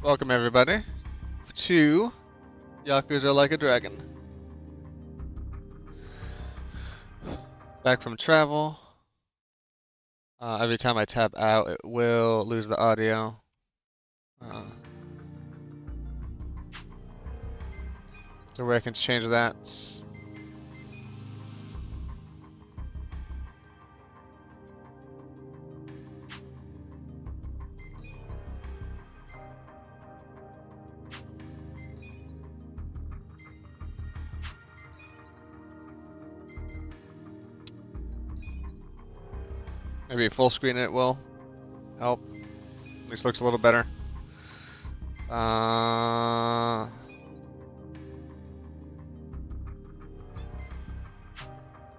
Welcome everybody to Yakuza Like a Dragon. Back from travel. Every time I tap out, it will lose the audio. So where I can change that. Maybe full screen it will help. At least looks a little better.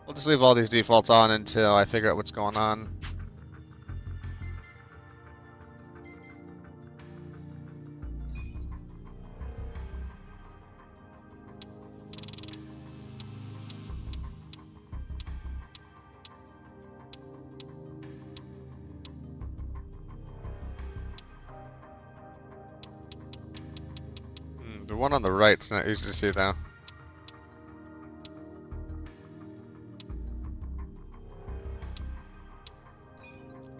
We'll just leave all these defaults on until I figure out what's going on. The one on the right's not easy to see though.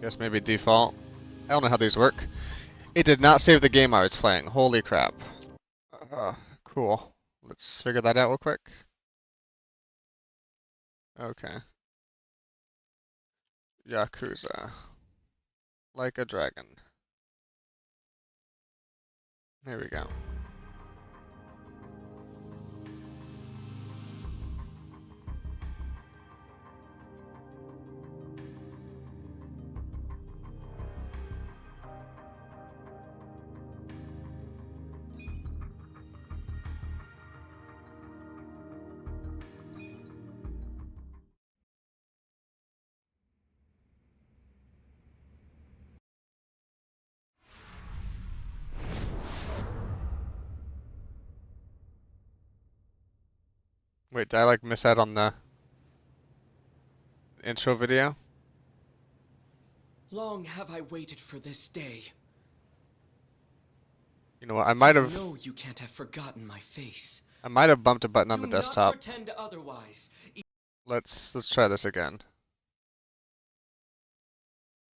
Guess maybe default. I don't know how these work. It did not save the game I was playing. Holy crap. Cool. Let's figure that out real quick. Okay. Yakuza. Like a dragon. There we go. Wait, did I like miss out on the intro video? Long have I waited for this day. You know what? I might I have know you can't have forgotten my face. bumped a button on the Do not desktop. pretend otherwise. Let's try this again.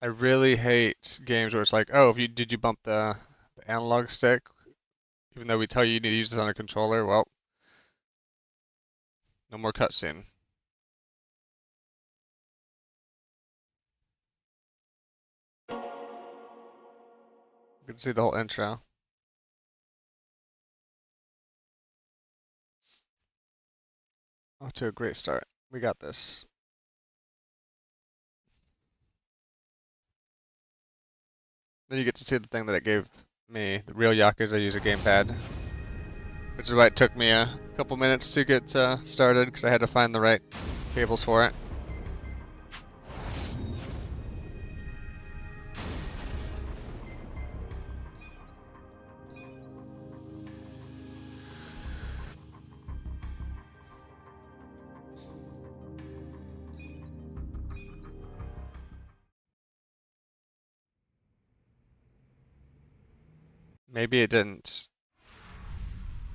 I really hate games where it's like, oh, if did you bump the analog stick, even though we tell you need to use this on a controller? Well, no more cutscene. You can see the whole intro. Off to a great start. We got this. Then you get to see the thing that it gave me. The real Yakuza use a gamepad. Which is why it took me a couple minutes to get started, because I had to find the right cables for it. Maybe it didn't.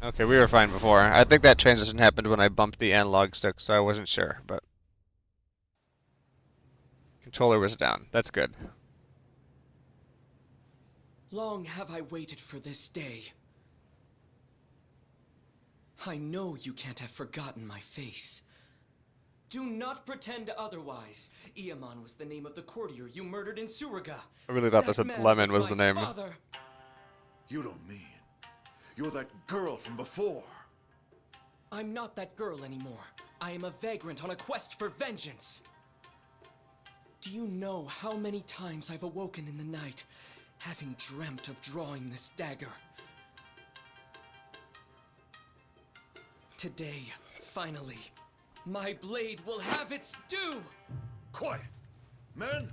Okay, we were fine before. I think that transition happened when I bumped the analog stick, so I wasn't sure, but controller was down. That's good. Long have I waited for this day. I know you can't have forgotten my face. Do not pretend otherwise. Ichiban was the name of the courtier you murdered in Suruga. I really thought That this man Lemon was my the name. father. You don't mean you're that girl from before? I'm not that girl anymore. I am a vagrant on a quest for vengeance. Do you know how many times I've awoken in the night, having dreamt of drawing this dagger? Today, finally, my blade will have its due! Quiet! Men,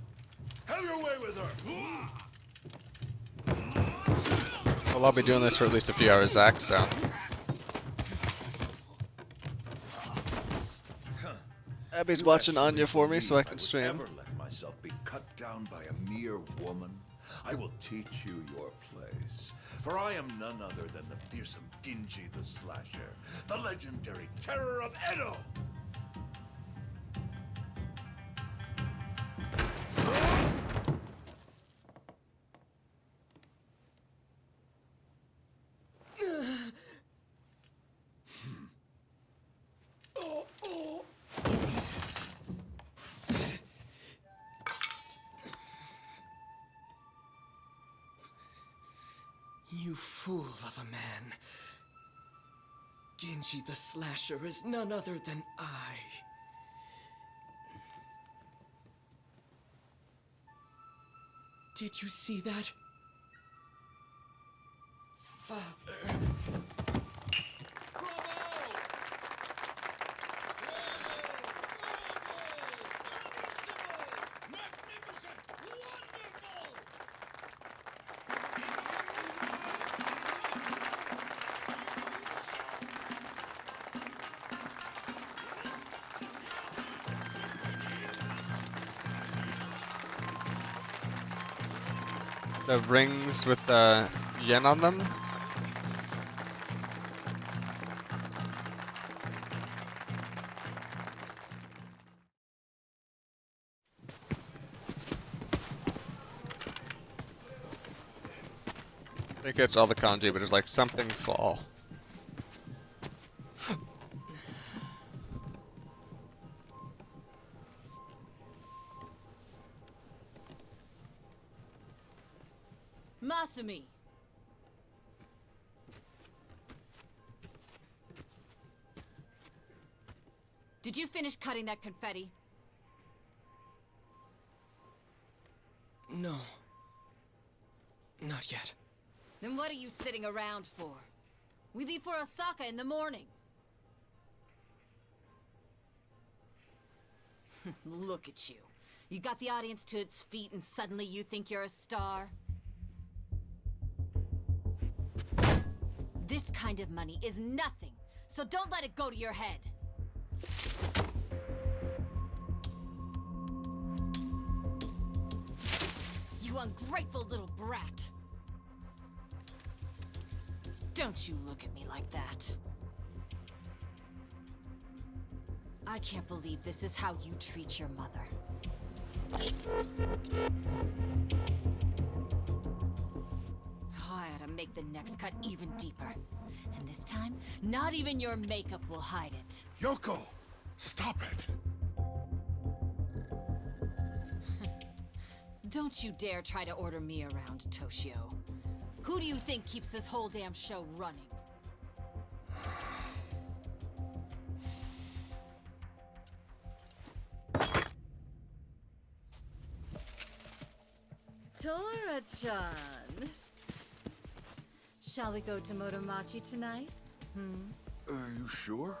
have your way with her! Well, I'll be doing this for at least a few hours, Zach, so. Abby's watching Anya for me so I can stream. Ever let myself be cut down by a mere woman? I will teach you your place. For I am none other than the fearsome Ginji the Slasher, the legendary terror of Edo! You fool of a man. Ginji the Slasher is none other than I. Did you see that? Father. The rings with the yen on them. I think it's all the kanji, but it's like something fall. Masumi! Did you finish cutting that confetti? No. Not yet. Then what are you sitting around for? We leave for Osaka in the morning. Look at you. You got the audience to its feet and suddenly you think you're a star? This kind of money is nothing, so don't let it go to your head. You ungrateful little brat. Don't you look at me like that. I can't believe this is how you treat your mother. I ought to make the next cut even deeper. And this time, not even your makeup will hide it. Yoko! Stop it! Don't you dare try to order me around, Toshio. Who do you think keeps this whole damn show running? Tora-chan. Shall we go to Motomachi tonight? Are you sure?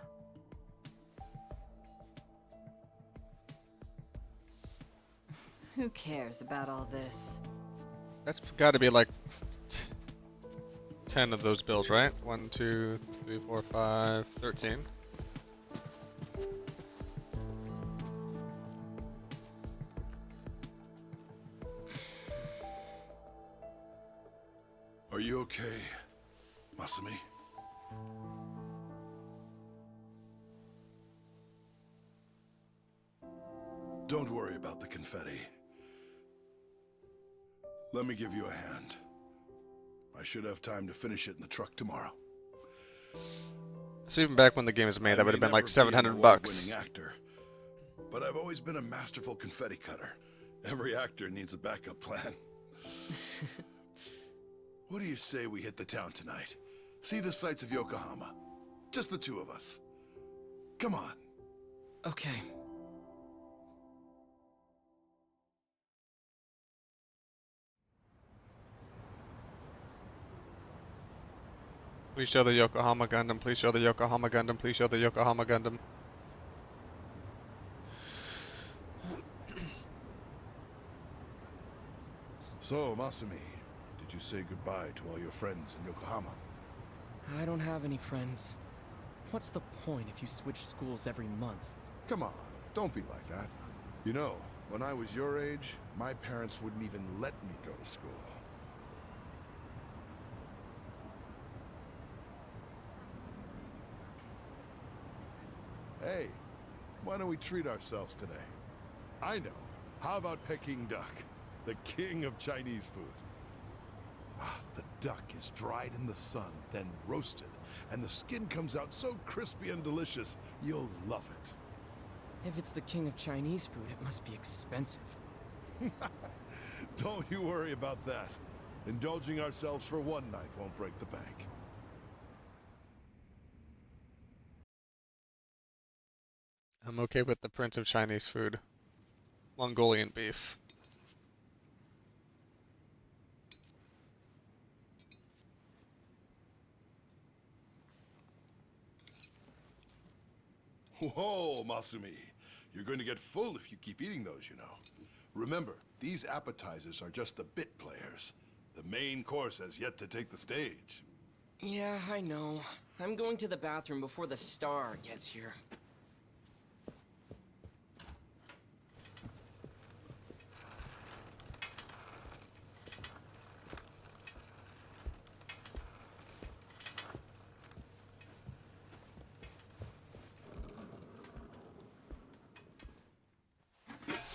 Who cares about all this? That's got to be like 10 of those bills, right? 1, 2, 3, 4, 5, 13. Are you okay, Masumi? Don't worry about the confetti. Let me give you a hand. I should have time to finish it in the truck tomorrow. So even back when the game was made, I that would may have been like never be an 700 bucks. award-winning actor, but I've always been a masterful confetti cutter. Every actor needs a backup plan. What do you say we hit the town tonight? See the sights of Yokohama. Just the two of us. Come on. Okay. Please show the Yokohama Gundam. Please show the Yokohama Gundam. Please show the Yokohama Gundam. So, Masumi, did you say goodbye to all your friends in Yokohama? I don't have any friends. What's the point if you switch schools every month? Come on, don't be like that. You know, when I was your age, my parents wouldn't even let me go to school. Hey, why don't we treat ourselves today? I know. How about Peking duck, the king of Chinese food? Ah, the duck is dried in the sun, then roasted, and the skin comes out so crispy and delicious, you'll love it. If it's the king of Chinese food, it must be expensive. Don't you worry about that. Indulging ourselves for one night won't break the bank. I'm okay with the Prince of Chinese food. Mongolian beef. Whoa, Masumi. You're going to get full if you keep eating those, you know. Remember, these appetizers are just the bit players. The main course has yet to take the stage. Yeah, I know. I'm going to the bathroom before the star gets here.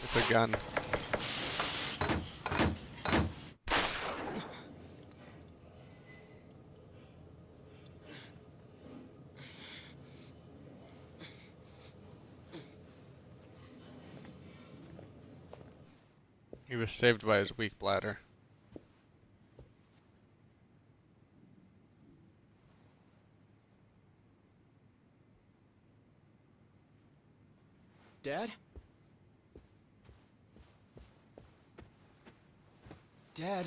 It's a gun. He was saved by his weak bladder. Dad? Dad?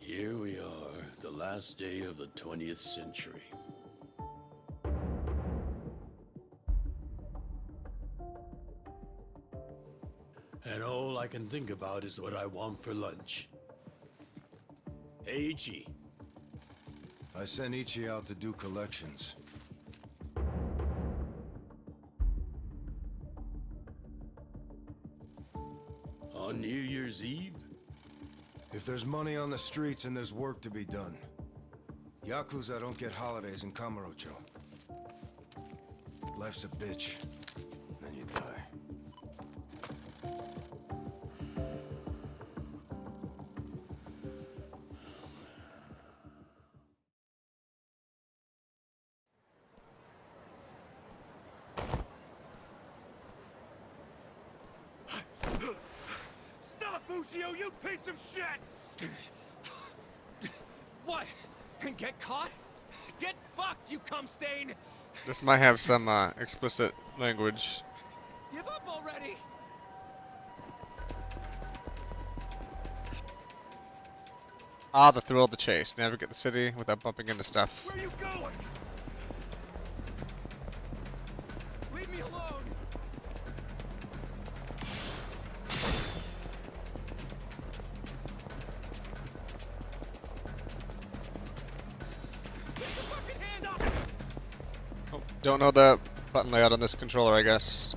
Here we are, the last day of the 20th century. And all I can think about is what I want for lunch. Hey, Ichi. I sent Ichi out to do collections. On New Year's Eve? If there's money on the streets and there's work to be done. Yakuza don't get holidays in Kamurocho. Life's a bitch. Then you die. Stop, Ushio, you piece of shit! What? And get caught? Get fucked, you cum stain! This might have some explicit language. Give up already! Ah, the thrill of the chase. Navigate the city without bumping into stuff. Where are you going? Leave me alone! Take the fucking hand up! Oh, don't know the button layout on this controller, I guess.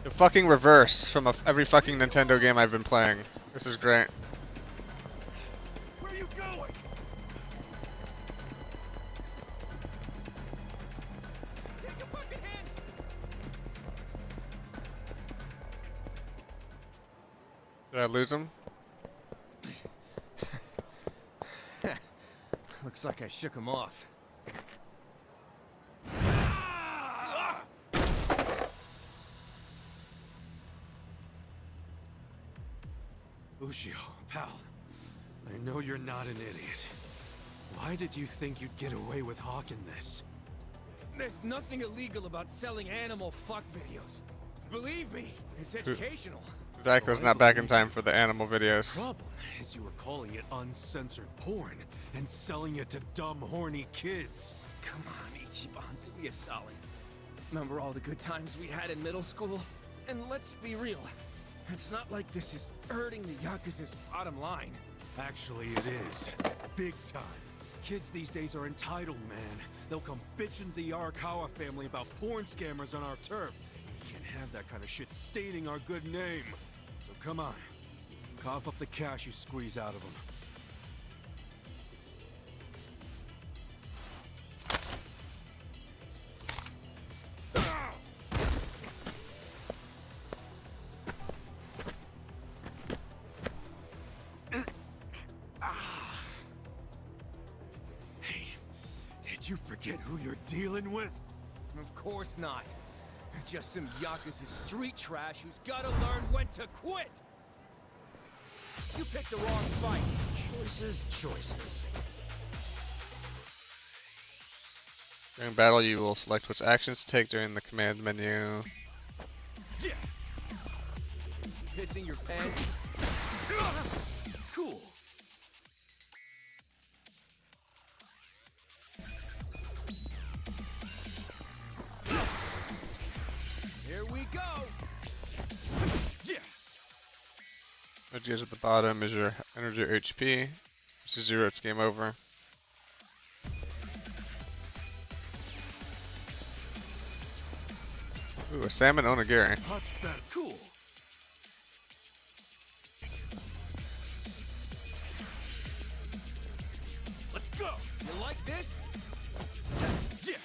The fucking reverse from every fucking Nintendo game I've been playing. This is great. Where are you going? Take a fucking hand! Did I lose him? Looks like I shook him off. Ushio, pal, I know you're not an idiot. Why did you think you'd get away with hawking this? There's nothing illegal about selling animal fuck videos. Believe me, it's educational. Zach Oh, was I not back in believe time you. for the animal videos. Problem is you were calling it uncensored porn and selling it to dumb, horny kids. Come on, Ichiban, do me a solid. Remember all the good times we had in middle school? And let's be real, it's not like this is hurting the Yakuza's bottom line. Actually, it is. Big time. Kids these days are entitled, man. They'll come bitching to the Arakawa family about porn scammers on our turf. We can't have that kind of shit staining our good name. So come on, cough up the cash you squeeze out of them. Hey, did you forget who you're dealing with? Of course not. Just some Yakuza street trash who's gotta learn when to quit! You picked the wrong fight. Choices, choices. During battle, you will select which actions to take during the command menu. Yeah. Pissing your pants? Cool. Here we go! Yeah. What goes at the bottom is your energy or HP. If it's 0, it's game over. Ooh, a salmon onigiri. Touch that. Cool. Let's go. You like this? Yeah.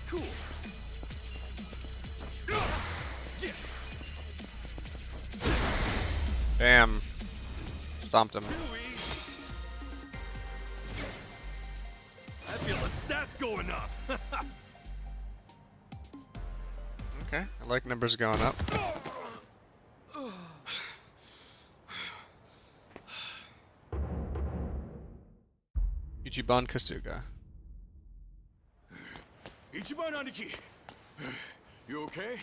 Cool. Yeah. Bam. Stomped him. I feel the stats going up. Okay, I like numbers going up. Ichiban Kasuga. Ichiban Aniki! You okay?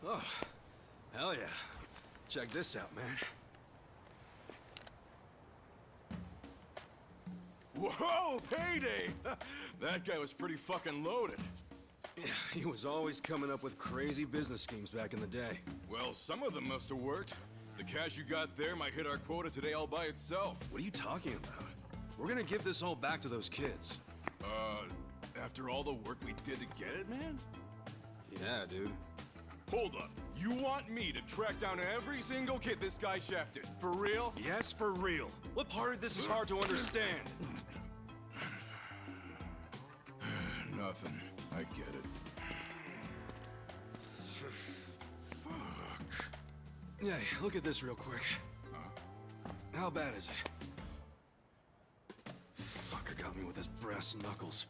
Oh, hell yeah. Check this out, man. Whoa, payday! That guy was pretty fucking loaded. Yeah, he was always coming up with crazy business schemes back in the day. Well, some of them must have worked. The cash you got there might hit our quota today all by itself. What are you talking about? We're gonna give this all back to those kids. After all the work we did to get it, man? Yeah, dude. Hold up. You want me to track down every single kid this guy shafted? For real? Yes, for real. What part of this is hard to understand? Nothing. I get it. Fuck. Yeah, look at this real quick. How bad is it? Fucker got me with his brass knuckles.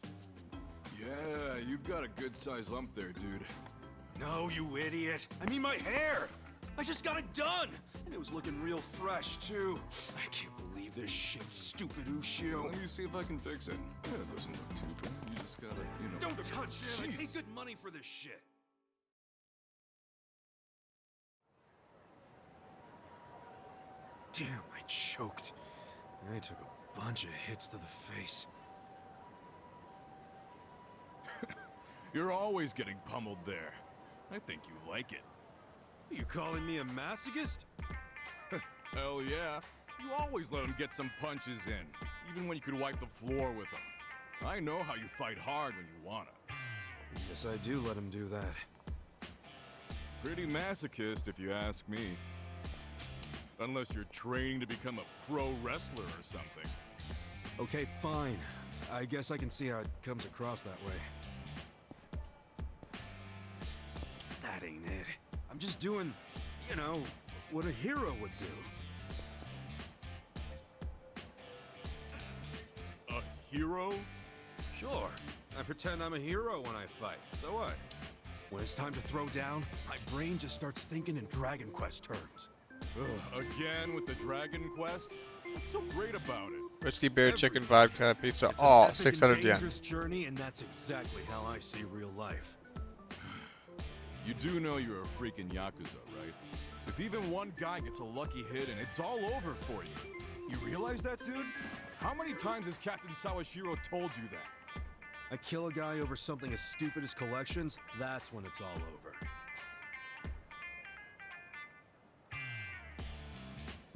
Yeah, you've got a good-sized lump there, dude. No, you idiot. I mean my hair. I just got it done. And it was looking real fresh, too. I can't believe this shit, stupid Ushio. Let me see if I can fix it. Yeah, it doesn't look too bad. You just gotta, you know... Don't touch it. I Jeez. pay good money for this shit. Damn, I choked. I took a bunch of hits to the face. You're always getting pummeled there. I think you like it. Are you calling me a masochist? Hell yeah. You always let him get some punches in, even when you could wipe the floor with him. I know how you fight hard when you wanna. Guess I do let him do that. Pretty masochist, if you ask me. Unless you're training to become a pro wrestler or something. Okay, fine. I guess I can see how it comes across that way. That ain't it. I'm just doing, you know, what a hero would do. A hero? Sure. I pretend I'm a hero when I fight. So what? When it's time to throw down, my brain just starts thinking in Dragon Quest terms. Ugh, again with the Dragon Quest? What's so great about it? Whiskey, beer, chicken, Everything. vodka, pizza. It's an Oh, epic 600 and yen. dangerous journey, and that's exactly how I see real life. You do know you're a freaking Yakuza, right? If even one guy gets a lucky hit and it's all over for you. You realize that, dude? How many times has Captain Sawashiro told you that? I kill a guy over something as stupid as collections, that's when it's all over.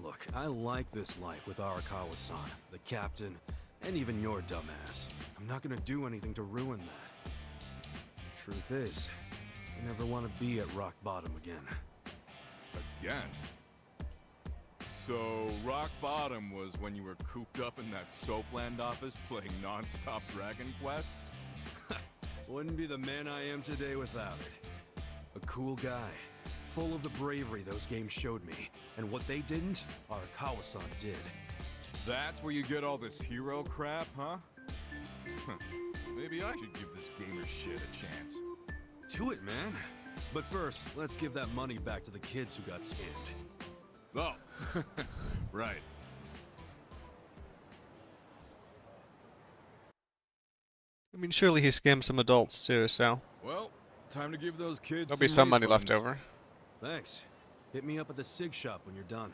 Look, I like this life with Arakawa-san, the captain, and even your dumbass. I'm not gonna do anything to ruin that. Truth is, I never want to be at rock bottom again. Again? So, rock bottom was when you were cooped up in that Soapland office playing non-stop Dragon Quest? Wouldn't be the man I am today without it. A cool guy, full of the bravery those games showed me. And what they didn't, Arakawa-san did. That's where you get all this hero crap, huh? Maybe I should give this gamer shit a chance. Do it, man. But first, let's give that money back to the kids who got scammed. Oh, right. I mean, surely he scammed some adults too, so Well, time to give those kids there'll be some money left refunds. over. Thanks. Hit me up at the SIG shop when you're done.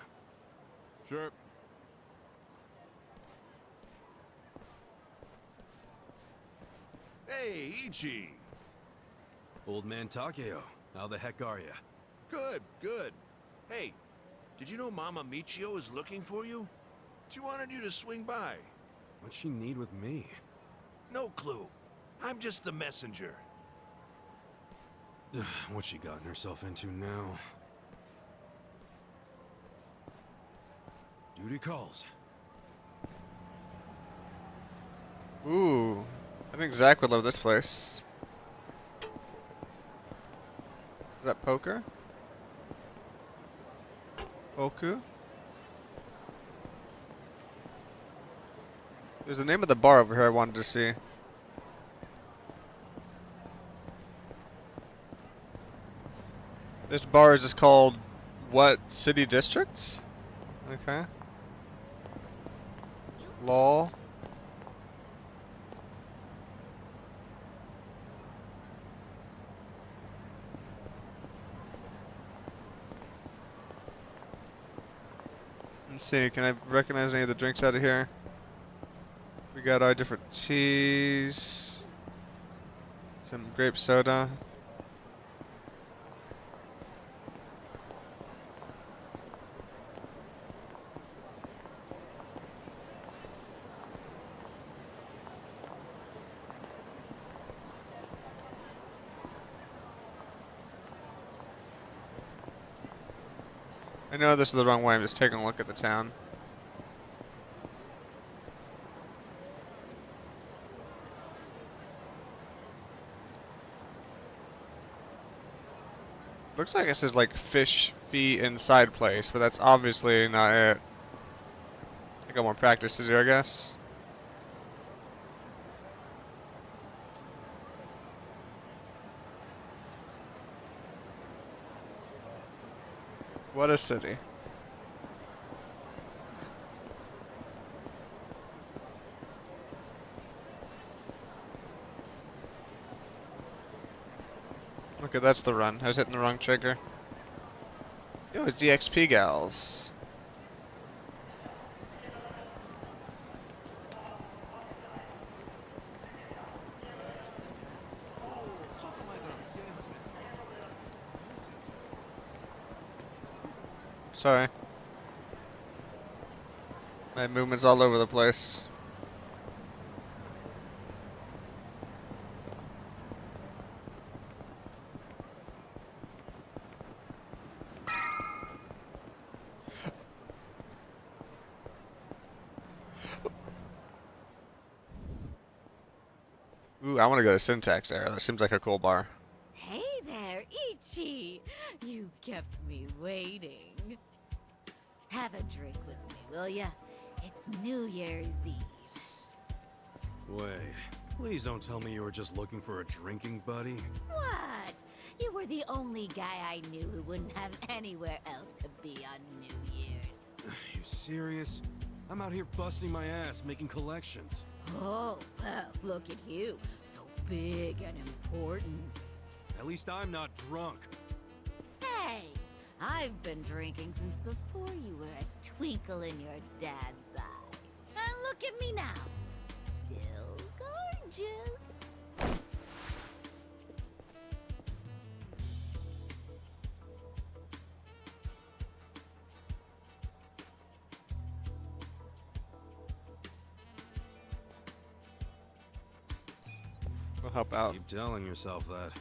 Sure. Hey, Ichi. Old man Takeo, how the heck are ya? Good, good. Hey, did you know Mama Michio is looking for you? She wanted you to swing by. What'd she need with me? No clue. I'm just the messenger. What's she gotten herself into now? Duty calls. Ooh, I think Zach would love this place. Is that poker? Poku? There's the name of the bar over here I wanted to see. This bar is just called what city district? Okay. Lol. Let's see, can I recognize any of the drinks out of here? We got our different teas. Some grape soda. I know this is the wrong way, I'm just taking a look at the town. Looks like it says like fish fee inside place, but that's obviously not it. I got more practice to do, I guess. What a city. Okay, that's the run. I was hitting the wrong trigger. Yo, it's the XP gals. Sorry. My movement's all over the place. Ooh, I want to go to Syntax Era. That seems like a cool bar. Hey there, Ichi! You kept me waiting. Have a drink with me, will ya? It's New Year's Eve. Wait, please don't tell me you were just looking for a drinking buddy. What? You were the only guy I knew who wouldn't have anywhere else to be on New Year's. You serious? I'm out here busting my ass making collections. Oh, well, look at you. So big and important. At least I'm not drunk. Hey, I've been drinking since before you were a twinkle in your dad's eye. And look at me now. Still gorgeous. We'll help out. Keep telling yourself that.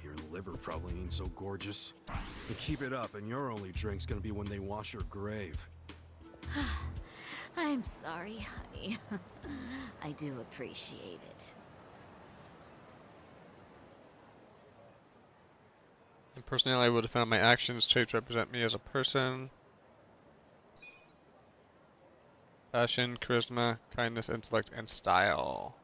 Your liver probably ain't so gorgeous. And keep it up, and your only drink's gonna be when they wash your grave. I'm sorry, honey. I do appreciate it. And personally, I would have found my actions, traits represent me as a person. Passion, charisma, kindness, intellect, and style.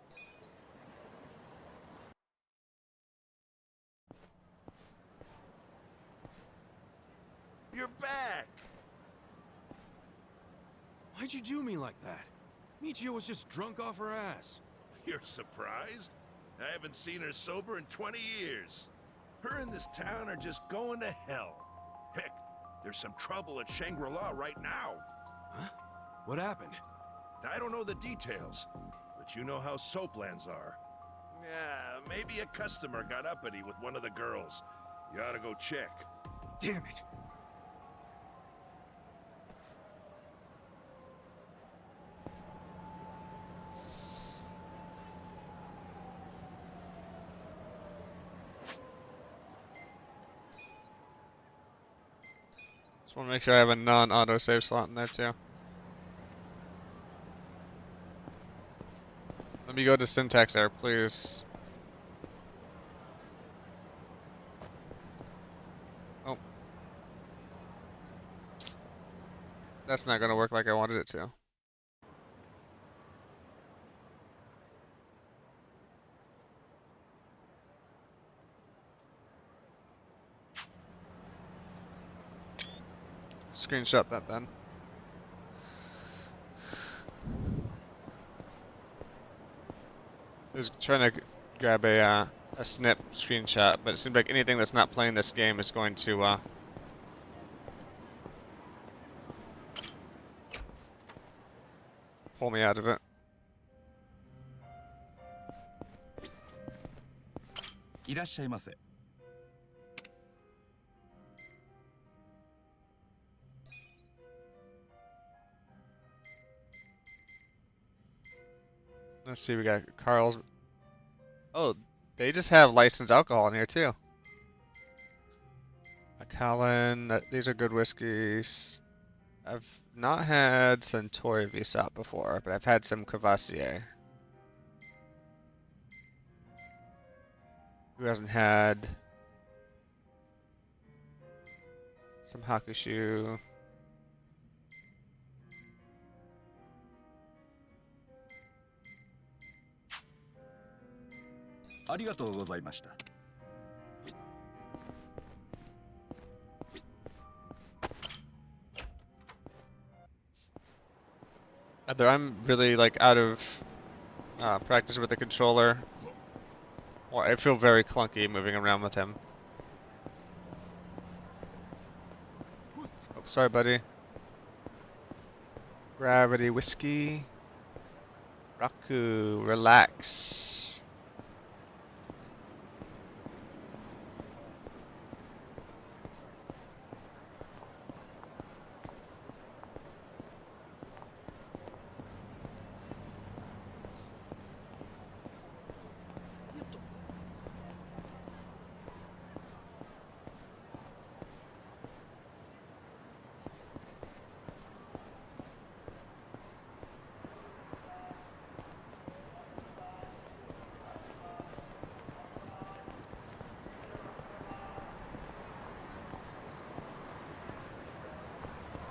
You're back! Why'd you do me like that? Michio was just drunk off her ass. You're surprised? I haven't seen her sober in 20 years. Her and this town are just going to hell. Heck, there's some trouble at Shangri-La right now. Huh? What happened? I don't know the details, but you know how soaplands are. Yeah, maybe a customer got uppity with one of the girls. You ought to go check. Damn it! Just want to make sure I have a non-auto save slot in there too. Let me go to syntax error, please. Oh. That's not gonna work like I wanted it to. Screenshot that then. I was trying to grab a snip screenshot, but it seems like anything that's not playing this game is going to pull me out of it. Let's see, we got Carl's. Oh, they just have licensed alcohol in here too. Macallan, these are good whiskeys. I've not had Centauri Visop before, but I've had some Cavassier. Who hasn't had some Hakushu? Either I'm really like out of practice with the controller, or I feel very clunky moving around with him. Oh, sorry, buddy. Gravity whiskey. Raku, relax.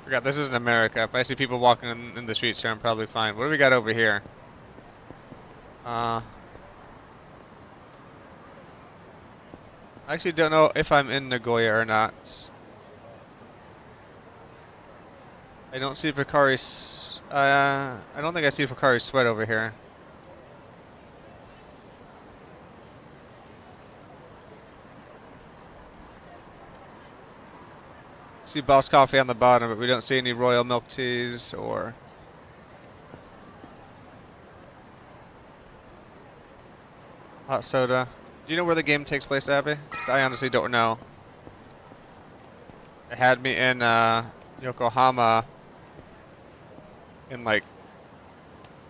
Forgot this isn't America. If I see people walking in the streets here, I'm probably fine. What do we got over here? I actually don't know if I'm in Nagoya or not. I don't see Picari's. I don't think I see Picari's sweat over here. See Boss Coffee on the bottom, but we don't see any royal milk teas or hot soda. Do you know where the game takes place, Abby? 'Cause I honestly don't know. It had me in Yokohama in like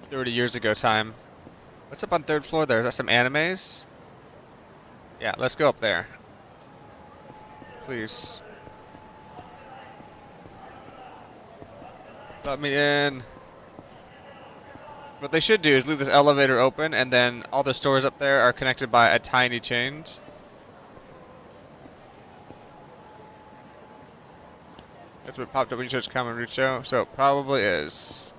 30 years ago time. What's up on third floor there? Is that some animes? Yeah, let's go up there. Please. Let me in. What they should do is leave this elevator open, and then all the stores up there are connected by a tiny chain. That's what popped up when you searched Kamurocho, so it probably is.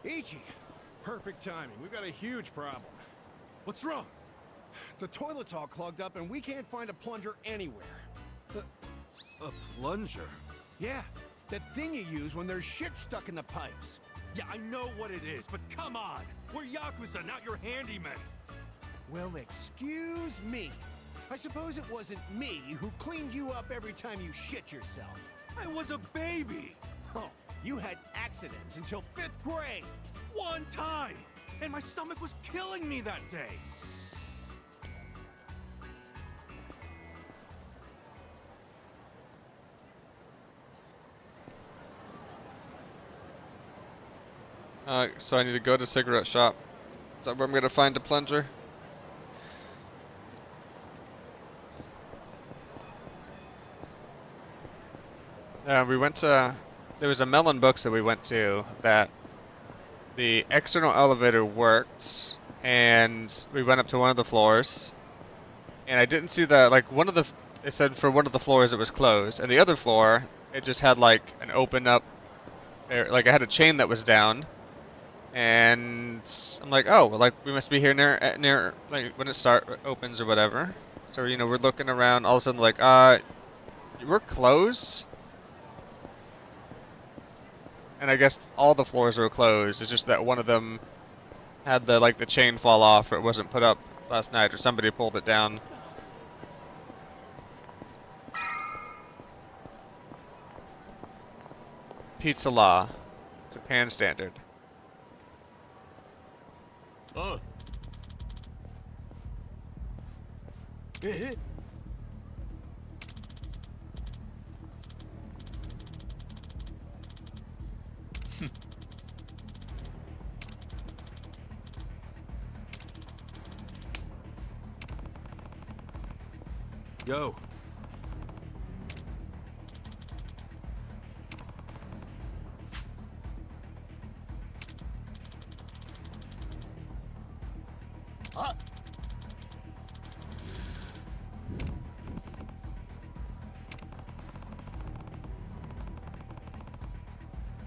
Ichi! Perfect timing. We've got a huge problem. What's wrong? The toilet's all clogged up and we can't find a plunger anywhere. A plunger? Yeah, that thing you use when there's shit stuck in the pipes. Yeah, I know what it is, but come on! We're Yakuza, not your handyman! Well, excuse me. I suppose it wasn't me who cleaned you up every time you shit yourself. I was a baby! Oh, you had accidents until 5th grade. One time! And my stomach was killing me that day! So I need to go to cigarette shop. Is that where I'm gonna find a plunger? We went to. There was a Melon Books that we went to that the external elevator worked, and we went up to one of the floors, and I didn't see the one of the. It said for one of the floors it was closed, and the other floor it just had like an open up. Like it had a chain that was down. And I'm like, oh, well, like we must be here near like when it opens or whatever. So you know we're looking around. All of a sudden, like, we're closed. And I guess all the floors were closed. It's just that one of them had the chain fall off, or it wasn't put up last night, or somebody pulled it down. Pizza Law, Japan standard. Yo.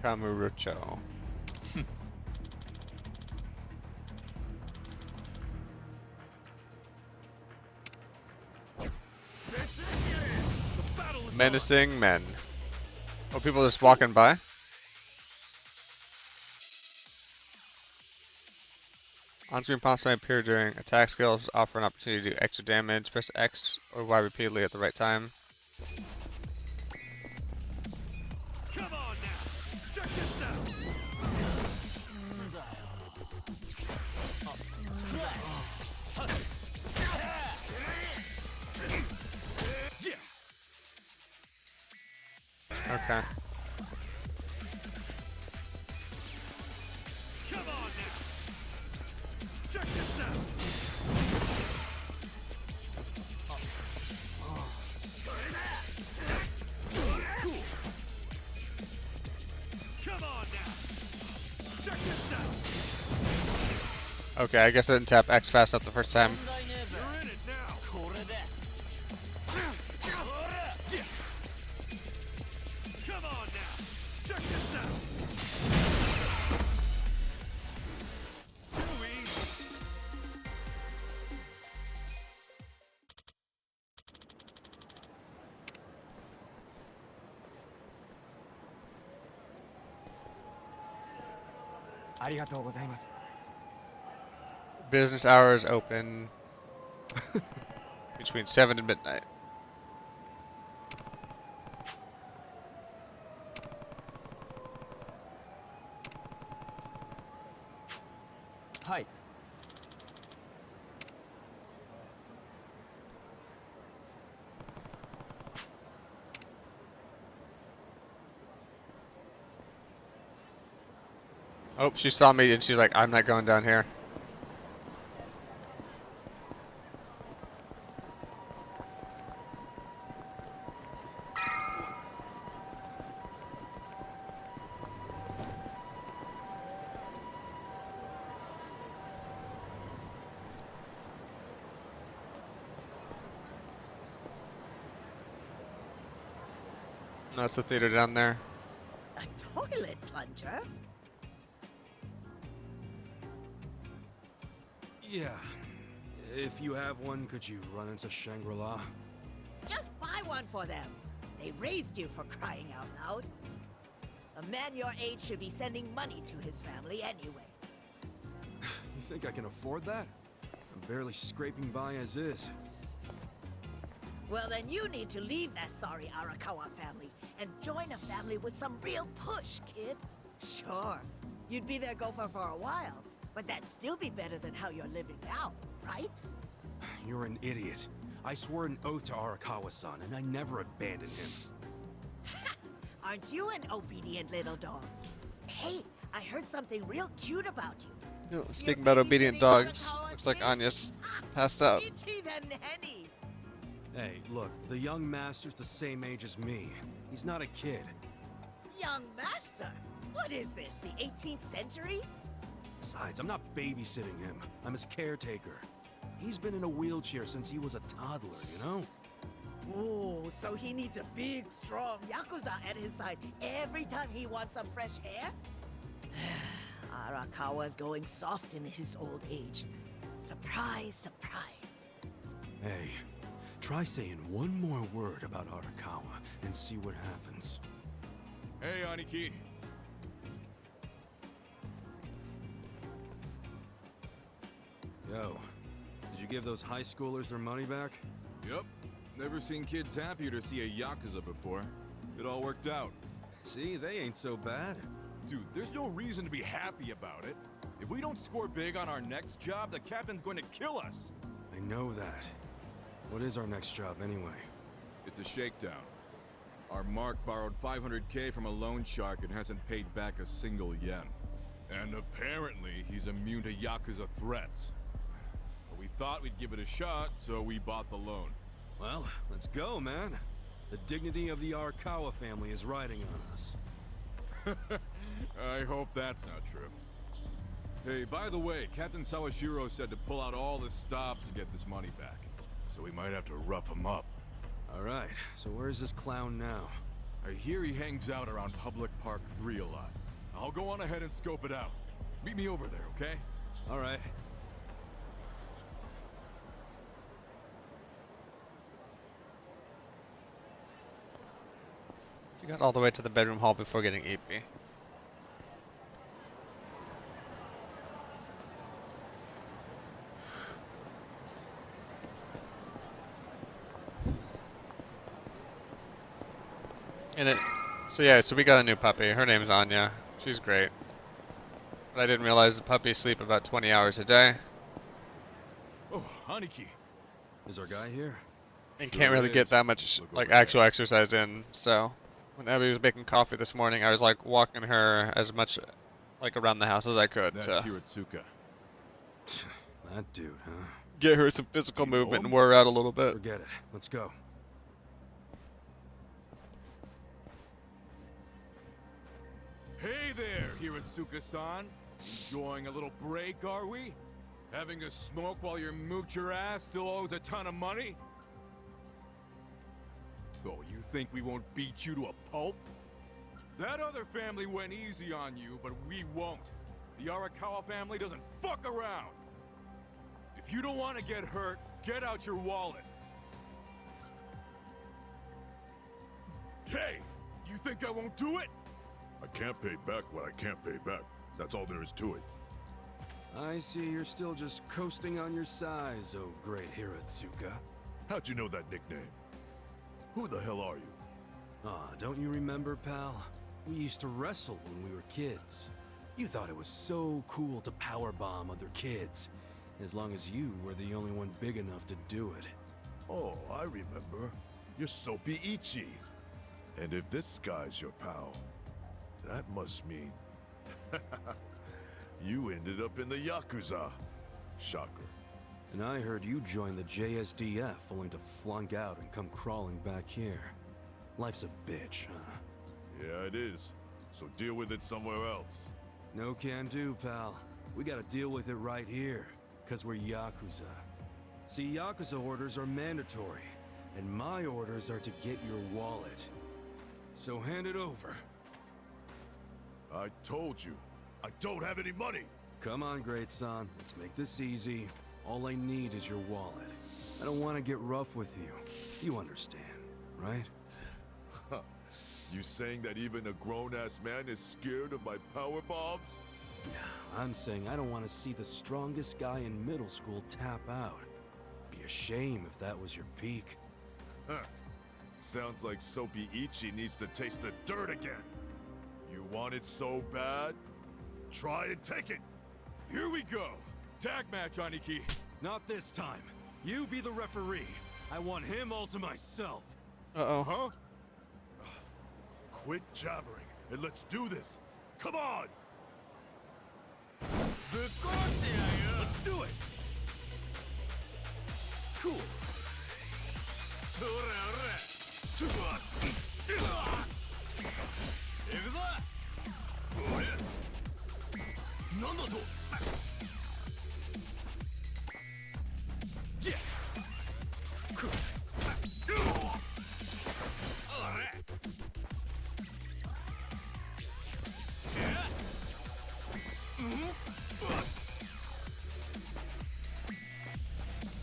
Kamurocho. Menacing men. Oh, people just walking by? On-screen prompts may appear during attack skills, offer an opportunity to do extra damage. Press X or Y repeatedly at the right time. Come on now! Check this out! Yeah! Okay. Come on now! Check this out! Cool. Come on now! Check this out! Okay, I guess I didn't tap X fast enough the first time. You're in it now! Yeah. Come on now! Check this out! ありがとうございます。 Business hours open between 7 and midnight. はい。 Oh, she saw me and she's like, I'm not going down here. That's the theater down there. A toilet plunger? Yeah. If you have one, could you run into Shangri-La? Just buy one for them. They raised you for crying out loud. A man your age should be sending money to his family anyway. You think I can afford that? I'm barely scraping by as is. Well, then you need to leave that sorry Arakawa family and join a family with some real push, kid. Sure, you'd be their gopher for a while, but that'd still be better than how you're living now, right? You're an idiot. I swore an oath to Arakawa-san, and I never abandoned him. Aren't you an obedient little dog? Hey, I heard something real cute about you. You know, speaking about obedient dogs, looks like Anya's passed out. Ichi the nanny. Hey, look, the young master's the same age as me. He's not a kid. Young master? What is this, the 18th century? Besides, I'm not babysitting him. I'm his caretaker. He's been in a wheelchair since he was a toddler, you know? Ooh, so he needs a big, strong Yakuza at his side every time he wants some fresh air? Arakawa's going soft in his old age. Surprise, surprise. Hey, try saying one more word about Arakawa and see what happens. Hey, Aniki. Yo, did you give those high schoolers their money back? Yep. Never seen kids happier to see a Yakuza before. It all worked out. See, they ain't so bad. Dude, there's no reason to be happy about it. If we don't score big on our next job, the captain's going to kill us. I know that. What is our next job, anyway? It's a shakedown. Our Mark borrowed 500K from a loan shark and hasn't paid back a single yen. And apparently, he's immune to Yakuza threats. But we thought we'd give it a shot, so we bought the loan. Well, let's go, man. The dignity of the Arakawa family is riding on us. I hope that's not true. Hey, by the way, Captain Sawashiro said to pull out all the stops to get this money back. So we might have to rough him up. Alright, so where's this clown now? I hear he hangs out around Public Park 3 a lot. I'll go on ahead and scope it out. Meet me over there, okay? Alright. You got all the way to the bedroom hall before getting EP. And it, so we got a new puppy. Her name's Anya. She's great. But I didn't realize the puppies sleep about 20 hours a day. Oh, Aniki. Is our guy here? And Sure can't really get is. that much Look like over there. actual exercise in. So when Abby was making coffee this morning, I was like walking her as much like around the house as I could That's to Hiratsuka. That dude, huh? get her some physical Do you know movement him? and wear her out a little bit. Forget it. Let's go. Hey there, Hiratsuka-san. Enjoying a little break, are we? Having a smoke while your moocher ass still owes a ton of money? Oh, you think we won't beat you to a pulp? That other family went easy on you, but we won't. The Arakawa family doesn't fuck around. If you don't want to get hurt, get out your wallet. Hey, you think I won't do it? I can't pay back what I can't pay back. That's all there is to it. I see you're still just coasting on your size, oh great Hiratsuka. How'd you know that nickname? Who the hell are you? Ah, don't you remember, pal? We used to wrestle when we were kids. You thought it was so cool to powerbomb other kids, as long as you were the only one big enough to do it. Oh, I remember. You're Soapy Ichi. And if this guy's your pal, that must mean... you ended up in the Yakuza. Shocker. And I heard you joined the JSDF only to flunk out and come crawling back here. Life's a bitch, huh? Yeah, it is. So deal with it somewhere else. No can do, pal. We gotta deal with it right here, 'cause we're Yakuza. See, Yakuza orders are mandatory, and my orders are to get your wallet. So hand it over. I told you, I don't have any money. Come on, great son. Let's make this easy. All I need is your wallet. I don't want to get rough with you. You understand, right? You saying that even a grown-ass man is scared of my power bombs? I'm saying I don't want to see the strongest guy in middle school tap out. Be a shame if that was your peak. Huh. Sounds like Soapy Ichi needs to taste the dirt again. You want it so bad? Try and take it. Here we go. Tag match, Aniki. Not this time. You be the referee. I want him all to myself. Uh-oh. Huh? Quit jabbering and let's do this. Come on! Let's do it! Cool.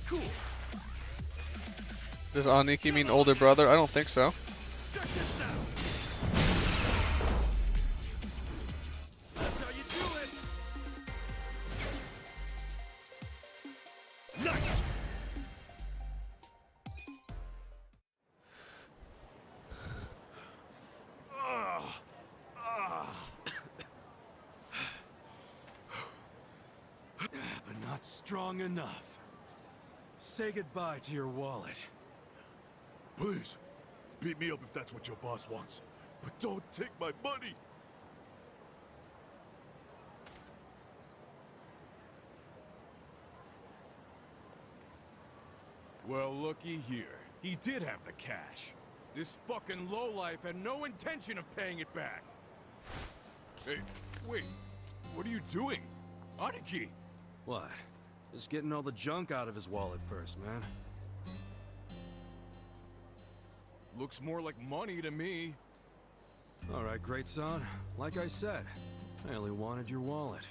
Cool. Does Aniki mean older brother? I don't think so. Check this out. That's how you do it. Nice. But not strong enough. Say goodbye to your wallet. Please, beat me up if that's what your boss wants. But don't take my money! Well, looky here. He did have the cash. This fucking lowlife had no intention of paying it back. Hey, wait. What are you doing? Aniki! What? Just getting all the junk out of his wallet first, man. Looks more like money to me. All right, great son. Like I said, I only wanted your wallet.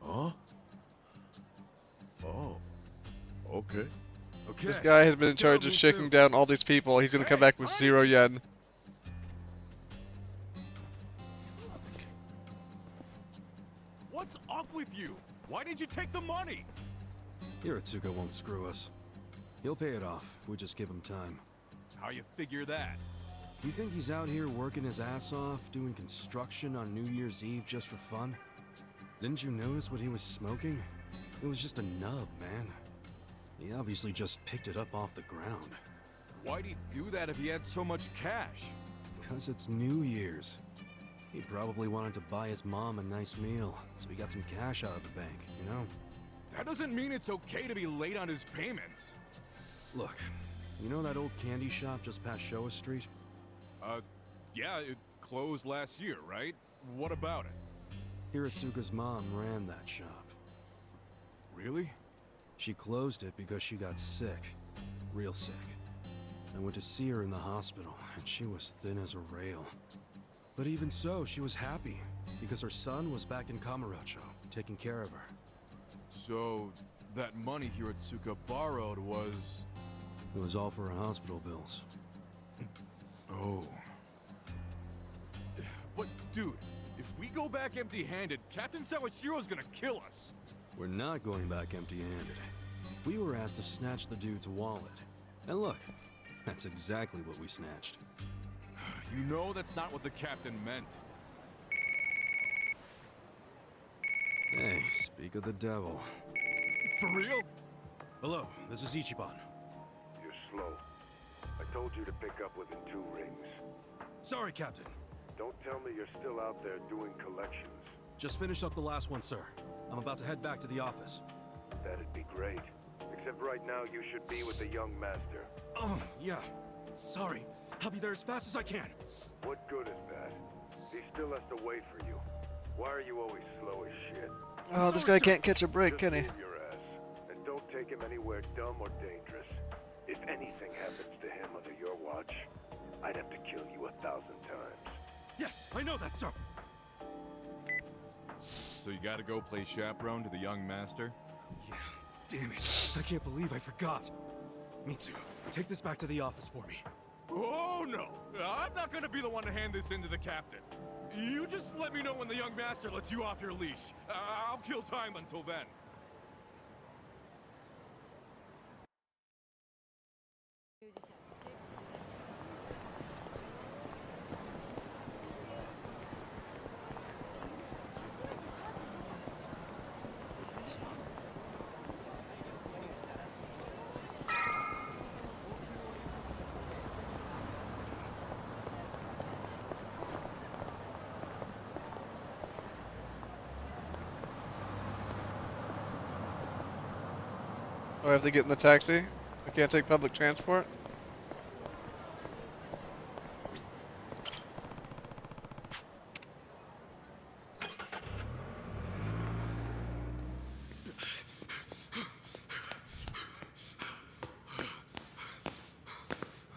Huh? Oh. Okay. Okay. This guy has been in let's go, charge of Musu. shaking down all these people. He's gonna come Hey, back with 0 yen. What's up with you? Why did you take the money? Hiratsuka won't screw us. He'll pay it off if we just give him time. How you figure that? You think he's out here working his ass off, doing construction on New Year's Eve just for fun? Didn't you notice what he was smoking? It was just a nub, man. He obviously just picked it up off the ground. Why'd he do that if he had so much cash? Because it's New Year's. He probably wanted to buy his mom a nice meal, so he got some cash out of the bank, you know? That doesn't mean it's okay to be late on his payments. Look, you know that old candy shop just past Showa Street? Yeah, it closed last year, right? What about it? Hiratsuka's mom ran that shop. Really? She closed it because she got sick. Real sick. I went to see her in the hospital, and she was thin as a rail. But even so, she was happy, because her son was back in Kamurocho, taking care of her. So, that money Hiratsuka borrowed was... It was all for her hospital bills. Oh. But, dude, If we go back empty-handed, Captain Sawashiro's gonna kill us. We're not going back empty-handed. We were asked to snatch the dude's wallet. And look, that's exactly what we snatched. You know that's not what the captain meant. Hey, speak of the devil. For real? Hello, this is Ichiban. You're slow. I told you to pick up within 2 rings. Sorry, Captain. Don't tell me you're still out there doing collections. Just finished up the last one, sir. I'm about to head back to the office. That'd be great. Except right now you should be with the young master. Oh, yeah. Sorry. I'll be there as fast as I can. What good is that? He still has to wait for you. Why are you always slow as shit? Oh, this guy can't catch a break, Just can he? move your ass. And don't take him anywhere dumb or dangerous. If anything happens to him under your watch, I'd have to kill you 1,000 times. Yes, I know that, sir. So you gotta go play chaperone to the young master? Yeah, damn it. I can't believe I forgot. Mitsu, take this back to the office for me. Oh no! I'm not gonna be the one to hand this in to the captain. You just let me know when the young master lets you off your leash. I'll kill time until then. Do I have to get in the taxi? I can't take public transport?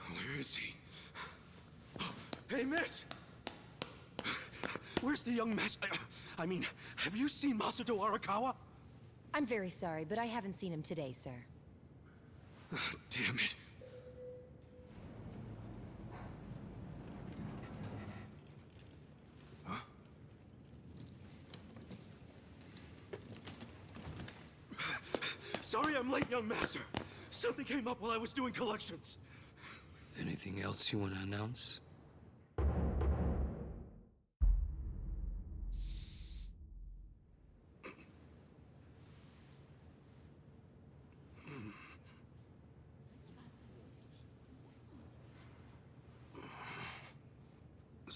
Where is he? Hey, miss! Where's the young master? I mean, have you seen Masato Arakawa? I'm very sorry, but I haven't seen him today, sir. Damn it. Huh? Sorry I'm late, young master. Something came up while I was doing collections. Anything else you want to announce?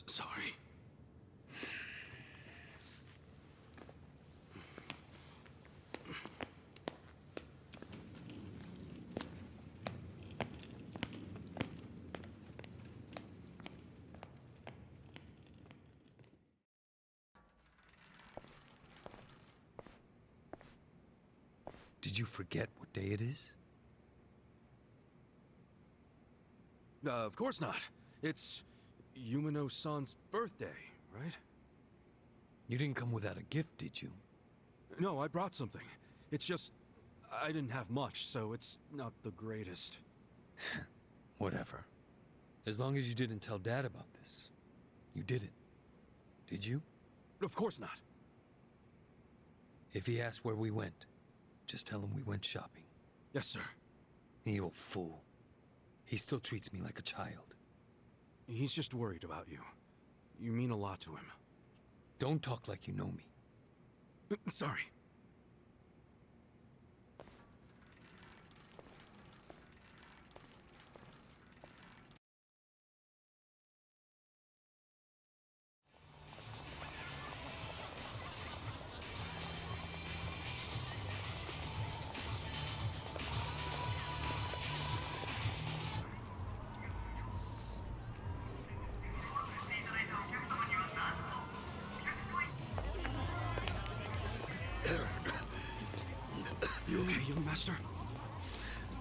Sorry. Did you forget what day it is? Of course not. It's Yumino-san's birthday, right? You didn't come without a gift, did you? No, I brought something. It's just, I didn't have much, so it's not the greatest. Whatever. As long as you didn't tell Dad about this. You didn't. Did you? Of course not. If he asks where we went, just tell him we went shopping. Yes, sir. The old fool. He still treats me like a child. He's just worried about you. You mean a lot to him. Don't talk like you know me. Sorry. You okay, young master?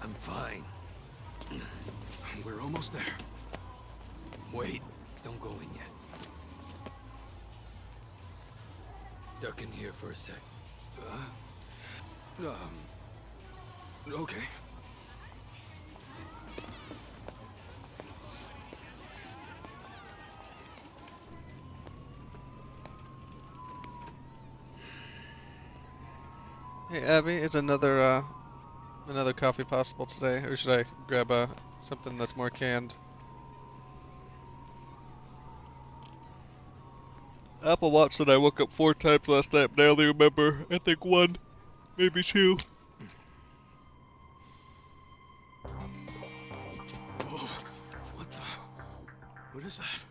I'm fine. We're almost there. Wait, don't go in yet. Duck in here for a sec. Okay. Hey Abby, is another coffee possible today, or should I grab something that's more canned? Apple Watch said I woke up 4 times last night, but I only remember, I think 1, maybe 2. Whoa, what is that?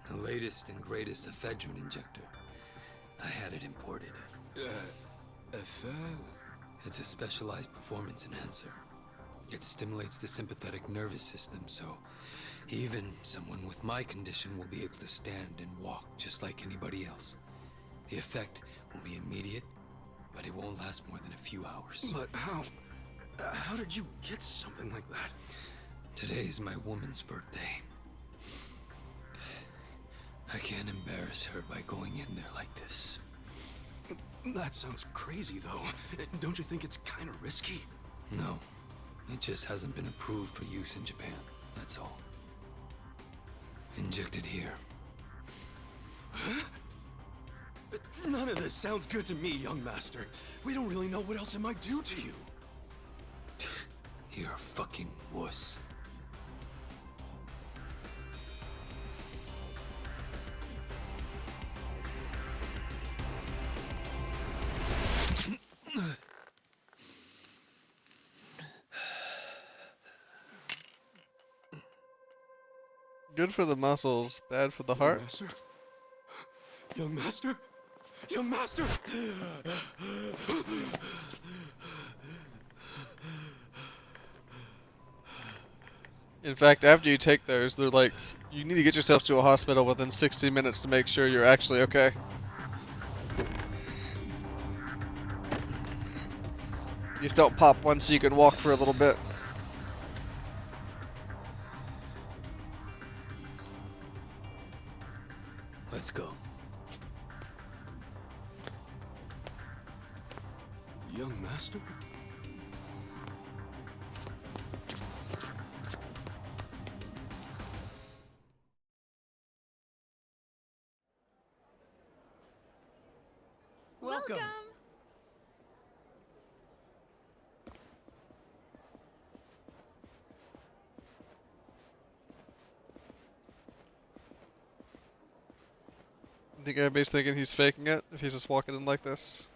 The latest and greatest ephedrine injector. I had it imported. It's a specialized performance enhancer. It stimulates the sympathetic nervous system, so even someone with my condition will be able to stand and walk just like anybody else. The effect will be immediate, but it won't last more than a few hours. But how did you get something like that? Today is my woman's birthday. I can't embarrass her by going in there like this. That sounds crazy, though. Don't you think it's kind of risky? No. It just hasn't been approved for use in Japan. That's all. Inject it here. Huh? None of this sounds good to me, young master. We don't really know what else it might do to you. You're a fucking wuss. Good for the muscles, bad for the heart. Master? Young master? Young master! In fact, after you take those, they're like, you need to get yourself to a hospital within 60 minutes to make sure you're actually okay. You just don't pop one so you can walk for a little bit. Let's go. Young master? Welcome. I think everybody's thinking he's faking it if he's just walking in like this.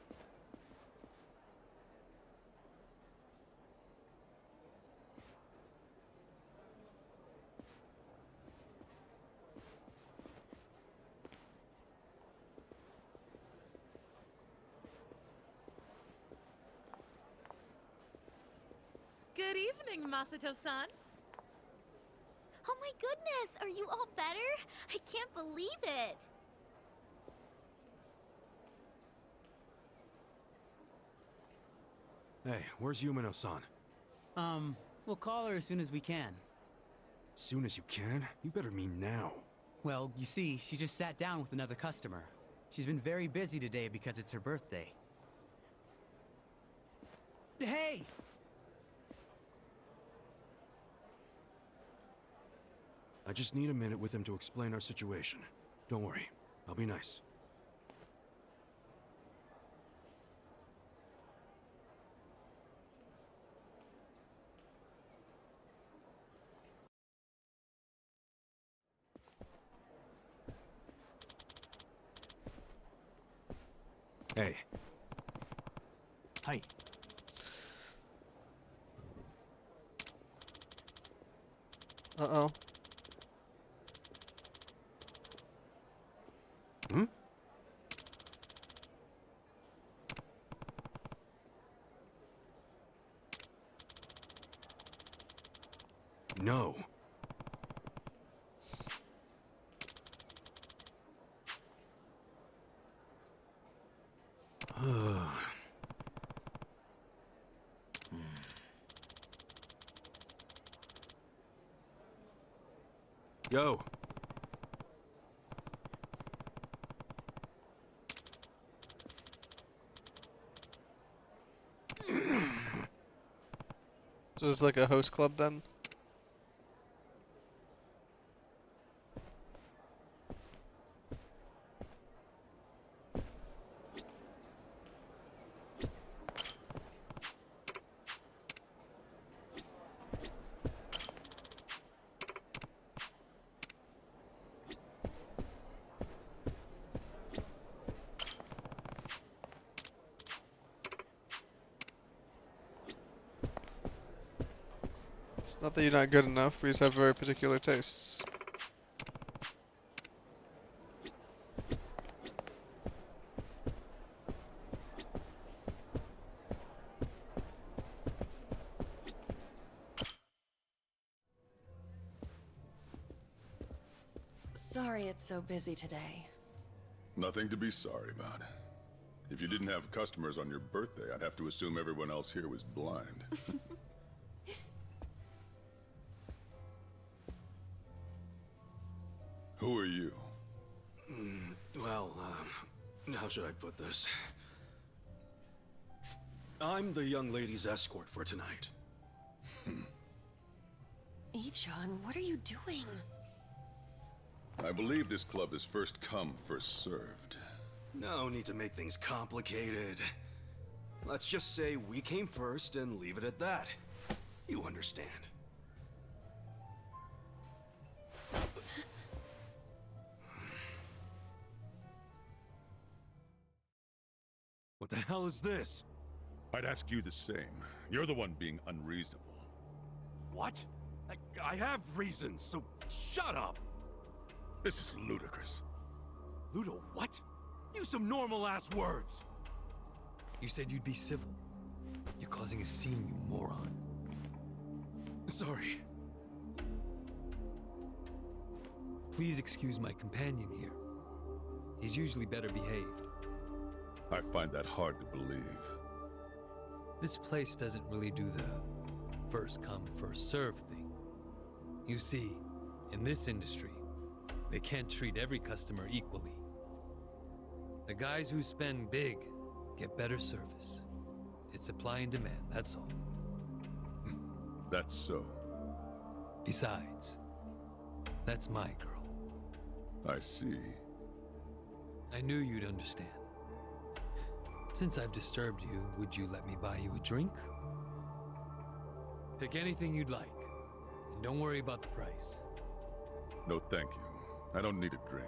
Good evening, Masato-san. Oh my goodness, are you all better? I can't believe it. Hey, where's Yumino-san? We'll call her as soon as we can. Soon as you can? You better mean now. Well, you see, she just sat down with another customer. She's been very busy today because it's her birthday. Hey! I just need a minute with him to explain our situation. Don't worry, I'll be nice. Hey. Hi. Uh-oh. Hmm? No. Yo. So it's like a host club then? It's not that you're not good enough, we just have very particular tastes. Sorry it's so busy today. Nothing to be sorry about. If you didn't have customers on your birthday, I'd have to assume everyone else here was blind. Who are you? Well, how should I put this? I'm the young lady's escort for tonight. Ichiban, what are you doing? I believe this club is first come, first served. No need to make things complicated. Let's just say we came first and leave it at that. You understand. What the hell is this? I'd ask you the same. You're the one being unreasonable. What? I have reasons, so shut up! This is ludicrous. Ludo, what? Use some normal-ass words! You said you'd be civil. You're causing a scene, you moron. Sorry. Please excuse my companion here. He's usually better behaved. I find that hard to believe. This place doesn't really do the first come, first serve thing. You see, in this industry, they can't treat every customer equally. The guys who spend big get better service. It's supply and demand, that's all. That's so. Besides, that's my girl. I see. I knew you'd understand. Since I've disturbed you, would you let me buy you a drink? Pick anything you'd like, and don't worry about the price. No, thank you. I don't need a drink.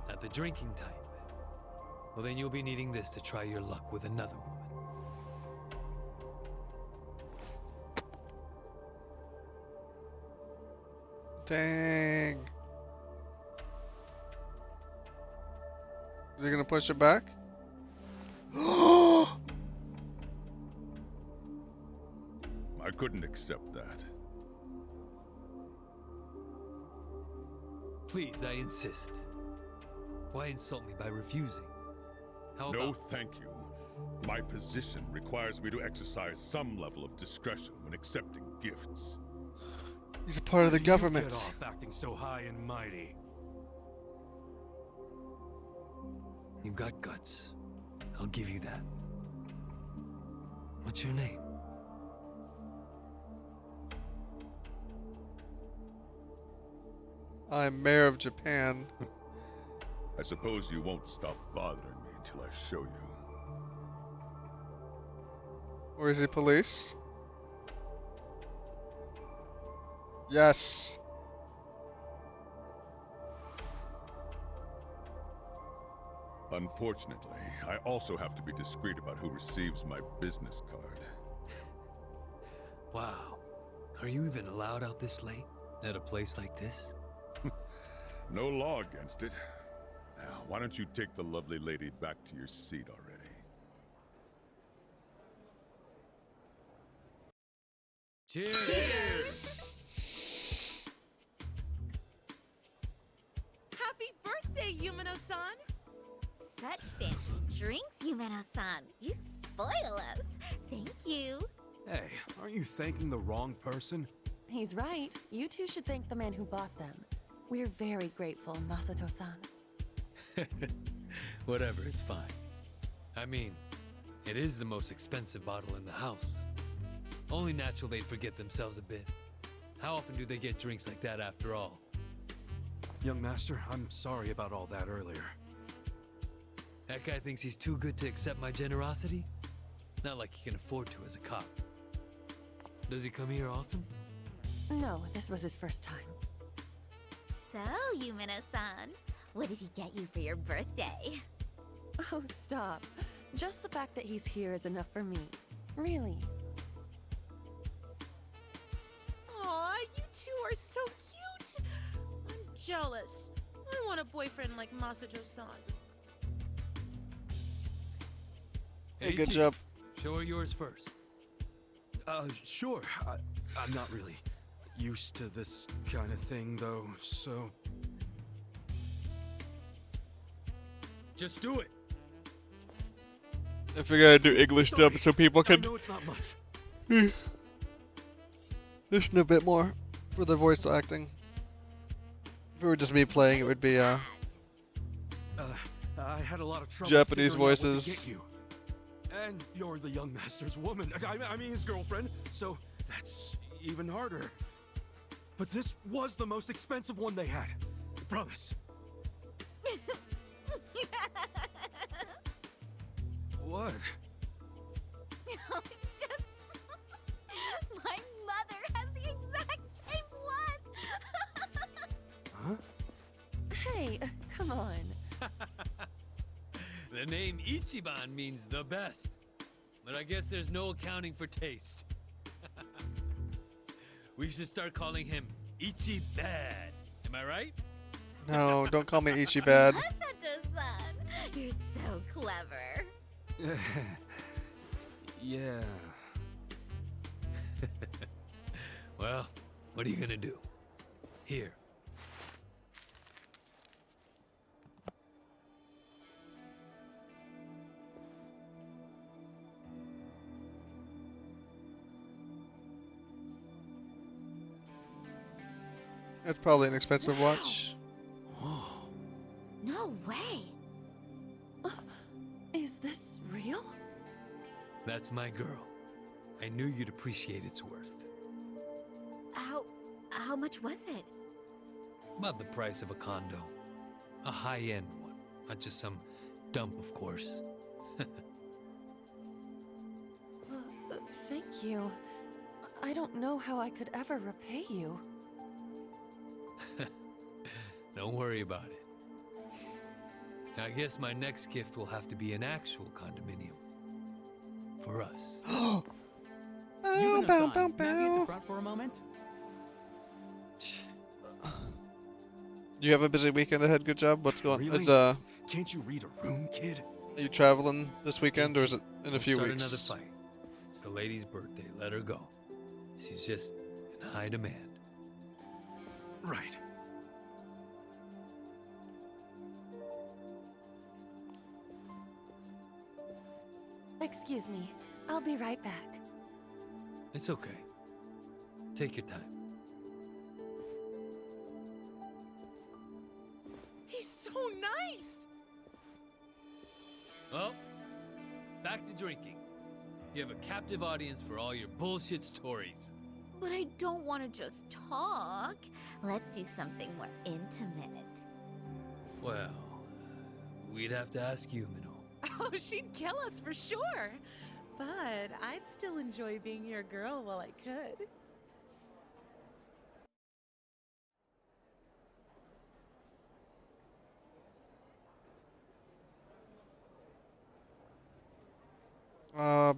Not the drinking type. Well, then you'll be needing this to try your luck with another woman. Dang. Is he gonna push it back? I couldn't accept that. Please, I insist. Why insult me by refusing? How No, about... thank you. My position requires me to exercise some level of discretion when accepting gifts. He's a part of the government. Get off acting so high and mighty. You've got guts. I'll give you that. What's your name? I'm mayor of Japan. I suppose you won't stop bothering me until I show you. Or is he police? Yes. Unfortunately, I also have to be discreet about who receives my business card. Wow. Are you even allowed out this late? At a place like this? No law against it. Now, why don't you take the lovely lady back to your seat already? Cheers! Cheers! Happy birthday, Yumino-san! Such fancy drinks, Yumeno-san. You spoil us. Thank you. Hey, aren't you thanking the wrong person? He's right. You two should thank the man who bought them. We're very grateful, Masato-san. Whatever, it's fine. I mean, it is the most expensive bottle in the house. Only natural they'd forget themselves a bit. How often do they get drinks like that after all? Young master, I'm sorry about all that earlier. That guy thinks he's too good to accept my generosity? Not like he can afford to as a cop. Does he come here often? No, this was his first time. So, Yumeno-san, what did he get you for your birthday? Oh, stop. Just the fact that he's here is enough for me. Really. are so cute. I'm jealous. I want a boyfriend like Masato-san. Hey, good job. Show her yours first. Sure. I'm not really used to this kind of thing, though, so... Just do it. I figured I'd do English dub so people I could know it's not much. listen a bit more for the voice acting. If it were just me playing, it would be I had a lot of trouble Japanese figuring out what to voices. get you. And you're the young master's woman. I mean his girlfriend, so that's even harder. But this was the most expensive one they had. Promise. What? No, it's just my mother has the exact same one. Huh? Hey, come on. The name Ichiban means the best. But I guess there's no accounting for taste. We should start calling him Ichiban. Am I right? No, don't call me Ichiban. Masato-san, you're so clever. Yeah. Well, what are you gonna do? Here. That's probably an expensive watch. No way. Is this real? That's my girl. I knew you'd appreciate its worth. How much was it? About the price of a condo. A high-end one. Not just some dump, of course. Thank you. I don't know how I could ever repay you. Don't worry about it. I guess my next gift will have to be an actual condominium. For us. Yuno-san, may I be at the front for a moment? You have a busy weekend ahead. Good job. What's going? Really? Can't you read a room, kid? Are you traveling this weekend, or is it in a few Start weeks? another fight. It's the lady's birthday. Let her go. She's just in high demand. Right. Excuse me. I'll be right back. It's okay. Take your time. He's so nice. Well, back to drinking. You have a captive audience for all your bullshit stories. But I don't want to just talk. Let's do something more intimate. Well, we'd have to ask you, Minho. Oh, she'd kill us for sure. But I'd still enjoy being your girl while I could.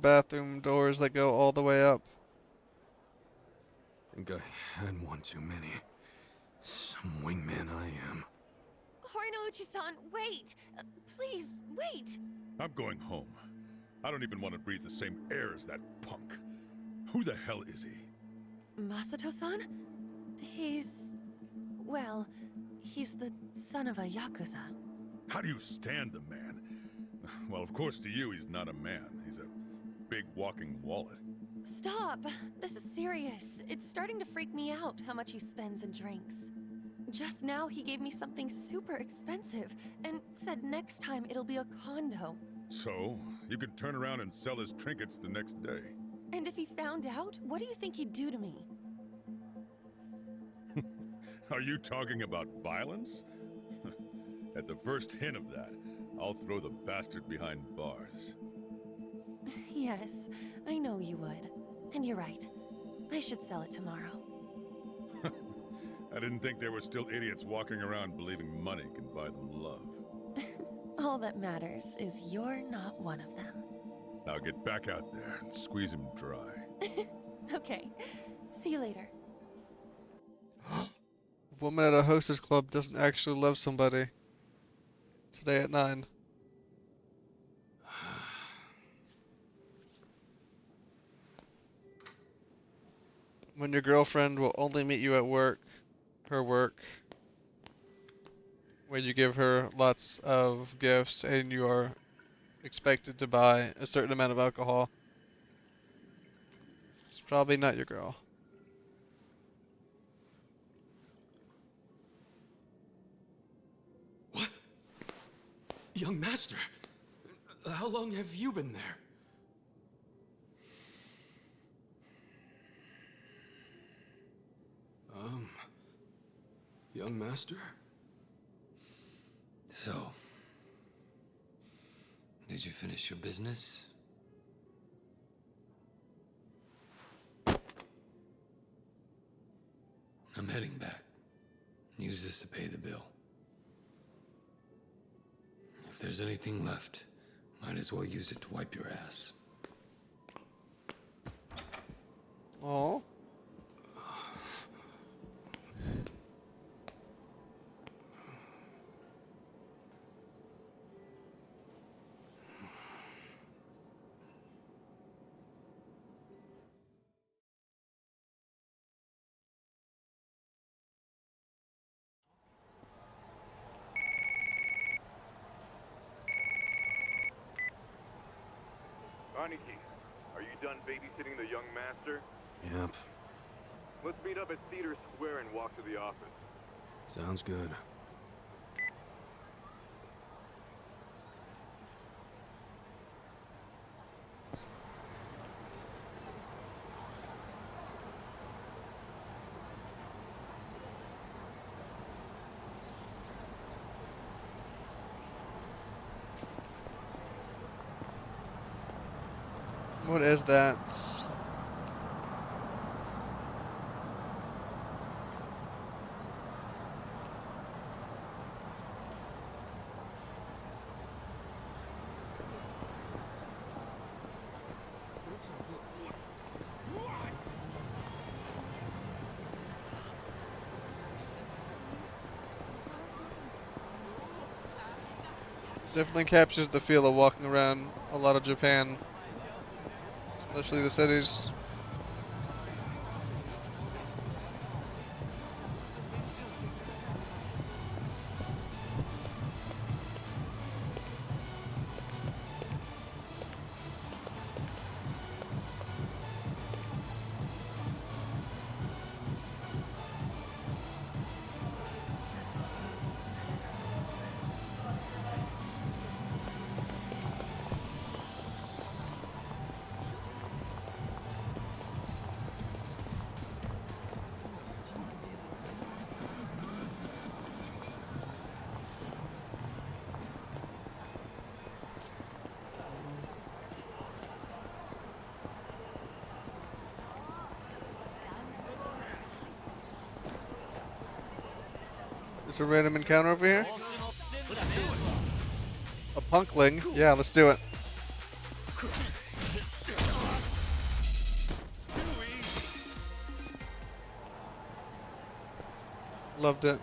Bathroom doors that go all the way up. Think I had one too many. Some wingman I am. Horinouchi-san, wait! Please, wait! I'm going home. I don't even want to breathe the same air as that punk. Who the hell is he? Masato-san? He's... well, he's the son of a Yakuza. How do you stand the man? Well, of course to you he's not a man. He's a big walking wallet. Stop! This is serious. It's starting to freak me out how much he spends and drinks. Just now he gave me something super expensive and said next time it'll be a condo. So, you could turn around and sell his trinkets the next day. And if he found out, what do you think he'd do to me? Are you talking about violence? At the first hint of that, I'll throw the bastard behind bars. Yes, I know you would. And you're right. I should sell it tomorrow. I didn't think there were still idiots walking around believing money can buy them love. All that matters is you're not one of them. Now get back out there and squeeze him dry. Okay. See you later. woman at a hostess club doesn't actually love somebody. Today at 9. When your girlfriend will only meet you at work, her work, where you give her lots of gifts and you are expected to buy a certain amount of alcohol. It's probably not your girl. What? Young master, how long have you been there? Young master? So, did you finish your business? I'm heading back. Use this to pay the bill. If there's anything left, might as well use it to wipe your ass. Oh. Aniki, are you done babysitting the young master? Yep. Let's meet up at Theater Square and walk to the office. Sounds good. What is that? Definitely captures the feel of walking around a lot of Japan, especially the cities. There's a random encounter over here. A punkling? Yeah, let's do it. Loved it.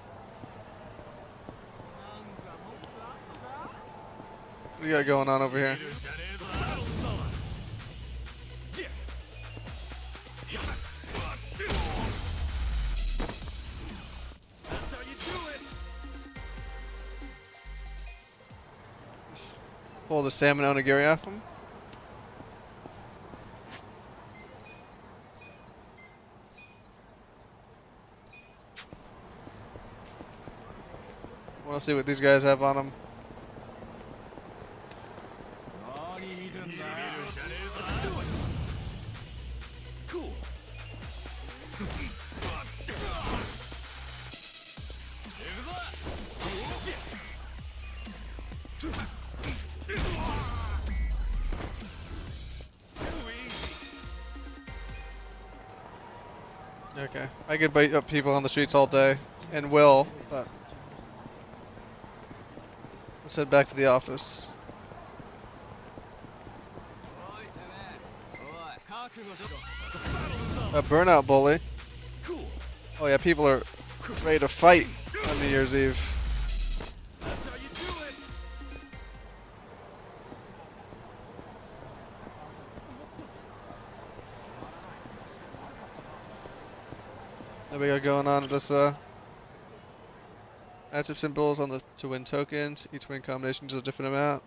What do you got going on over here? Pull the salmon onigiri off him. Want to see what these guys have on them. Cool. Okay, I could beat up people on the streets all day, and will, but let's head back to the office. A burnout bully. Oh yeah, people are ready to fight on New Year's Eve. That's how you do it. There we go, going on with this matchup symbols on the to win tokens. Each win combination is a different amount.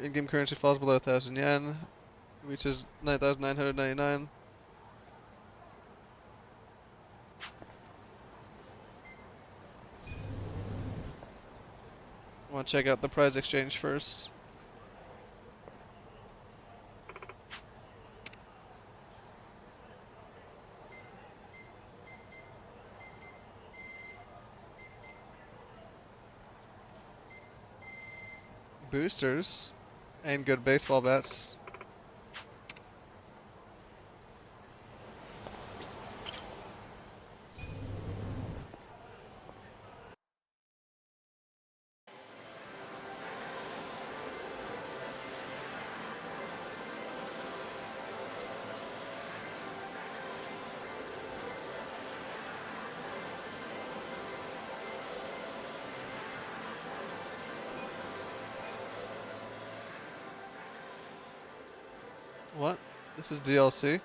In-game currency falls below 1,000 yen, reaches 9,999. I want to check out the prize exchange first. Boosters and good baseball bats. What? This is DLC?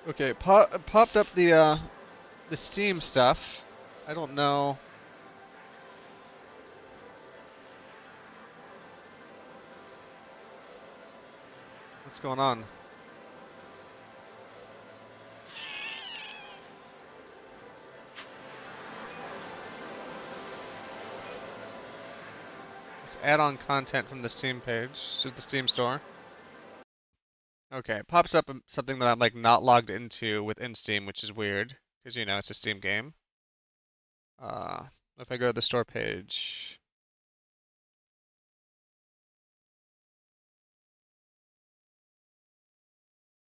Okay, popped up the Steam stuff. I don't know. What's going on? It's add-on content from the Steam page to the Steam store. Okay, it pops up something that I'm like not logged into within Steam, which is weird because you know it's a Steam game. If I go to the store page,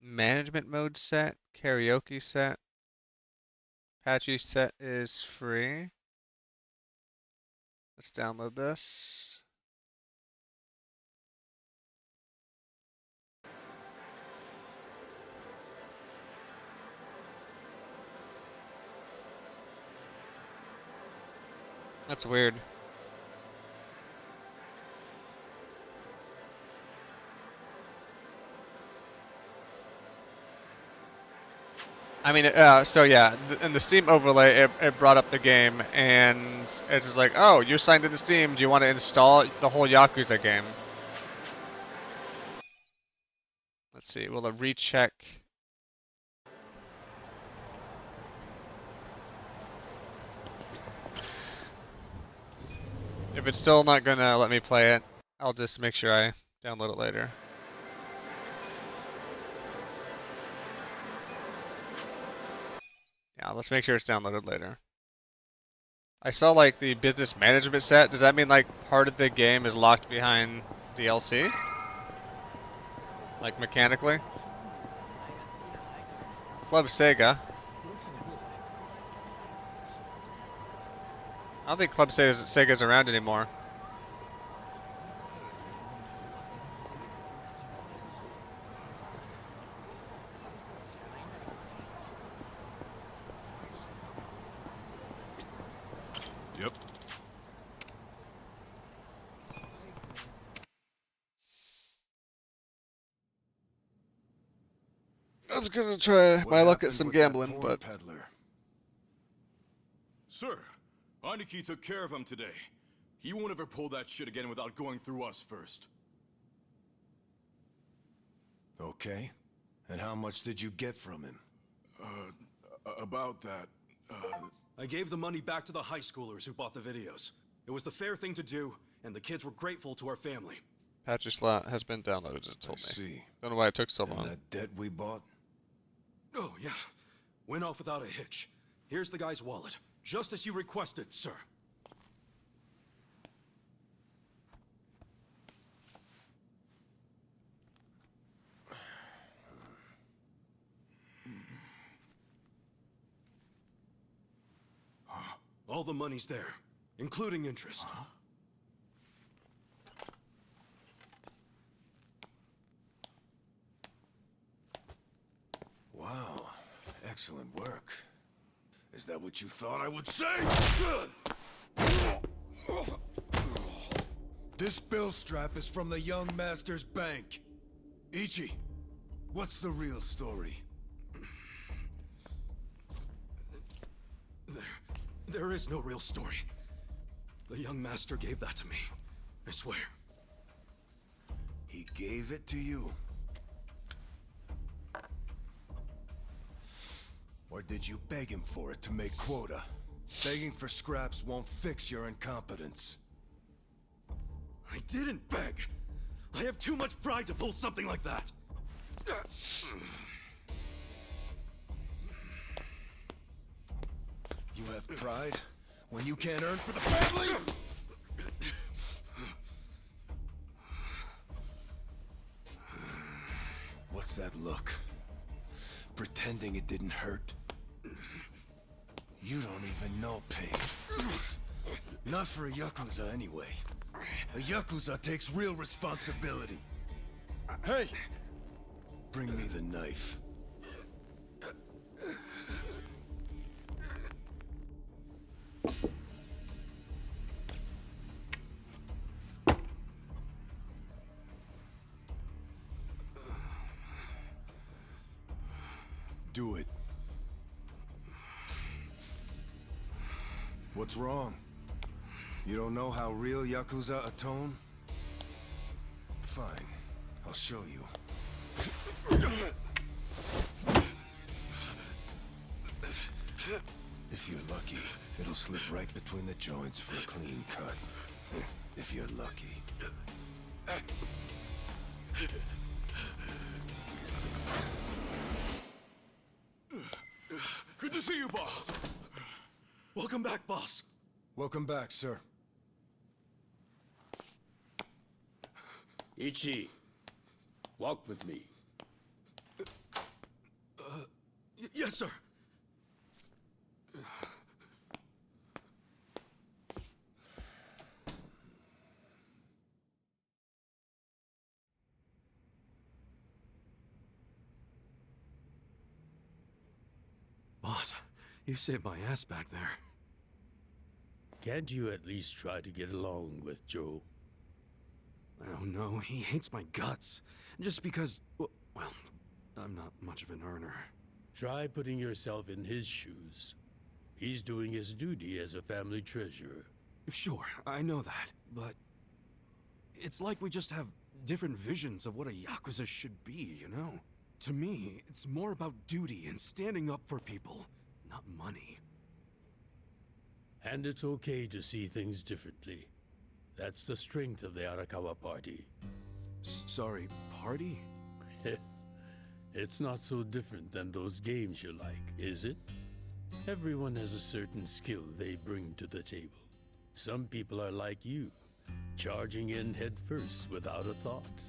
management mode set, karaoke set, patchy set is free. Let's download this. That's weird. I mean, so yeah, in the Steam overlay, it brought up the game, and it's just like, oh, you're signed into Steam. Do you want to install the whole Yakuza game? Let's see. Will it recheck? If it's still not gonna let me play it, I'll just make sure I download it later. Yeah, let's make sure it's downloaded later. I saw like the business management set. Does that mean like part of the game is locked behind DLC? Like mechanically? Club Sega. I don't think Club Sega's around anymore. Yep. I was gonna try my luck at some gambling, but peddler? Sir, Aniki took care of him today. He won't ever pull that shit again without going through us first. Okay. And how much did you get from him? About that, I gave the money back to the high schoolers who bought the videos. It was the fair thing to do, and the kids were grateful to our family. Patcher slot has been downloaded, it told me. See. Don't know why it took so long. And that debt we bought? Oh, yeah. Went off without a hitch. Here's the guy's wallet. Just as you requested, sir. All the money's there, including interest. Wow, excellent work. Is that what you thought I would say? This bill strap is from the young master's bank. Ichi, what's the real story? There is no real story. The young master gave that to me. I swear. He gave it to you? Or did you beg him for it to make quota? Begging for scraps won't fix your incompetence. I didn't beg! I have too much pride to pull something like that! You have pride when you can't earn for the family? What's that look? Pretending it didn't hurt? You don't even know pain. Not for a Yakuza anyway. A Yakuza takes real responsibility. Hey! Bring me the knife. Do it. What's wrong? You don't know how real Yakuza atone? Fine. I'll show you. If you're lucky, it'll slip right between the joints for a clean cut. If you're lucky. Good to see you, boss! Welcome back, boss! Welcome back, sir. Ichi, walk with me. Yes, sir! Boss, you saved my ass back there. Can't you at least try to get along with Joe? Oh no, he hates my guts. Just because, well, I'm not much of an earner. Try putting yourself in his shoes. He's doing his duty as a family treasurer. Sure, I know that, but it's like we just have different visions of what a Yakuza should be, you know? To me, it's more about duty and standing up for people, not money. And it's okay to see things differently. That's the strength of the Arakawa Party. Sorry, party? It's not so different than those games you like, is it? Everyone has a certain skill they bring to the table. Some people are like you, charging in head first without a thought.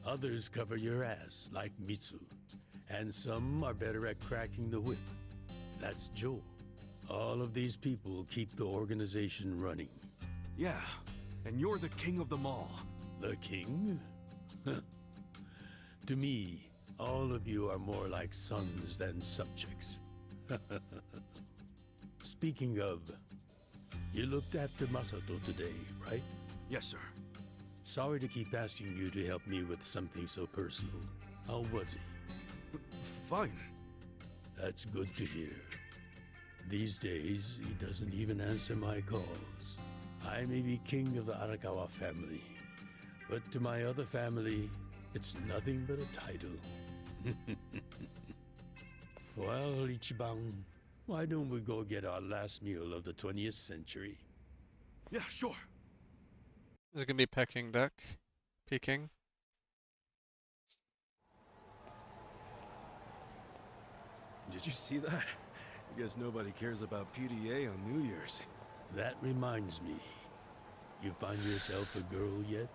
Others cover your ass, like Mitsu. And some are better at cracking the whip. That's Joe. All of these people keep the organization running. Yeah, and you're the king of them all. The king? To me, all of you are more like sons than subjects. Speaking of, you looked after Masato today, right? Yes, sir. Sorry to keep asking you to help me with something so personal. How was he? Fine. That's good to hear. These days, he doesn't even answer my calls. I may be king of the Arakawa family, but to my other family, it's nothing but a title. Well, Ichiban, why don't we go get our last meal of the 20th century? Yeah, sure. This is gonna be Peking duck. Peking. Did you see that? I guess nobody cares about PDA on New Year's. That reminds me. You find yourself a girl yet?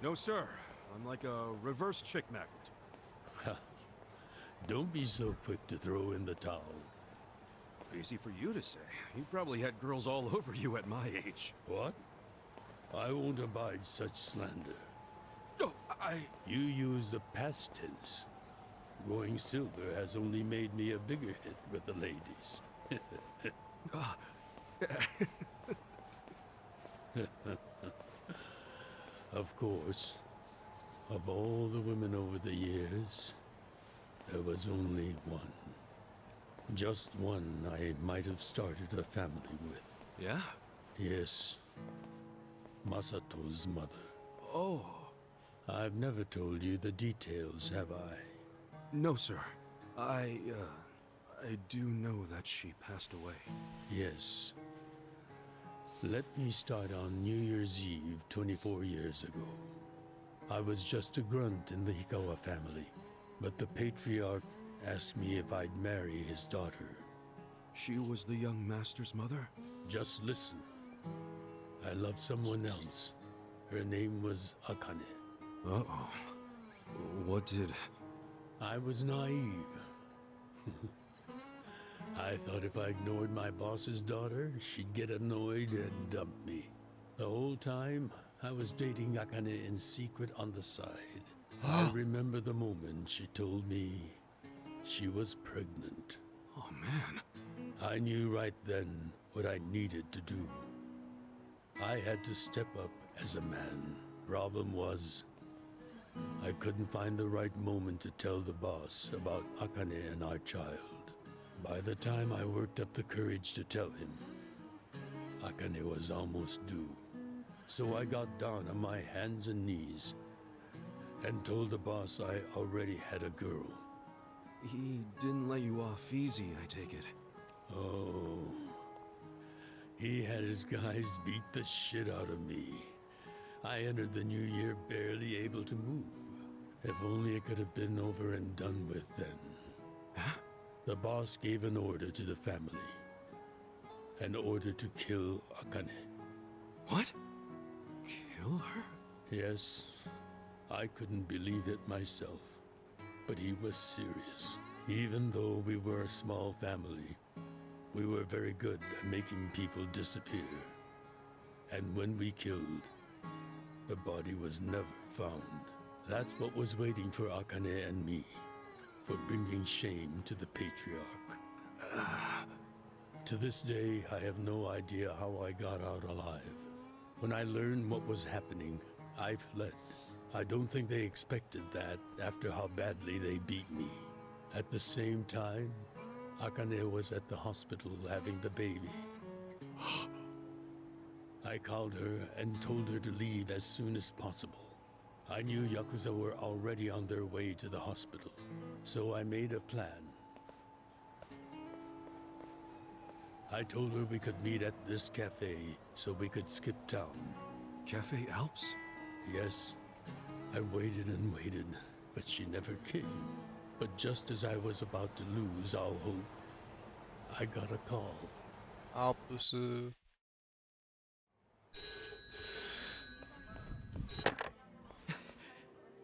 No, sir. I'm like a reverse chick magnet. Don't be so quick to throw in the towel. Easy for you to say. You probably had girls all over you at my age. What? I won't abide such slander. No, You use the past tense. Going silver has only made me a bigger hit with the ladies. Of course, of all the women over the years, there was only one. Just one I might have started a family with. Yeah? Yes. Masato's mother. Oh. I've never told you the details, have I? No, sir. I do know that she passed away. Yes. Let me start on New Year's Eve 24 years ago. I was just a grunt in the Hikawa family, but the patriarch asked me if I'd marry his daughter. She was the young master's mother? Just listen. I loved someone else. Her name was Akane. Uh-oh. What did... I was naive. I thought if I ignored my boss's daughter, she'd get annoyed and dump me. The whole time, I was dating Akane in secret on the side. I remember the moment she told me she was pregnant. Oh, man. I knew right then what I needed to do. I had to step up as a man. Problem was, I couldn't find the right moment to tell the boss about Akane and our child. By the time I worked up the courage to tell him, Akane was almost due. So I got down on my hands and knees and told the boss I already had a girl. He didn't let you off easy, I take it. Oh, he had his guys beat the shit out of me. I entered the new year barely able to move. If only it could have been over and done with then. Huh? The boss gave an order to the family. An order to kill Akane. What? Kill her? Yes, I couldn't believe it myself. But he was serious. Even though we were a small family, we were very good at making people disappear. And when we killed, the body was never found. That's what was waiting for Akane and me, for bringing shame to the patriarch. To this day, I have no idea how I got out alive. When I learned what was happening, I fled. I don't think they expected that after how badly they beat me. At the same time, Akane was at the hospital having the baby. I called her and told her to leave as soon as possible. I knew Yakuza were already on their way to the hospital, so I made a plan. I told her we could meet at this cafe so we could skip town. Cafe Alps? Yes. I waited and waited, but she never came. But just as I was about to lose all hope, I got a call. Alpusu.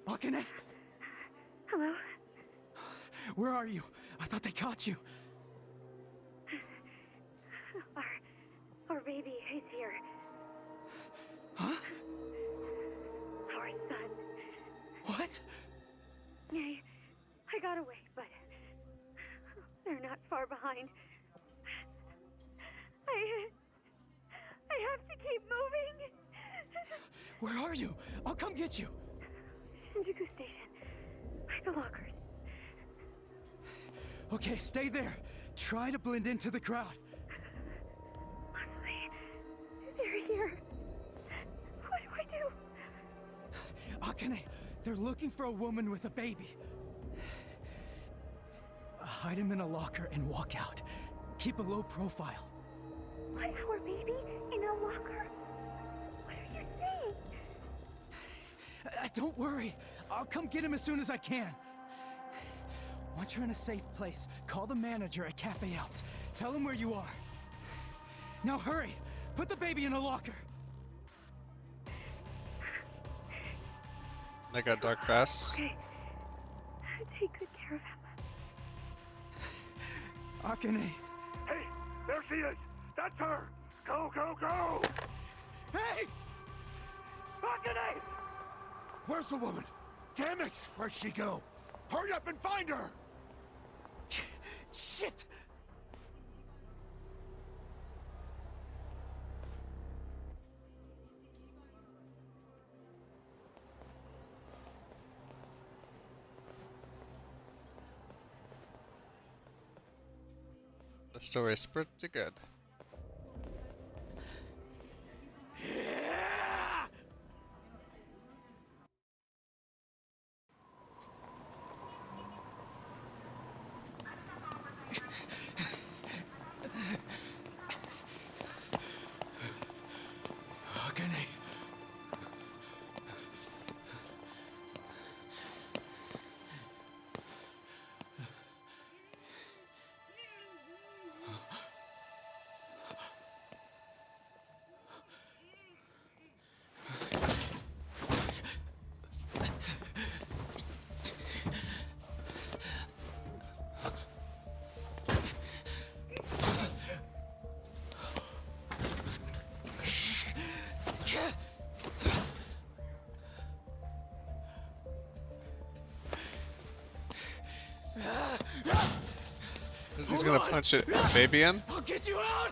Akane? Hello? Where are you? I thought they caught you. Our baby is here. Huh? Our son. What? I got away, but they're not far behind. I have to keep moving. Where are you? I'll come get you. Shinjuku Station. By the lockers. Okay, stay there. Try to blend into the crowd. Honestly, they're here. What do I do? Akane, they're looking for a woman with a baby. Hide him in a locker and walk out. Keep a low profile. Put our baby in a locker? What are you saying? Don't worry. I'll come get him as soon as I can. Once you're in a safe place, call the manager at Cafe Alps. Tell him where you are. Now hurry! Put the baby in a locker! They got dark fast. Okay. Take good care of him. Akane. Hey, There she is! That's her! Go, go, go! Hey! Akane! Where's the woman? Damn it! Where'd she go? Hurry up and find her! Shit! The story's pretty good. Akane. He's gonna punch it, the baby in? I'll get you out!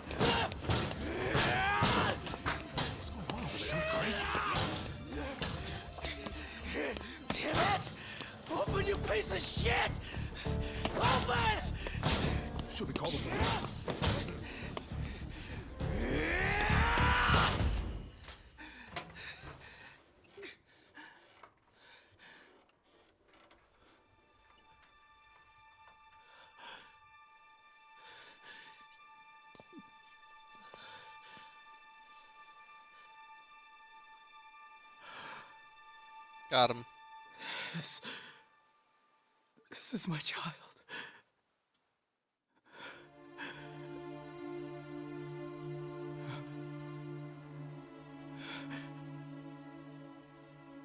What's going on? Some crazy. Damn it! Open, you piece of shit! Open! Should we call the police? Got him. This is my child.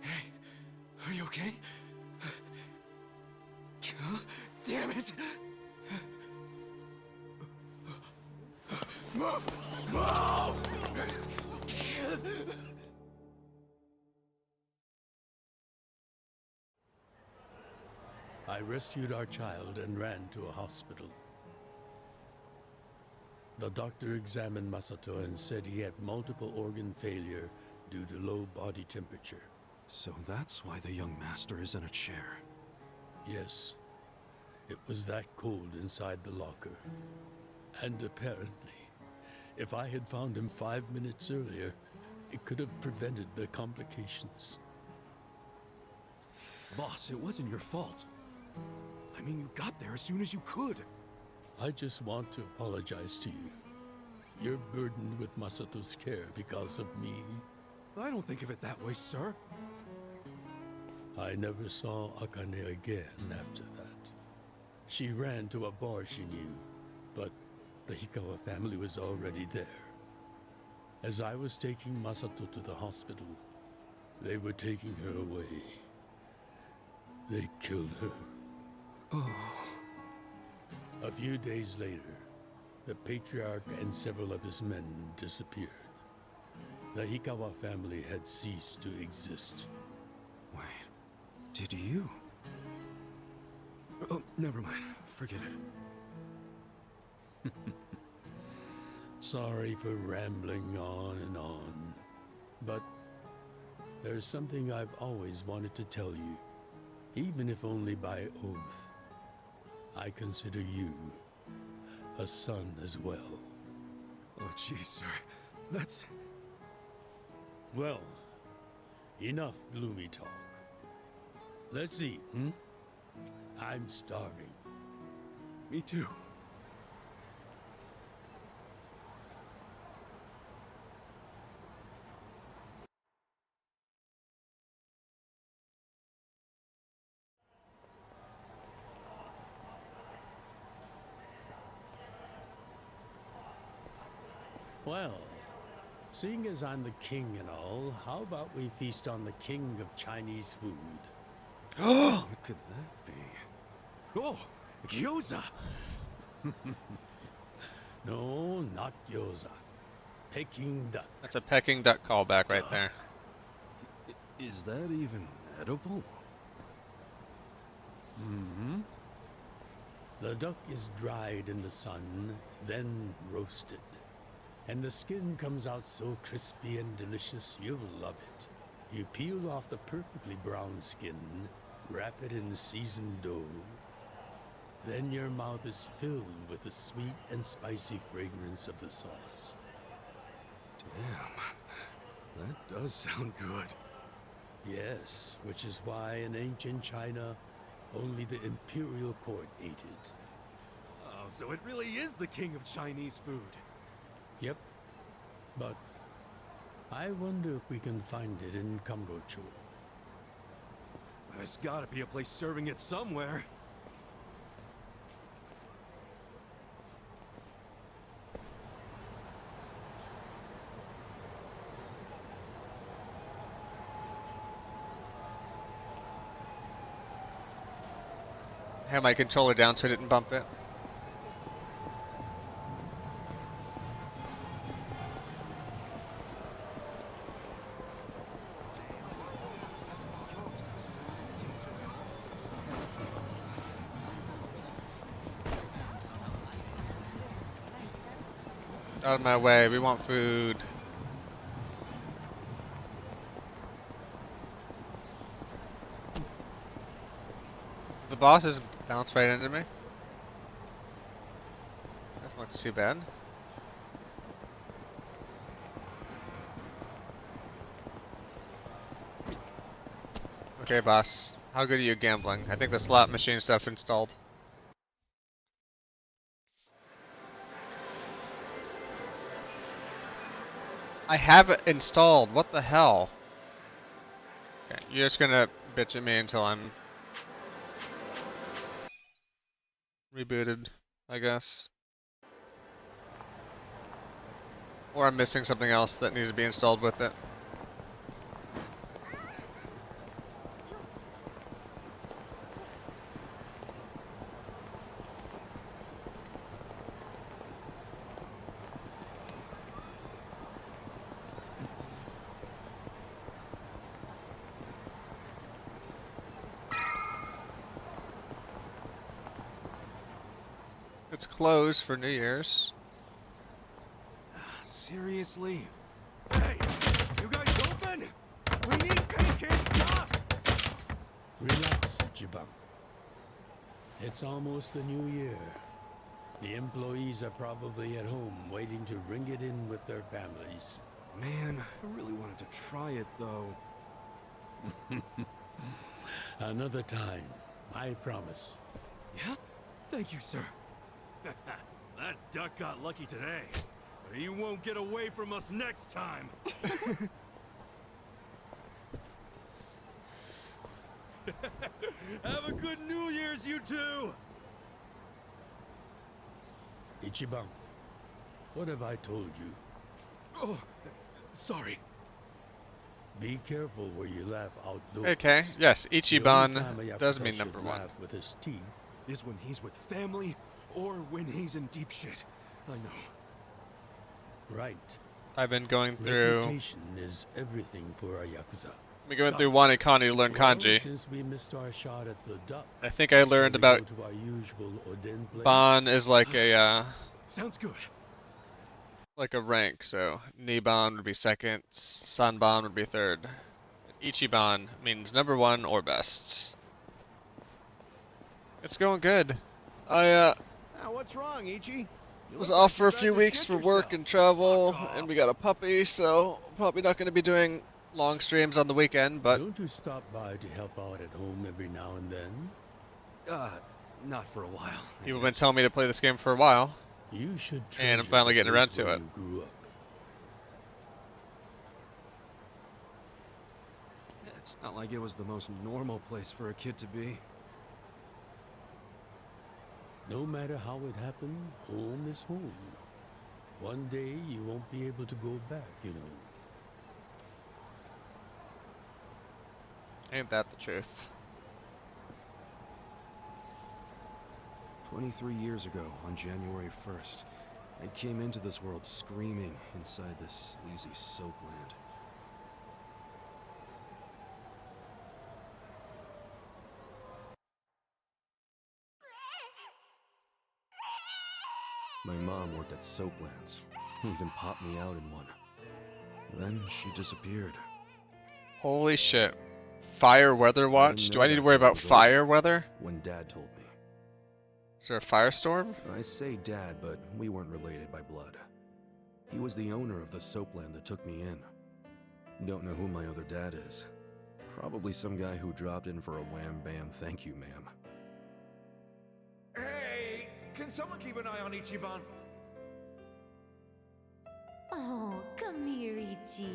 Hey, are you okay? Damn it! Move! Move! I rescued our child and ran to a hospital. The doctor examined Masato and said he had multiple organ failure due to low body temperature. So that's why the young master is in a chair. Yes, it was that cold inside the locker. And apparently, if I had found him 5 minutes earlier, it could have prevented the complications. Boss, it wasn't your fault. I mean, you got there as soon as you could. I just want to apologize to you. You're burdened with Masato's care because of me. I don't think of it that way, sir. I never saw Akane again after that. She ran to a bar she knew, but the Hikawa family was already there. As I was taking Masato to the hospital, they were taking her away. They killed her. Oh. A few days later, the patriarch and several of his men disappeared. The Hikawa family had ceased to exist. Wait, did you? Oh, never mind. Forget it. Sorry for rambling on and on, but there's something I've always wanted to tell you, even if only by oath. I consider you a son as well. Oh, geez, sir. That's... Well, enough gloomy talk. Let's eat, hmm? I'm starving. Me too. Well, seeing as I'm the king and all, how about we feast on the king of Chinese food? What could that be? Oh, Yakuza! No, not gyoza. Peking duck. That's a Peking duck callback right there. Is that even edible? Mm-hmm. The duck is dried in the sun, then roasted. And the skin comes out so crispy and delicious, you'll love it. You peel off the perfectly brown skin, wrap it in seasoned dough. Then your mouth is filled with the sweet and spicy fragrance of the sauce. Damn, that does sound good. Yes, which is why in ancient China, only the imperial court ate it. Oh, so it really is the king of Chinese food. Yep. But I wonder if we can find it in Kambocho. There's gotta be a place serving it somewhere. I had my controller down so I didn't bump it. Out of my way, we want food. The boss has bounced right into me. Doesn't look too bad. Okay, boss. How good are you at gambling? I think the slot machine stuff installed. I have it installed. What the hell? Okay, you're just gonna bitch at me until I'm rebooted, I guess. Or I'm missing something else that needs to be installed with it. It's closed for New Year's. Seriously? Hey, you guys open? We need pancake duck! Relax, Ichiban. It's almost the new year. The employees are probably at home waiting to ring it in with their families. Man, I really wanted to try it though. Another time, I promise. Yeah? Thank you, sir. That duck got lucky today. But he won't get away from us next time. Have a good New Year's, you two! Ichiban, what have I told you? Oh, sorry. Be careful where you laugh outdoors. Okay, yes, The only Ichiban time a does Yakuza mean should number one. laugh with his teeth is when he's with family or when he's in deep shit. I know. Right. I've been going through. Reputation is everything for a Yakuza. I've been going through Wanekani to learn kanji. Since we missed our shot at the duck, I think I learned about go to our usual Oden place? Ban is like a Sounds good. like a rank, so Niban would be second, Sanban would be third. Ichiban means number one or best. It's going good. I What's wrong, Ichi? You was look off like for you're a few about to weeks shit for work yourself. and travel, and we got a puppy, so probably not going to be doing long streams on the weekend, but Don't you stop by to help out at home every now and then? Not for a while. people have been telling me to play this game for a while, You should and I'm treasure finally the getting around place to where it. you grew up. It's not like it was the most normal place for a kid to be. No matter how it happened, home is home. One day you won't be able to go back, you know. Ain't that the truth? 23 years ago, on January 1st, I came into this world screaming inside this sleazy soapland. My mom worked at Soaplands. Even popped me out in one. Then she disappeared. Holy shit. Fire weather watch? Do I need to worry about fire weather? When Dad told me. Is there a firestorm? I say Dad, but we weren't related by blood. He was the owner of the soapland that took me in. Don't know who my other dad is. Probably some guy who dropped in for a wham bam thank you, ma'am. Hey, can someone keep an eye on Ichiban? Oh, come here, Ichi.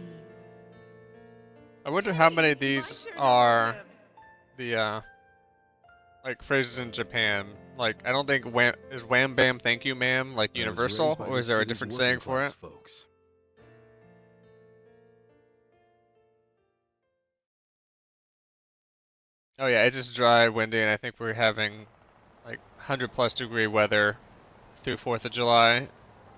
I wonder how many of these are the like phrases in Japan. Like I don't think is wham bam thank you ma'am like universal, or is there a different saying for it? Folks. Oh yeah, it's just dry, windy, and I think we're having like 100+ degree weather through 4th of July,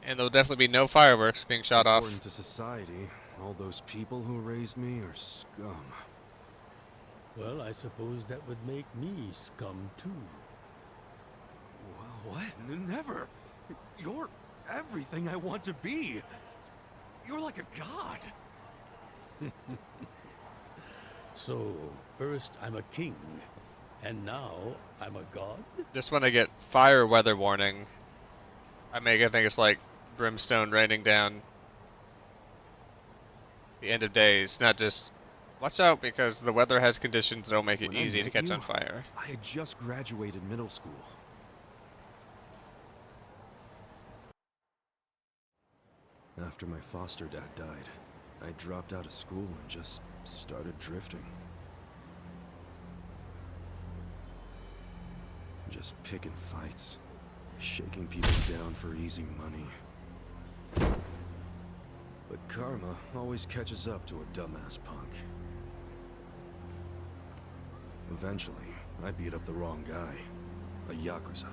and there'll definitely be no fireworks being shot off. According to society, all those people who raised me are scum. Well, I suppose that would make me scum too. What? Never. You're everything I want to be. You're like a god. So, first I'm a king, and now I'm a god? Just when I get fire weather warning, I think it's like brimstone raining down the end of days, not just watch out because the weather has conditions that'll make it When I easy to met catch you, on fire. I had just graduated middle school. After my foster dad died, I dropped out of school and just started drifting. Just picking fights, shaking people down for easy money. But karma always catches up to a dumbass punk. Eventually, I beat up the wrong guy, a Yakuza.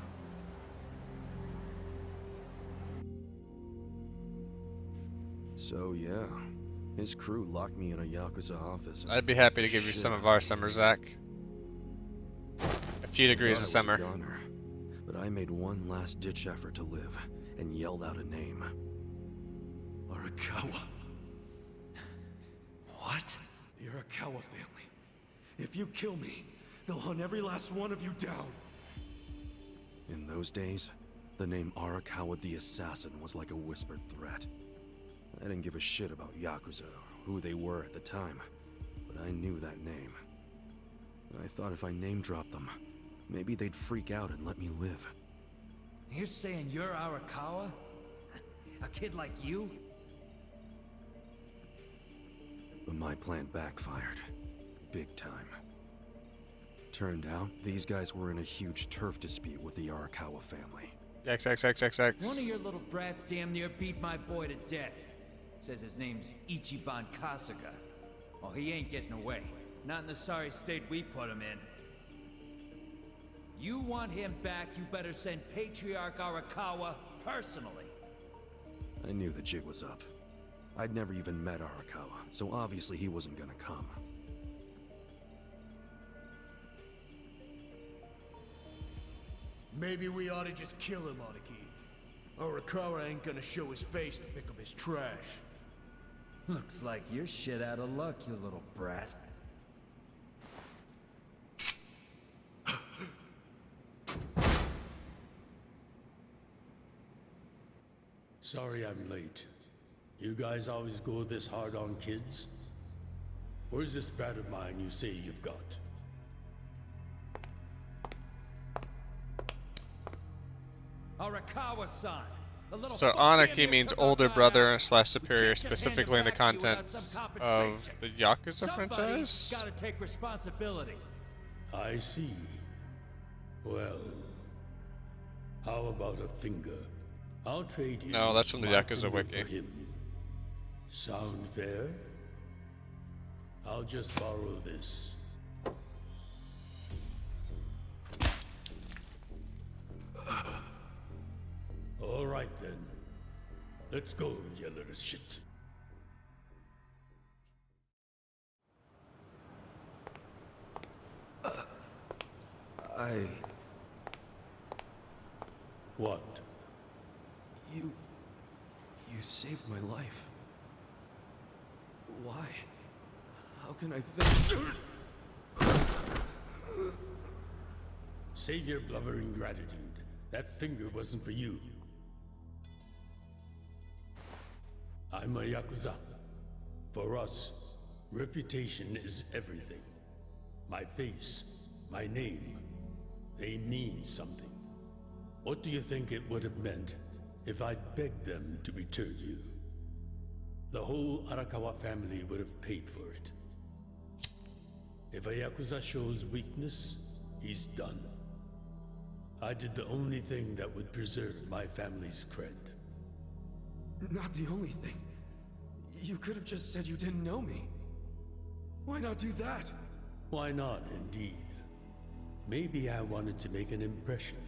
So yeah, his crew locked me in a Yakuza office. I'd be happy to give you some of our summer, Zach. A few degrees of summer. Goner, but I made one last ditch effort to live and yelled out a name. Arakawa. What? The Arakawa family. If you kill me, they'll hunt every last one of you down. In those days, the name Arakawa the Assassin was like a whispered threat. I didn't give a shit about Yakuza or who they were at the time, but I knew that name. I thought if I name-dropped them, maybe they'd freak out and let me live. You're saying you're Arakawa? A kid like you? But my plan backfired. Big time. Turned out, these guys were in a huge turf dispute with the Arakawa family. XXXXX. One of your little brats damn near beat my boy to death. Says his name's Ichiban Kasuga. Oh, he ain't getting away. Not in the sorry state we put him in. You want him back, you better send Patriarch Arakawa personally. I knew the jig was up. I'd never even met Arakawa, so obviously he wasn't gonna come. Maybe we ought to just kill him, Aniki. Arakawa ain't gonna show his face to pick up his trash. Looks like you're shit out of luck, you little brat. Sorry I'm late. You guys always go this hard on kids? Where's this brat of mine you say you've got? Arakawa-san! So Aniki means older brother / superior, specifically in the contents of the Yakuza franchise? Gotta take responsibility. I see. Well, how about a finger? I'll trade you. No, that's from the my Yakuza finger wiki. for him. Sound fair? I'll just borrow this. All right then. Let's go, you little shit. What? You saved my life. Why? How can I thank... Save your blubbering gratitude. That finger wasn't for you. I'm a Yakuza. For us, reputation is everything. My face, my name, they mean something. What do you think it would have meant if I'd begged them to return you? The whole Arakawa family would have paid for it. If a Yakuza shows weakness, he's done. I did the only thing that would preserve my family's cred. Not the only thing. You could have just said you didn't know me. Why not do that? Why not, indeed? Maybe I wanted to make an impression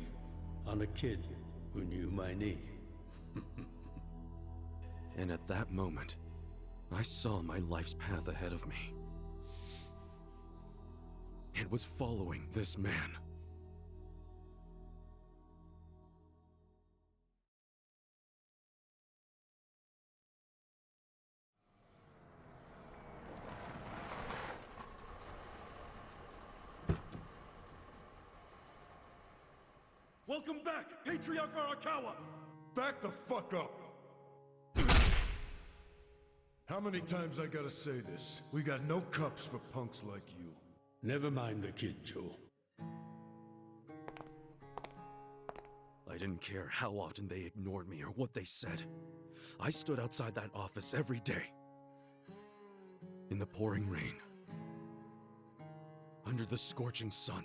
on a kid who knew my name. And at that moment, I saw my life's path ahead of me. It was following this man. Welcome back, Patriarch Arakawa! Back the fuck up! How many times I gotta say this? We got no cups for punks like you. Never mind the kid, Joe. I didn't care how often they ignored me or what they said. I stood outside that office every day. In the pouring rain. Under the scorching sun.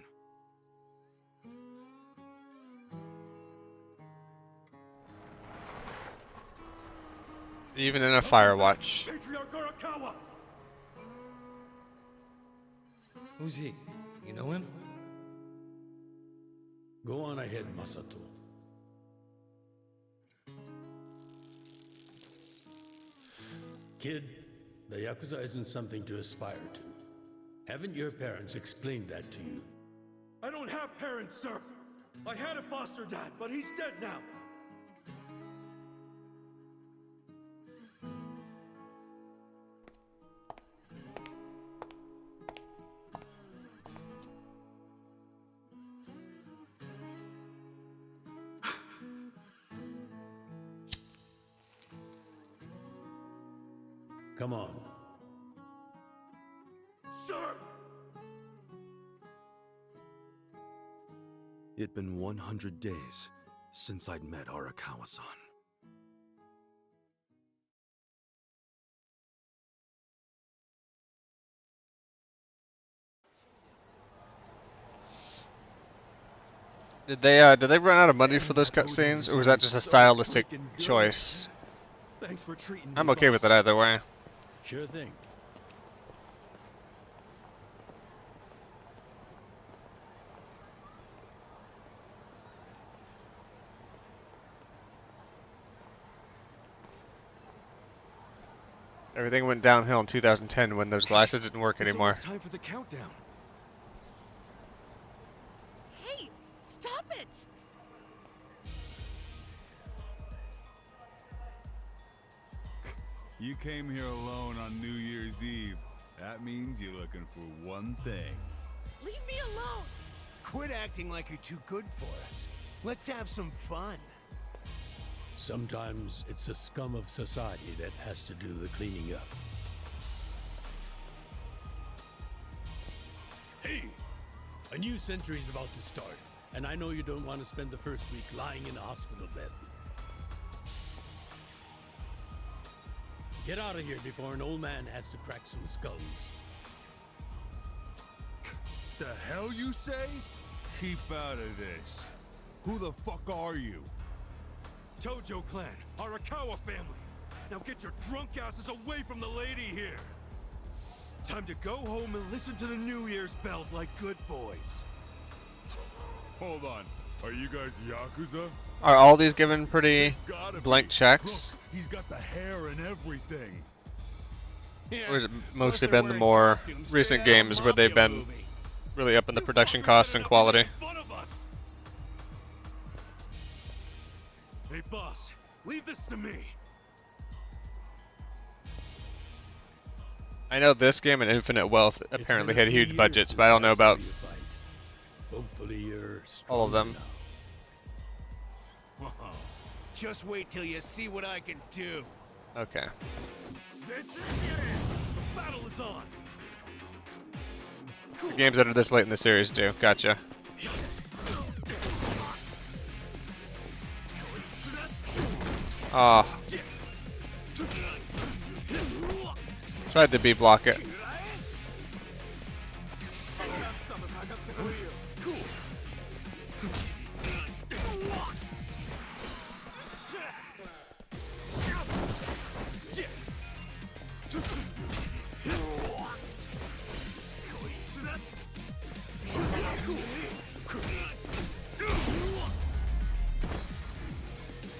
Even in a fire watch. Patriarch Arakawa! Who's he? You know him? Go on ahead, Masato. Kid, the Yakuza isn't something to aspire to. Haven't your parents explained that to you? I don't have parents, sir! I had a foster dad, but he's dead now! Come on. Sir! It'd been 100 days since I'd met Arakawa-san. Did they run out of money for those cutscenes, or was that just a stylistic choice? Thanks for treating me, I'm okay with it either way. Sure thing. Everything went downhill in 2010 when those glasses didn't work anymore. It's time for the countdown. Hey, stop it! You came here alone on New Year's Eve. That means you're looking for one thing. Leave me alone! Quit acting like you're too good for us. Let's have some fun. Sometimes it's the scum of society that has to do the cleaning up. Hey! A new century's about to start, and I know you don't want to spend the first week lying in a hospital bed. Get out of here before an old man has to crack some skulls. The hell you say? Keep out of this. Who the fuck are you? Tojo clan, Arakawa family. Now get your drunk asses away from the lady here. Time to go home and listen to the New Year's bells like good boys. Hold on. Are you guys Yakuza? Are all these given pretty Gotta blank be. checks? Look, he's got the hair and everything. Or has it Plus mostly they're been the wearing more costumes straight recent out of a games where they've mafia been movie. really up in the production costs and quality? Fun of us. Hey, boss, leave this to me. I know this game and Infinite Wealth apparently been a had few huge budgets, years but I don't know since I saw about you fight. Hopefully you're all of them. Now. Just wait till you see what I can do. Okay. That's it, the battle is on. The games that are this late in the series do. Gotcha. Ah. Tried to B-block it.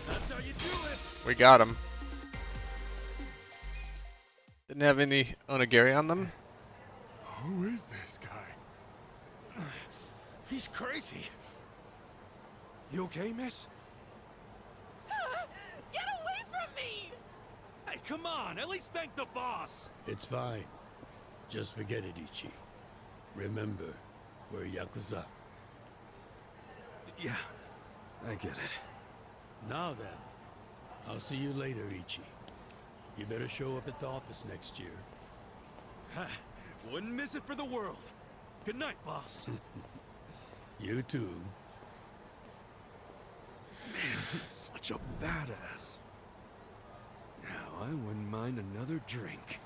That's how you do it. We got him. Didn't have any onigiri on them? Who is this guy? He's crazy. You okay, miss? Get away from me! Hey, come on, at least thank the boss. It's fine. Just forget it, Ichi. Remember, we're Yakuza. Yeah, I get it. Now then, I'll see you later, Ichi. You better show up at the office next year. Wouldn't miss it for the world. Good night, boss. You too. Man, he's such a badass. Now, I wouldn't mind another drink.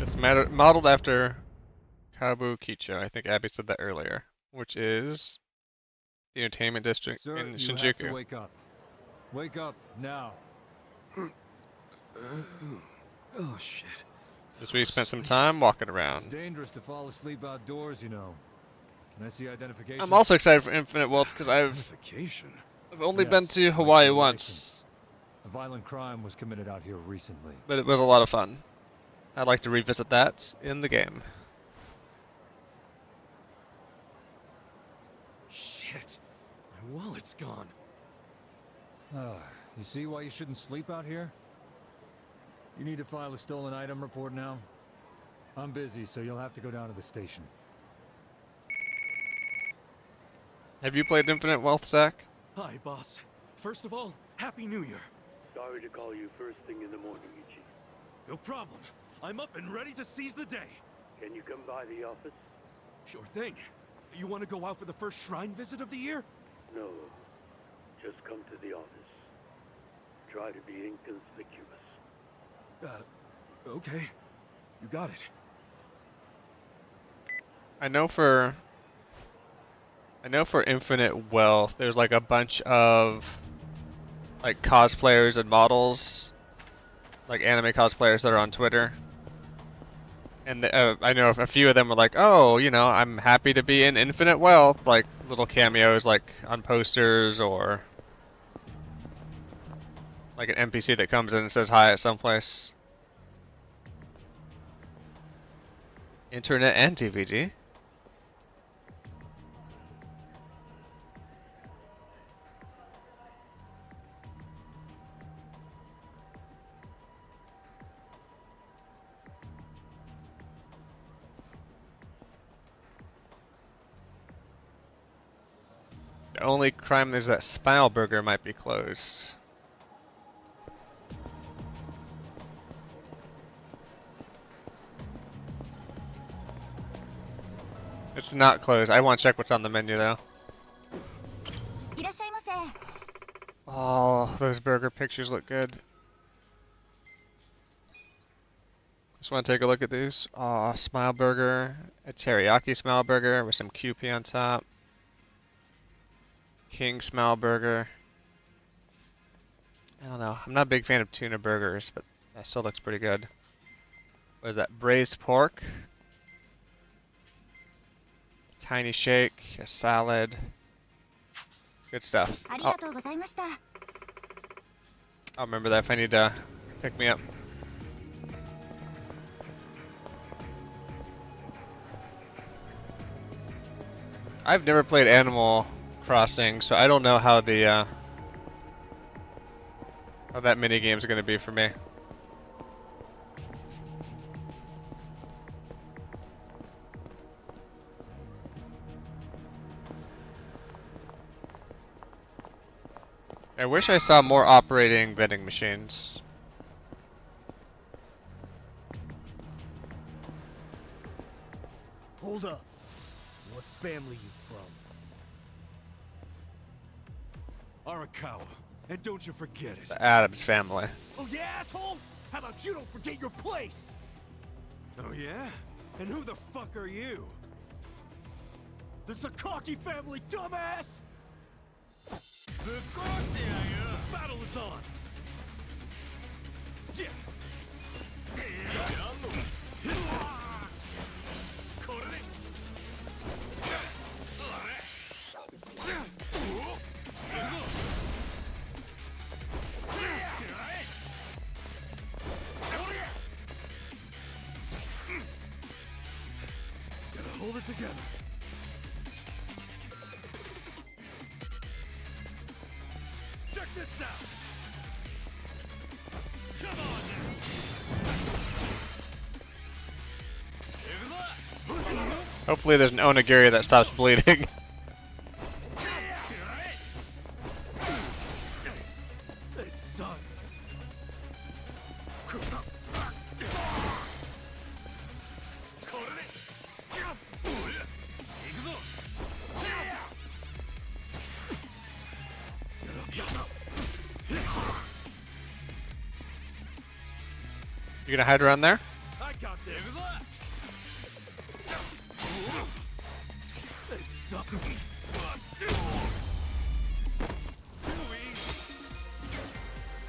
It's modeled after Kabukicho. I think Abby said that earlier, which is the entertainment district Sir, in you have Shinjuku. to wake up. Wake up now. Oh shit. Which we spent some time walking It's around. dangerous to fall asleep outdoors, you know. Can I see identification? I'm also excited for Infinite Wealth because I've only been Yes, to like Hawaii your once, license. A violent crime was committed out here recently. but it was a lot of fun. I'd like to revisit that in the game. Shit. My wallet's gone. You see why you shouldn't sleep out here? You need to file a stolen item report now. I'm busy, so you'll have to go down to the station. Have you played Infinite Wealth, Zach? Hi, boss. First of all, Happy New Year. Sorry to call you first thing in the morning, Ichi. No problem. I'm up and ready to seize the day. Can you come by the office? Sure thing. You want to go out for the first shrine visit of the year? No. Just come to the office. Try to be inconspicuous. Okay. You got it. I know for Infinite Wealth, there's like a bunch of like cosplayers and models, like anime cosplayers that are on Twitter. And I know a few of them were like, oh, you know, I'm happy to be in Infinite Wealth, like little cameos like on posters or like an NPC that comes in and says hi at some place. Internet and DVD. The only crime is that Smile Burger might be closed. It's not closed. I want to check what's on the menu though. Oh, those burger pictures look good. Just want to take a look at these. Oh, Smile Burger, a teriyaki Smile Burger with some QP on top. King Smile Burger. I don't know. I'm not a big fan of tuna burgers, but that still looks pretty good. What is that? Braised pork. Tiny shake, a salad. Good stuff. I'll remember that if I need to pick me up. I've never played Animal Crossing, so I don't know how the how that mini game is going to be for me. I wish I saw more operating vending machines. Hold up. What family you from? Arakawa. And don't you forget it. The Addams family. Oh yeah, asshole? How about you don't forget your place? Oh yeah? And who the fuck are you? The Sakaki family, dumbass! Battle is on! Yeah. Gotta hold it together. Check this out. Come on now. Hopefully there's an onigiri that stops bleeding. This sucks. You gonna hide around there? I got this. This sucks.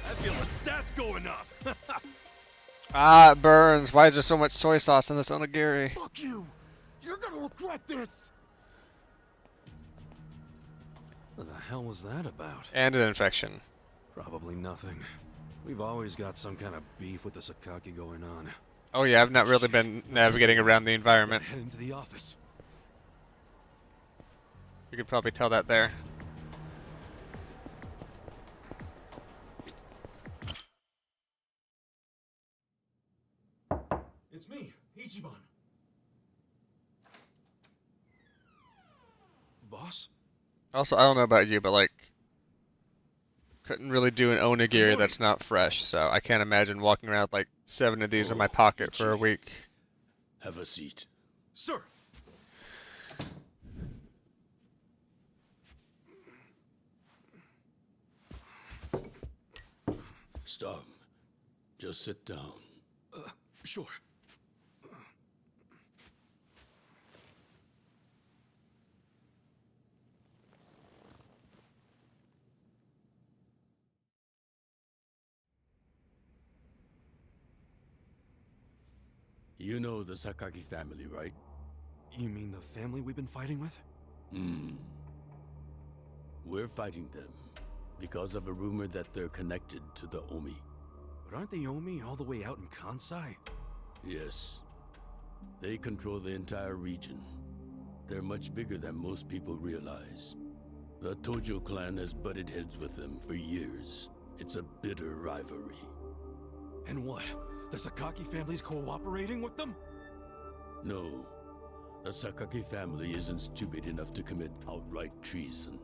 I feel the stats going up. Ah, it burns. Why is there so much soy sauce in this onigiri? Fuck you! You're gonna regret this! What the hell was that about? And an infection. Probably nothing. We've always got some kind of beef with the Sakaki going on. Oh yeah, I've not really been navigating around the environment. Head into the office. You could probably tell that there. It's me, Ichiban. Boss? Also, I don't know about you, but like, couldn't really do an onigiri that's not fresh, so I can't imagine walking around with like 7 of these in my pocket for a week. Have a seat. Sir! Stop. Just sit down. Sure. You know the Sakaki family, right? You mean the family we've been fighting with? We're fighting them because of a rumor that they're connected to the Omi. But aren't the Omi all the way out in Kansai? Yes. They control the entire region. They're much bigger than most people realize. The Tojo clan has butted heads with them for years. It's a bitter rivalry. And what? The Sakaki family's cooperating with them? No. The Sakaki family isn't stupid enough to commit outright treason.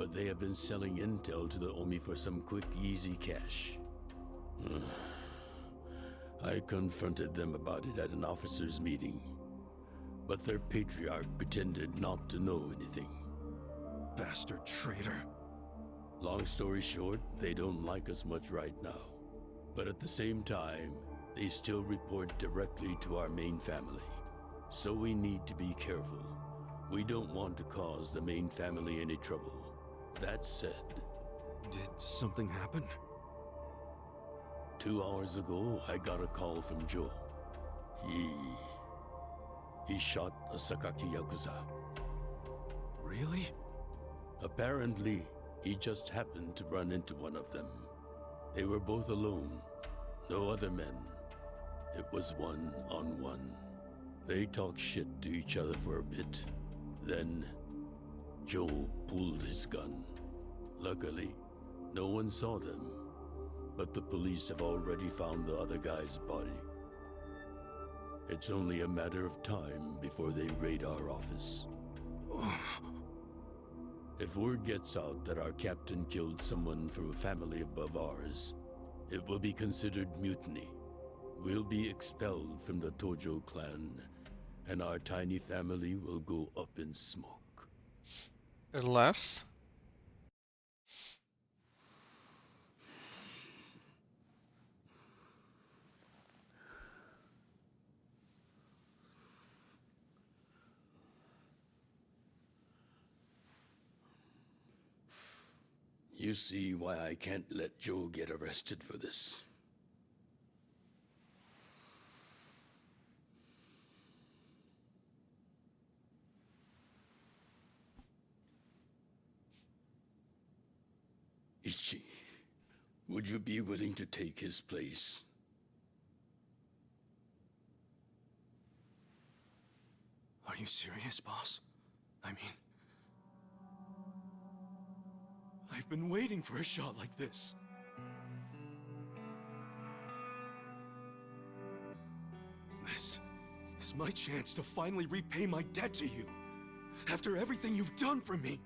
but they have been selling intel to the Omi for some quick, easy cash. I confronted them about it at an officers' meeting, but their patriarch pretended not to know anything. Bastard traitor. Long story short, they don't like us much right now. But at the same time, they still report directly to our main family. So we need to be careful. We don't want to cause the main family any trouble. That said... Did something happen? 2 hours ago, I got a call from Joe. He shot a Sakaki Yakuza. Really? Apparently, he just happened to run into one of them. They were both alone. No other men. It was one-on-one. They talked shit to each other for a bit. Then, Joe pulled his gun. Luckily, no one saw them. But the police have already found the other guy's body. It's only a matter of time before they raid our office. If word gets out that our captain killed someone from a family above ours, it will be considered mutiny. We'll be expelled from the Tojo clan, and our tiny family will go up in smoke. Unless... You see why I can't let Joe get arrested for this. Ichi, would you be willing to take his place? Are you serious, boss? I mean... I've been waiting for a shot like this. This is my chance to finally repay my debt to you. After everything you've done for me.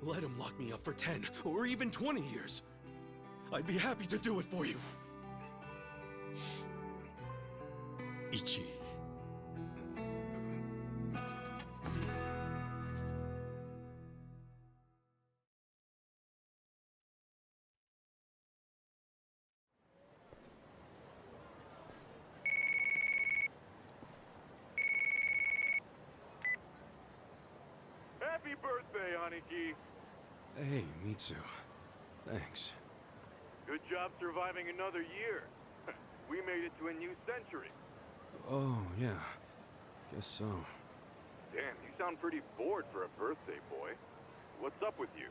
Let him lock me up for 10 or even 20 years. I'd be happy to do it for you. Ichi. Happy birthday, Aniki! Hey, Mitsu. Thanks. Good job surviving another year. We made it to a new century. Oh, yeah. Guess so. Damn, you sound pretty bored for a birthday boy. What's up with you?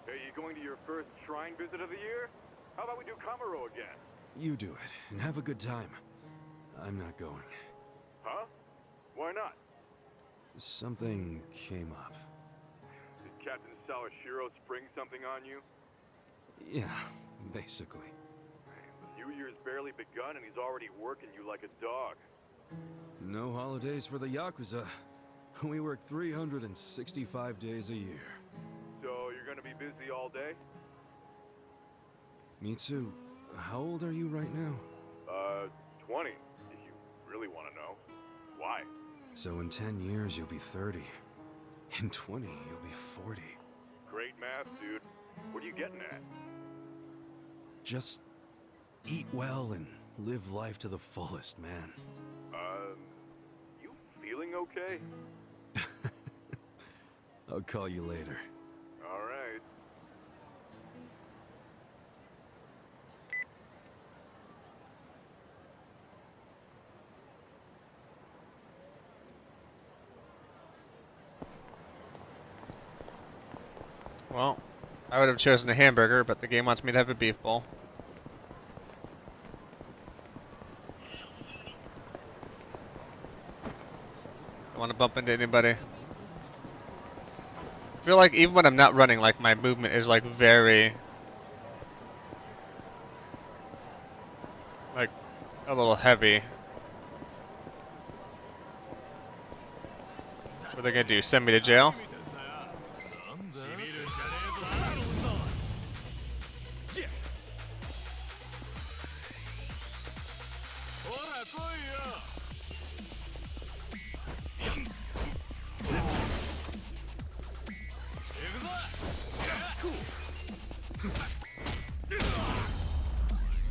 Hey, you going to your first shrine visit of the year? How about we do Kamaro again? You do it, and have a good time. I'm not going. Huh? Why not? Something came up. Did Captain Sawashiro spring something on you? Yeah, basically. The New Year's barely begun and he's already working you like a dog. No holidays for the Yakuza. We work 365 days a year. So you're gonna be busy all day? Mitsu, how old are you right now? 20, if you really want to know. Why? So in 10 years, you'll be 30. In 20, you'll be 40. Great math, dude. What are you getting at? Just eat well and live life to the fullest, man. You feeling okay? I'll call you later. All right. Well, I would have chosen a hamburger, but the game wants me to have a beef bowl. Don't want to bump into anybody. I feel like even when I'm not running, like my movement is like very, like a little heavy. What are they gonna do? Send me to jail?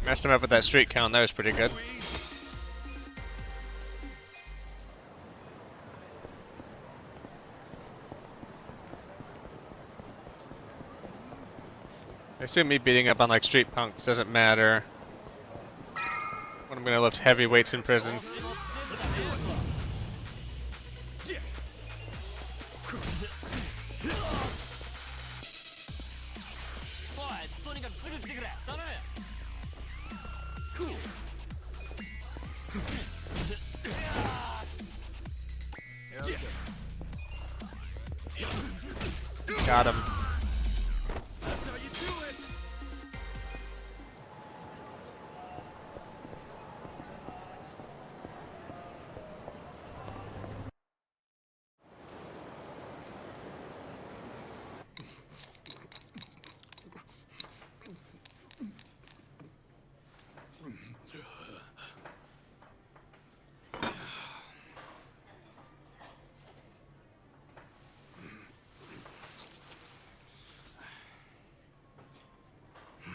Messed him up with that street count. That was pretty good. I assume me beating up on like street punks doesn't matter when I'm gonna lift heavy weights in prison. Got him.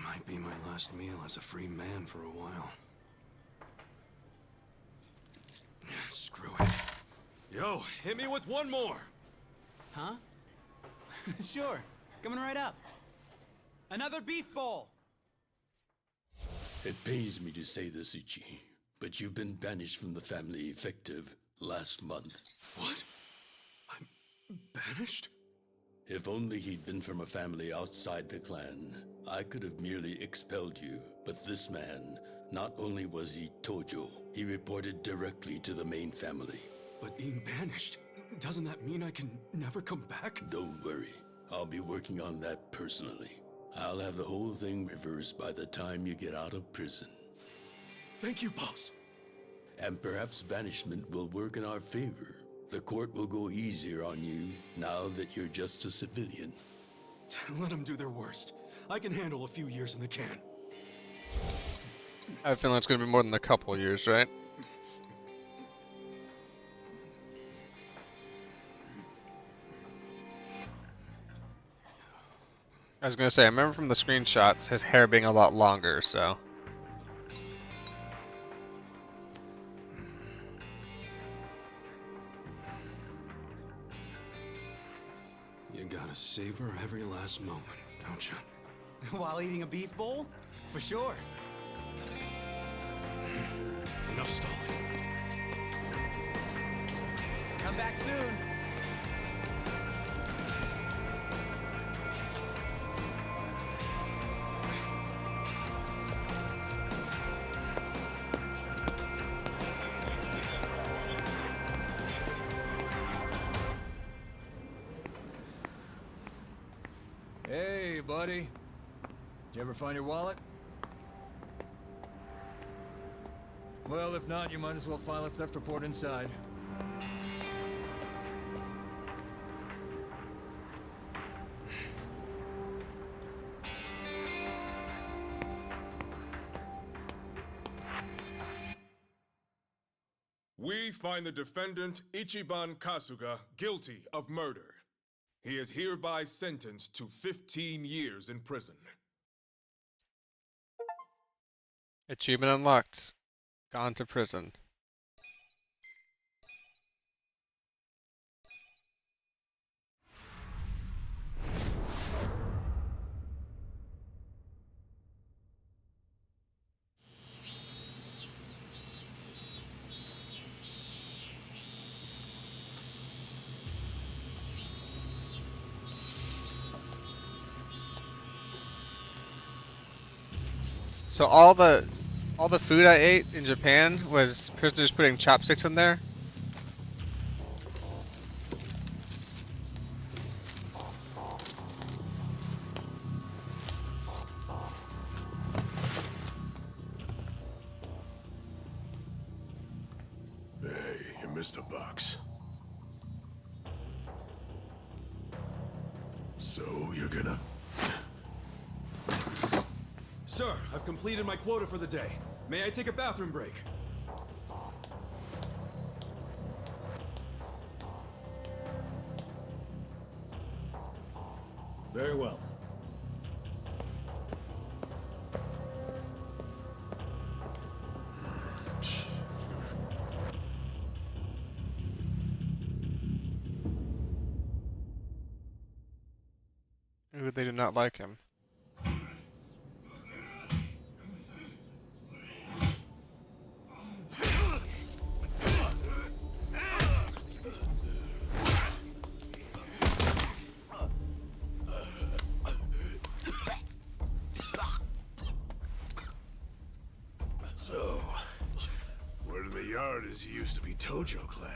Might be my last meal as a free man for a while. Screw it. Yo, hit me with one more! Huh? Sure. Coming right up. Another beef bowl! It pains me to say this, Ichi, but you've been banished from the family effective last month. What? I'm banished? If only he'd been from a family outside the clan, I could have merely expelled you. But this man, not only was he Tojo, he reported directly to the main family. But being banished, doesn't that mean I can never come back? Don't worry, I'll be working on that personally. I'll have the whole thing reversed by the time you get out of prison. Thank you, boss. And perhaps banishment will work in our favor. The court will go easier on you now that you're just a civilian. Let them do their worst. I can handle a few years in the can. I have a feeling it's gonna be more than a couple years, right? I was gonna say, I remember from the screenshots his hair being a lot longer, so. You gotta savor every last moment, don't you? While eating a beef bowl? For sure. Enough stalling. Come back soon. Hey, buddy. Did you ever find your wallet? Well, if not, you might as well file a theft report inside. We find the defendant, Ichiban Kasuga, guilty of murder. He is hereby sentenced to 15 years in prison. Achievement unlocked. Gone to prison. So all the food I ate in Japan was prisoners putting chopsticks in there. Hey, you missed a box. So you're gonna... Sir, I've completed my quota for the day. May I take a bathroom break? Very well. Ooh, they do not like him. So, word in the yard is you used to be Tojo Clan.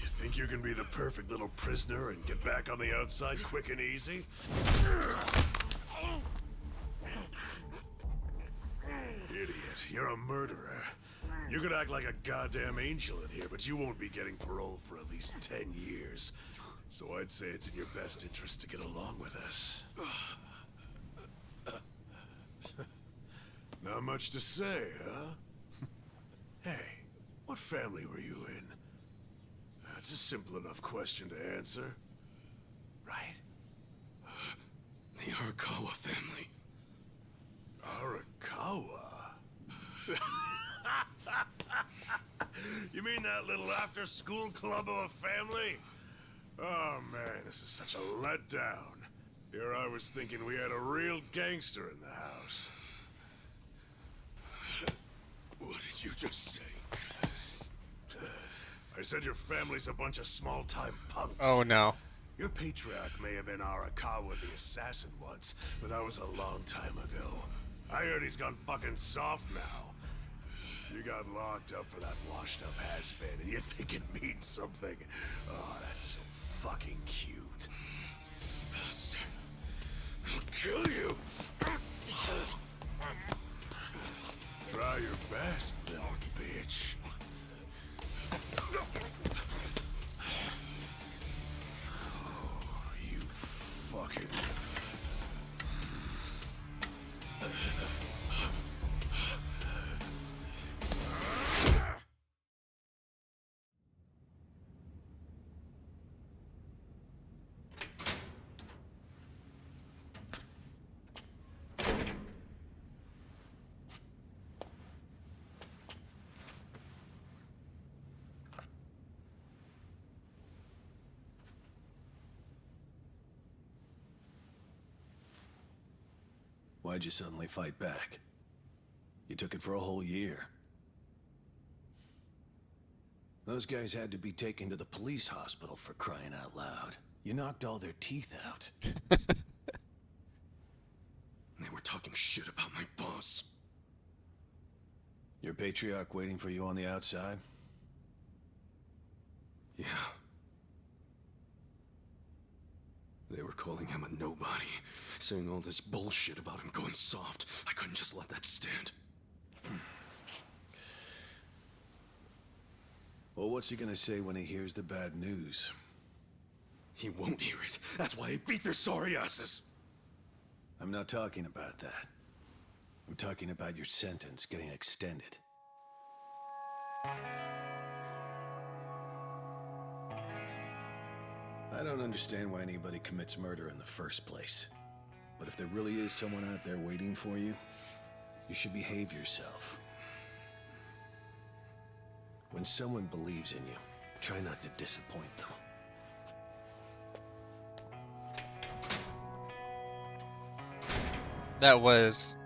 You think you can be the perfect little prisoner and get back on the outside quick and easy? Idiot, you're a murderer. You could act like a goddamn angel in here, but you won't be getting parole for at least 10 years. So I'd say it's in your best interest to get along with us. Not much to say, huh? Hey, what family were you in? That's a simple enough question to answer. Right? The Arakawa family. Arakawa? You mean that little after-school club of a family? Oh man, this is such a letdown. Here I was thinking we had a real gangster in the house. What did you just say? I said your family's a bunch of small-time punks. Oh no. Your patriarch may have been Arakawa the assassin once, but that was a long time ago. I heard he's gone fucking soft now. You got locked up for that washed-up has-been, and you think it means something. Oh, that's so fucking cute. Bastard. I'll kill you. Try your best, little bitch. Oh, you fucking... Why'd you suddenly fight back? You took it for a whole year. Those guys had to be taken to the police hospital for crying out loud. You knocked all their teeth out. They were talking shit about my boss. Your patriarch waiting for you on the outside? Yeah. They were calling him a nobody, saying all this bullshit about him going soft. I couldn't just let that stand. Well, what's he gonna say when he hears the bad news? He won't hear it. That's why he beat their sorry asses. I'm not talking about that. I'm talking about your sentence getting extended. I don't understand why anybody commits murder in the first place. But if there really is someone out there waiting for you, you should behave yourself. When someone believes in you, try not to disappoint them. That was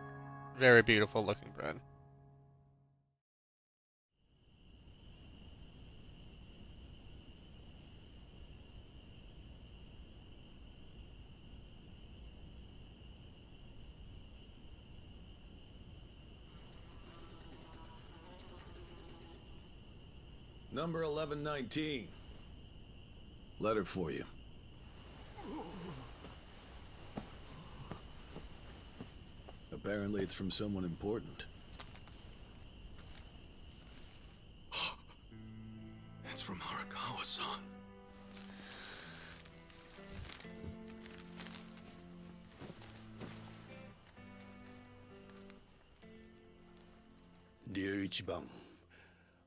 very beautiful looking bread. Number 1119. Letter for you. Apparently it's from someone important. It's from Arakawa-san. Ichiban.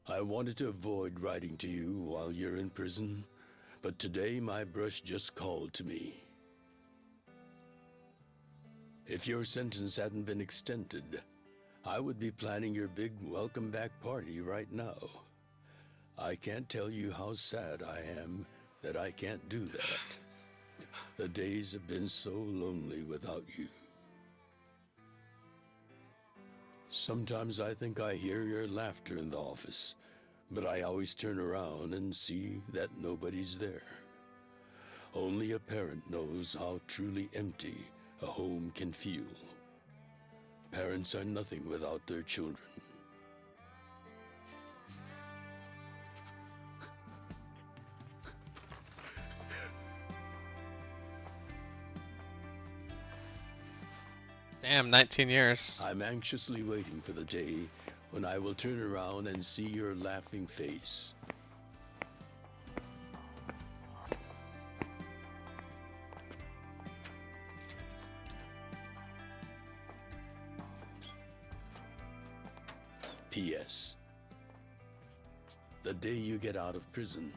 I wanted to avoid writing to you while you're in prison, but today my brush just called to me. If your sentence hadn't been extended, I would be planning your big welcome back party right now. I can't tell you how sad I am that I can't do that. The days have been so lonely without you. Sometimes I think I hear your laughter in the office, but I always turn around and see that nobody's there. Only a parent knows how truly empty a home can feel. Parents are nothing without their children. Damn, 19 years. I'm anxiously waiting for the day when I will turn around and see your laughing face. P.S. The day you get out of prison,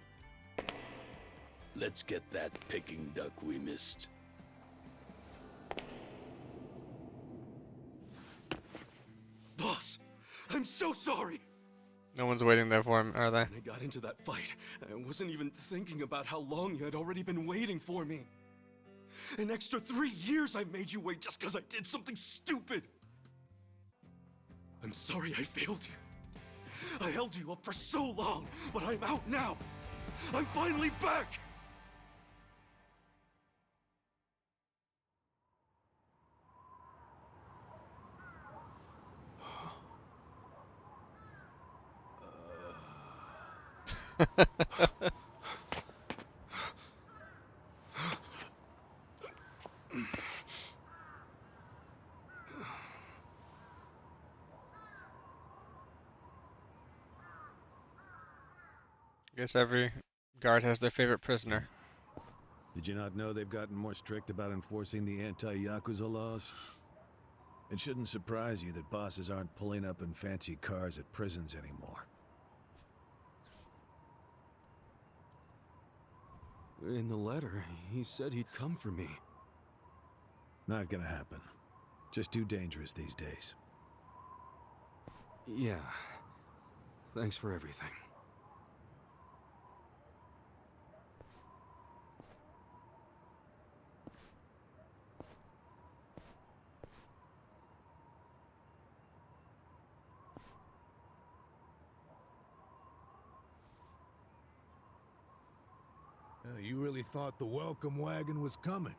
let's get that Peking duck we missed. Boss, I'm so sorry. No one's waiting there for him, are they? When I got into that fight, I wasn't even thinking about how long you had already been waiting for me. An extra 3 years I made you wait just because I did something stupid. I'm sorry I failed you. I held you up for so long, but I'm out now. I'm finally back! I guess every guard has their favorite prisoner. Did you not know they've gotten more strict about enforcing the anti-Yakuza laws? It shouldn't surprise you that bosses aren't pulling up in fancy cars at prisons anymore. In the letter, he said he'd come for me. Not gonna happen. Just too dangerous these days. Yeah. Thanks for everything. You really thought the welcome wagon was coming,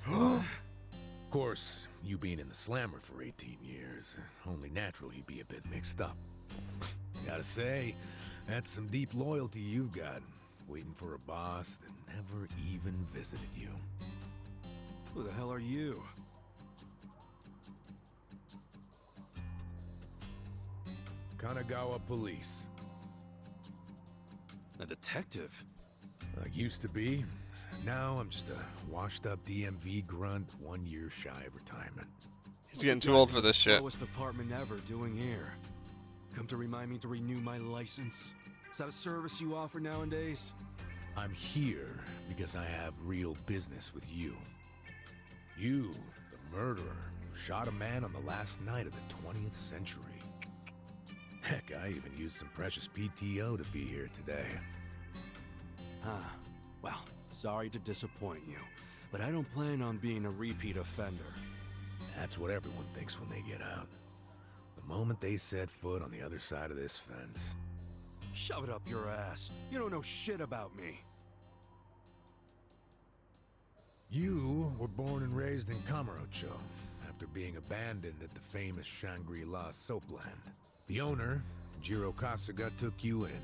Of course, you being in the slammer for 18 years, only natural you'd be a bit mixed up. Gotta say, that's some deep loyalty you've got, waiting for a boss that never even visited you. Who the hell are you? Kanagawa Police. A detective? I used to be. Now I'm just a washed-up DMV grunt 1 year shy of retirement. He's getting too old for this shit. Slowest department ever doing here. Come to remind me to renew my license? Is that a service you offer nowadays? I'm here because I have real business with you. You, the murderer, who shot a man on the last night of the 20th century. Heck, I even used some precious PTO to be here today. Well, sorry to disappoint you, but I don't plan on being a repeat offender. That's what everyone thinks when they get out. The moment they set foot on the other side of this fence. Shove it up your ass. You don't know shit about me. You were born and raised in Kamurocho, after being abandoned at the famous Shangri-La soapland. The owner, Jiro Kasuga, took you in.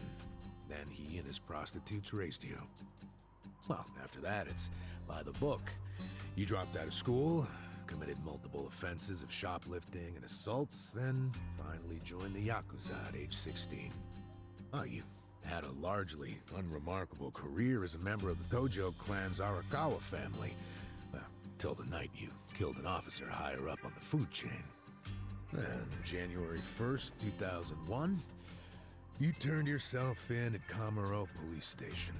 Then he and his prostitutes raised you. Well, after that, it's by the book. You dropped out of school, committed multiple offenses of shoplifting and assaults, then finally joined the Yakuza at age 16. Oh, you had a largely unremarkable career as a member of the Tojo clan's Arakawa family, Till the night you killed an officer higher up on the food chain. Then, January 1st, 2001, you turned yourself in at Kamaro Police Station.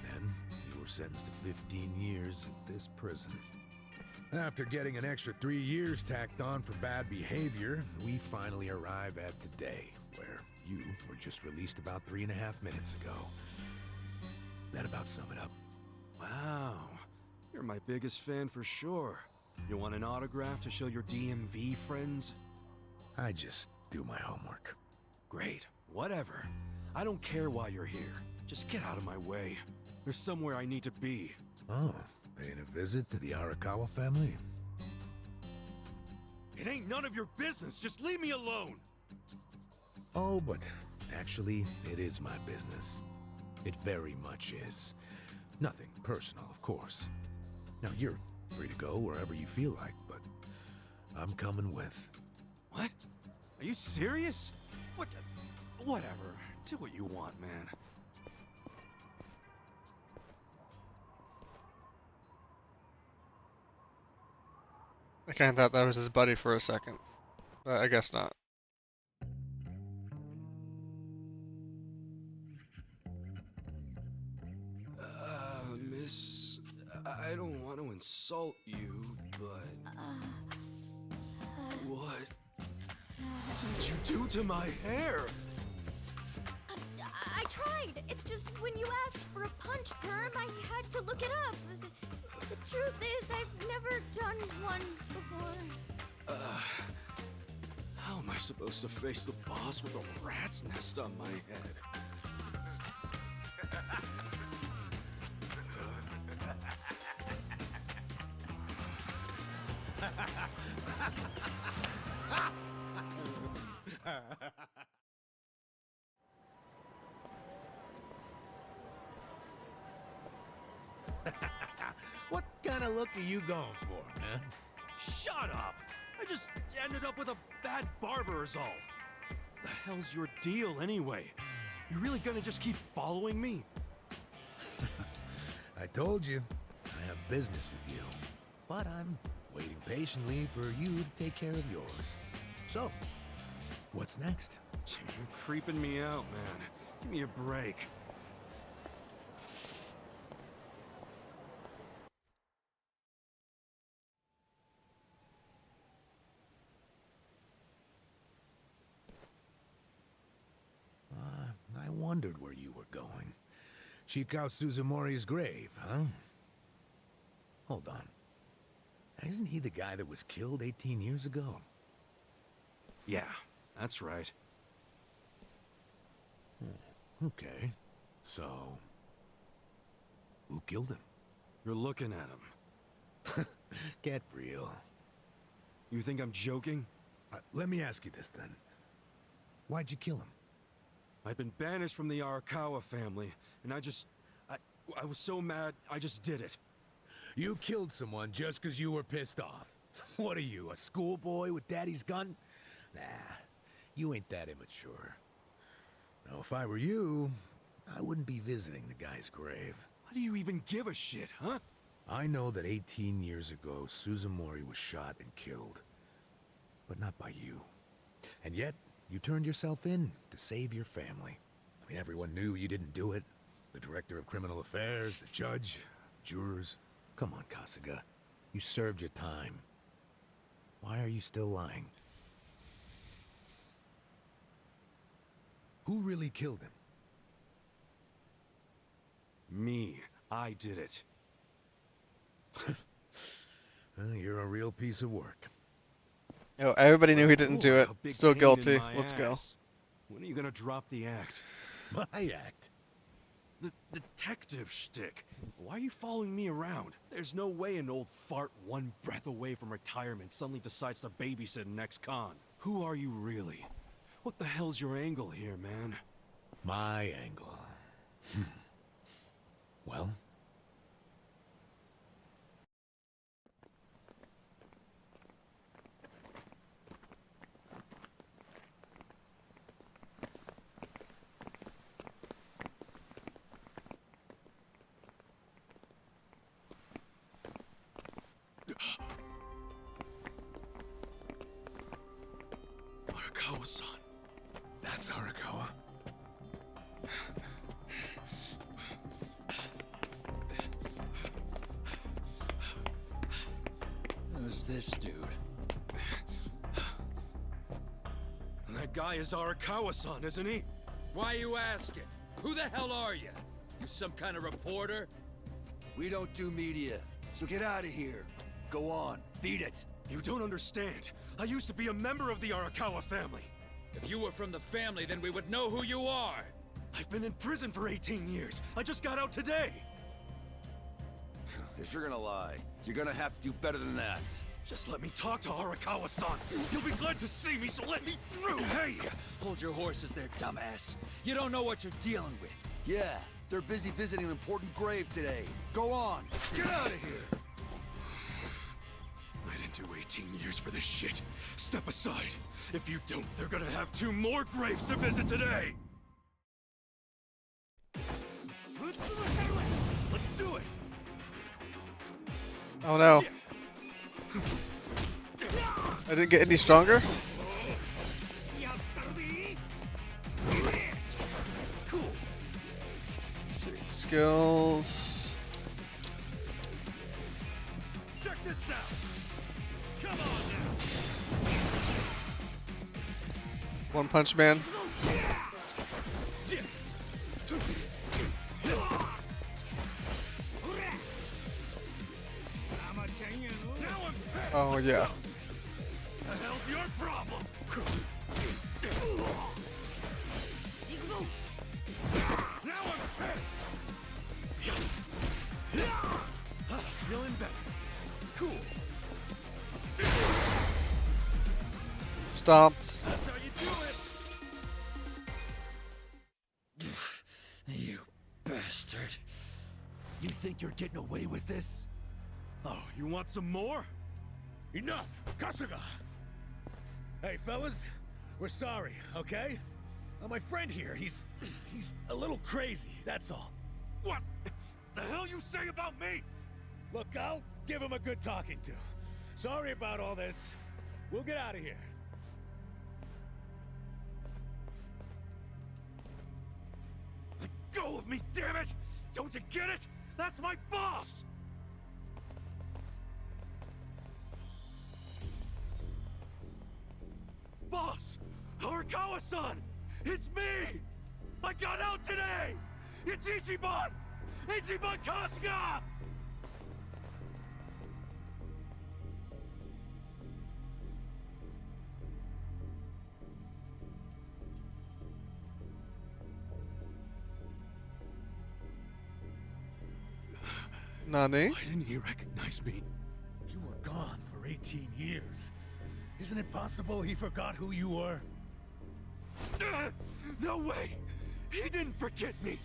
Then, you were sentenced to 15 years at this prison. After getting an extra 3 years tacked on for bad behavior, we finally arrive at today, where you were just released about 3.5 minutes ago. That about sum it up. Wow. You're my biggest fan for sure. You want an autograph to show your DMV friends? I just do my homework. Great. Whatever. I don't care why you're here. Just get out of my way. There's somewhere I need to be. Oh, paying a visit to the Arakawa family? It ain't none of your business. Just leave me alone. Oh, but actually, it is my business. It very much is. Nothing personal, of course. Now, you're free to go wherever you feel like, but I'm coming with. What? Are you serious? What? Whatever. Do what you want, man. I kinda thought that was his buddy for a second, but I guess not. Miss, I don't want to insult you, but... What did you do to my hair? I tried. It's just when you asked for a punch perm, I had to look it up. The truth is, I've never done one before. How am I supposed to face the boss with a rat's nest on my head? What kind of look are you going for, man? Shut up! I just ended up with a bad barber is all. The hell's your deal anyway? You really gonna just keep following me? I told you, I have business with you. But I'm waiting patiently for you to take care of yours. So, what's next? You're creeping me out, man. Give me a break. I wondered where you were going. Shikao Suzumori's grave, huh? Hold on. Isn't he the guy that was killed 18 years ago? Yeah, that's right. Okay. So, who killed him? You're looking at him. Get real. You think I'm joking? Let me ask you this then. Why'd you kill him? I've been banished from the Arakawa family, and I was so mad, I just did it. You killed someone just because you were pissed off. What are you, a schoolboy with daddy's gun? Nah, you ain't that immature. Now, if I were you, I wouldn't be visiting the guy's grave. How do you even give a shit, huh? I know that 18 years ago, Suzumori was shot and killed. But not by you. And yet, you turned yourself in to save your family. I mean, everyone knew you didn't do it. The director of criminal affairs, the judge, jurors. Come on, Kasuga. You served your time. Why are you still lying? Who really killed him? Me. I did it. Well, you're a real piece of work. Oh, everybody knew he didn't do it. A big Still pain in guilty. my Let's go. ass. When are you gonna drop the act? My act? The detective shtick. Why are you following me around? There's no way an old fart one breath away from retirement suddenly decides to babysit an ex-con. Who are you really? What the hell's your angle here, man? My angle. Well? Arakawa-san. That's Arakawa. Who's this dude? That guy is Arakawa-san, isn't he? Why you asking? Who the hell are you? You some kind of reporter? We don't do media, so get out of here. Go on, beat it. You don't understand. I used to be a member of the Arakawa family. If you were from the family, then we would know who you are. I've been in prison for 18 years. I just got out today. If you're gonna lie, you're gonna have to do better than that. Just let me talk to Arakawa-san. You'll be glad to see me, so let me through. Hey! Hold your horses there, dumbass. You don't know what you're dealing with. Yeah, they're busy visiting an important grave today. Go on, get out of here! I didn't do 18 years for this shit. Step aside. If you don't, they're gonna have 2 more graves to visit today. Let's do it. Oh no. I didn't get any stronger? Cool. Let's see. Skills. Check this out. Come on now. One Punch Man. Oh yeah. The hell's your problem? Now I'm pissed. Feeling better. Cool. Stomped. That's how you do it. You bastard. You think you're getting away with this? Oh, you want some more? Enough! Kasuga! Hey, fellas, we're sorry, okay? My friend here, he's a little crazy, that's all. What the hell you say about me? Look, I'll give him a good talking to. Sorry about all this. We'll get out of here. Let go of me, damn it! Don't you get it? That's my boss! Boss! Arakawa-san! It's me! I got out today! It's Ichiban! Ichiban Kasuga! Nani? Why didn't he recognize me? You were gone for 18 years. Isn't it possible he forgot who you were? No way! He didn't forget me!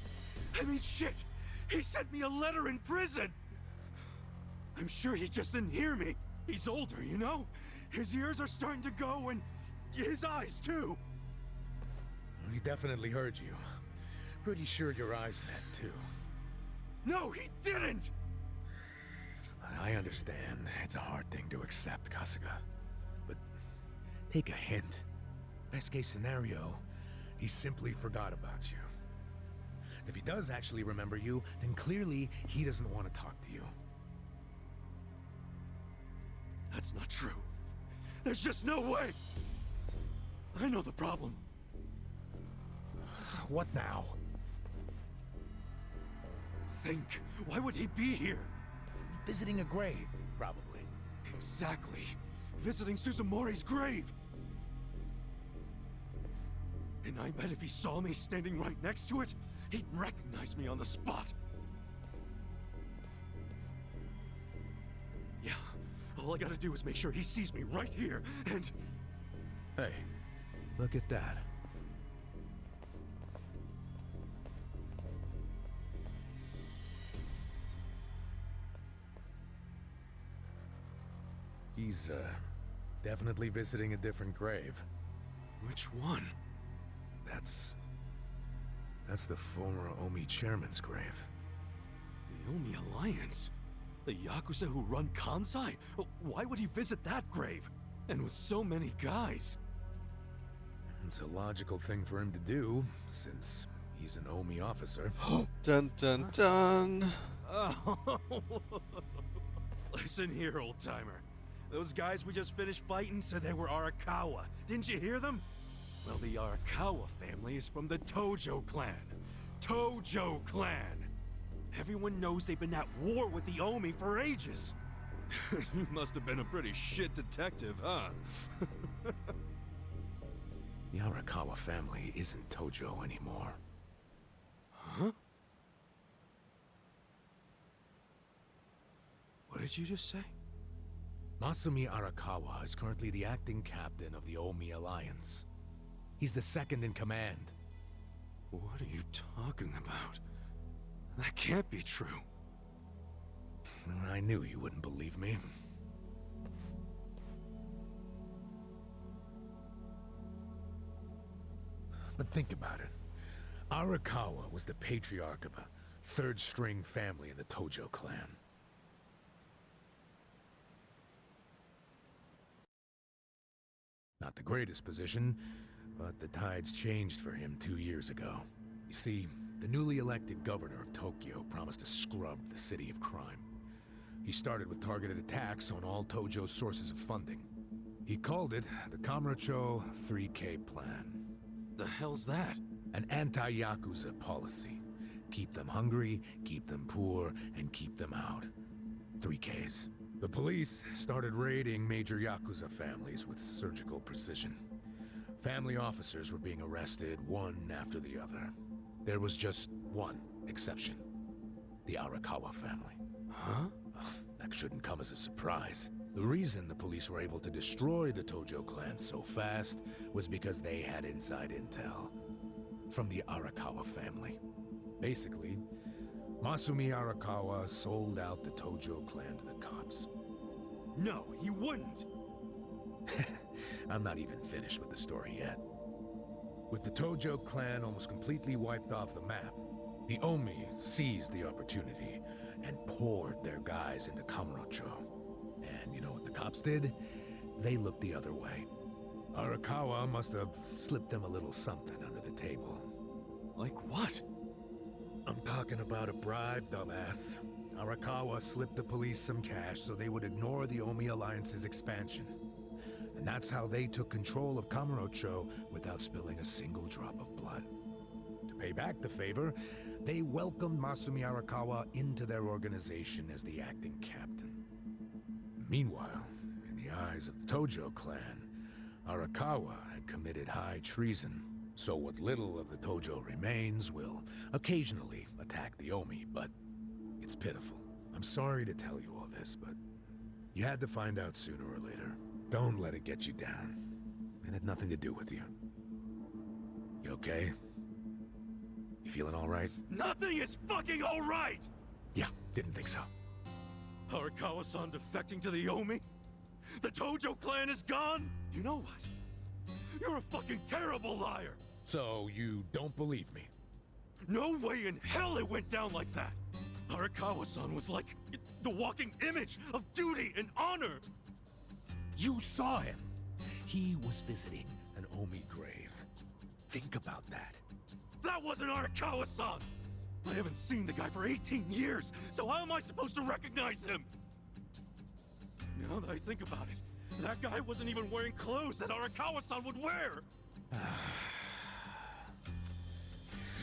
I mean, shit! He sent me a letter in prison! I'm sure he just didn't hear me. He's older, you know? His ears are starting to go, and his eyes, too. He definitely heard you. Pretty sure your eyes met, too. No, he didn't! I understand. It's a hard thing to accept, Kasuga. But take a hint. Best case scenario, he simply forgot about you. If he does actually remember you, then clearly he doesn't want to talk to you. That's not true. There's just no way! I know the problem. What now? Think. Why would he be here? Visiting a grave, probably. Exactly. Visiting Suzumori's grave. And I bet if he saw me standing right next to it, he'd recognize me on the spot. Yeah, all I gotta do is make sure he sees me right here, and... Hey, look at that. He's, definitely visiting a different grave. Which one? That's the former Omi chairman's grave. The Omi Alliance? The Yakuza who run Kansai? Why would he visit that grave? And with so many guys? It's a logical thing for him to do, since he's an Omi officer. Dun dun dun. Oh, listen here, old-timer. Those guys we just finished fighting said they were Arakawa. Didn't you hear them? Well, the Arakawa family is from the Tojo clan. Tojo clan! Everyone knows they've been at war with the Omi for ages. You must have been a pretty shit detective, huh? The Arakawa family isn't Tojo anymore. Huh? What did you just say? Masumi Arakawa is currently the acting captain of the Omi Alliance. He's the second in command. What are you talking about? That can't be true. I knew you wouldn't believe me. But think about it. Arakawa was the patriarch of a third-string family in the Tojo clan. Not the greatest position, but the tides changed for him 2 years ago. You see, the newly elected governor of Tokyo promised to scrub the city of crime. He started with targeted attacks on all Tojo's sources of funding. He called it the Kamurocho 3K Plan. The hell's that? An anti-Yakuza policy. Keep them hungry, keep them poor, and keep them out. 3Ks. The police started raiding major Yakuza families with surgical precision. Family officers were being arrested one after the other. There was just one exception. The Arakawa family. Huh? That shouldn't come as a surprise. The reason the police were able to destroy the Tojo clan so fast was because they had inside intel from the Arakawa family. Basically, Masumi Arakawa sold out the Tojo clan to the cops. No, he wouldn't! I'm not even finished with the story yet. With the Tojo clan almost completely wiped off the map, the Omi seized the opportunity and poured their guys into Kamurocho. And you know what the cops did? They looked the other way. Arakawa must have slipped them a little something under the table. Like what? I'm talking about a bribe, dumbass. Arakawa slipped the police some cash so they would ignore the Omi Alliance's expansion. And that's how they took control of Kamurocho without spilling a single drop of blood. To pay back the favor, they welcomed Masumi Arakawa into their organization as the acting captain. Meanwhile, in the eyes of the Tojo clan, Arakawa had committed high treason. So what little of the Tojo remains will occasionally attack the Omi, but it's pitiful. I'm sorry to tell you all this, but you had to find out sooner or later. Don't let it get you down. It had nothing to do with you. You okay? You feeling all right? Nothing is fucking all right! Yeah, didn't think so. Arakawa-san defecting to the Omi? The Tojo clan is gone? You know what? You're a fucking terrible liar! So you don't believe me? No way in hell it went down like that! Arakawa-san was like the walking image of duty and honor! You saw him! He was visiting an Omi grave. Think about that. That wasn't Arakawa-san! I haven't seen the guy for 18 years, so how am I supposed to recognize him? Now that I think about it, that guy wasn't even wearing clothes that Arakawa-san would wear!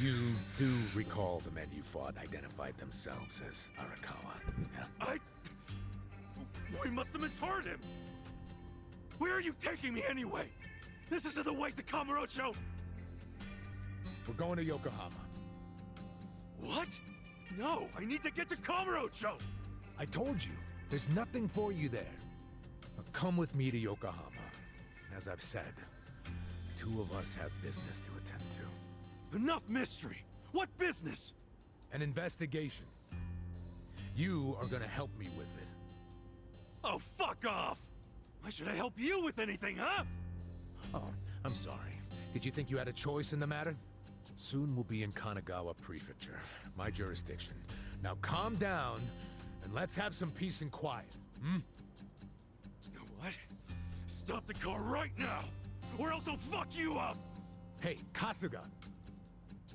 You do recall the men you fought identified themselves as Arakawa. Yeah. We must have misheard him! Where are you taking me anyway? This isn't the way to Kamurocho! We're going to Yokohama. What? No, I need to get to Kamurocho! I told you, there's nothing for you there. Now come with me to Yokohama. As I've said, the two of us have business to attend to. Enough mystery! What business? An investigation. You are gonna help me with it. Oh, fuck off! Why should I help you with anything, huh? Oh, I'm sorry. Did you think you had a choice in the matter? Soon we'll be in Kanagawa Prefecture, my jurisdiction. Now calm down, and let's have some peace and quiet, hmm? You know what? Stop the car right now, or else I'll fuck you up! Hey, Kasuga!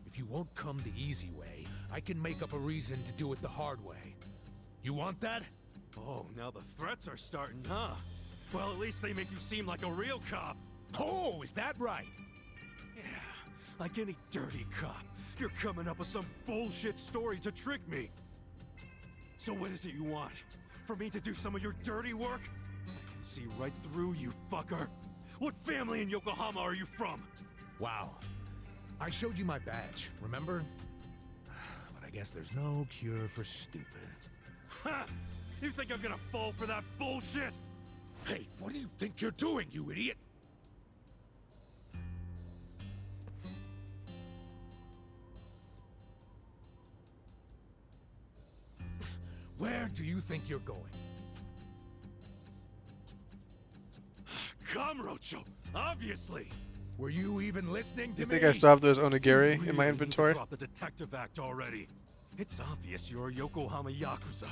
If you won't come the easy way, I can make up a reason to do it the hard way. You want that? Oh, now the threats are starting, huh? Well, at least they make you seem like a real cop. Oh, is that right? Yeah, like any dirty cop. You're coming up with some bullshit story to trick me. So what is it you want? For me to do some of your dirty work? I can see right through you, fucker. What family in Yokohama are you from? Wow. I showed you my badge, remember? But I guess there's no cure for stupid. Ha! You think I'm gonna fall for that bullshit? Hey, what do you think you're doing, you idiot? Where do you think you're going? Kamurocho, obviously. Were you even listening to You me? think I still have those onigiri You in my really inventory? need to drop the Detective Act already. It's obvious you're a Yokohama Yakuza.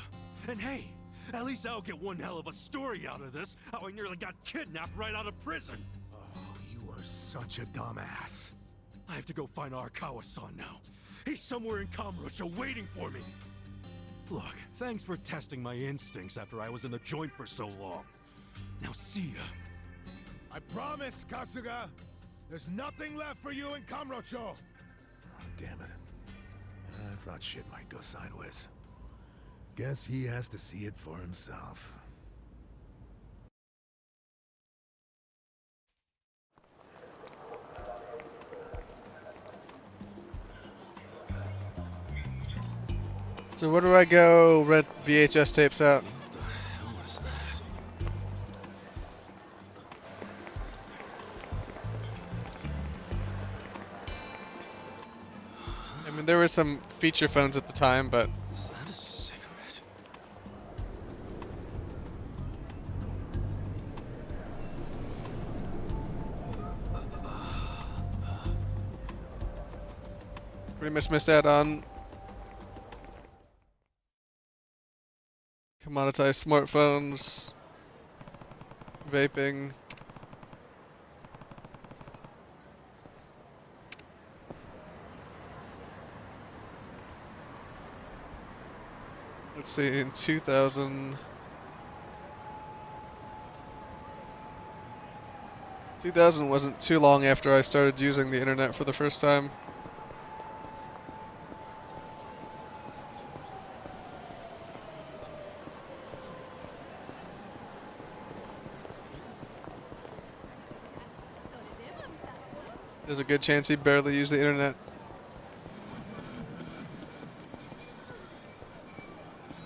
And hey, at least I'll get one hell of a story out of this, how I nearly got kidnapped right out of prison. Oh, you are such a dumbass. I have to go find Arakawa-san now. He's somewhere in Kamurocho waiting for me. Look, thanks for testing my instincts after I was in the joint for so long. Now see ya. I promise, Kasuga! There's nothing left for you in Kamurocho! Oh, damn it. I thought shit might go sideways. Guess he has to see it for himself. So where do I go rent VHS tapes out? What the hell is that? I mean, there were some feature phones at the time, but Is that a cigarette? pretty much missed out on commoditized smartphones, vaping. Let's see, in 2000... 2000 wasn't too long after I started using the internet for the first time. There's a good chance he barely used the internet.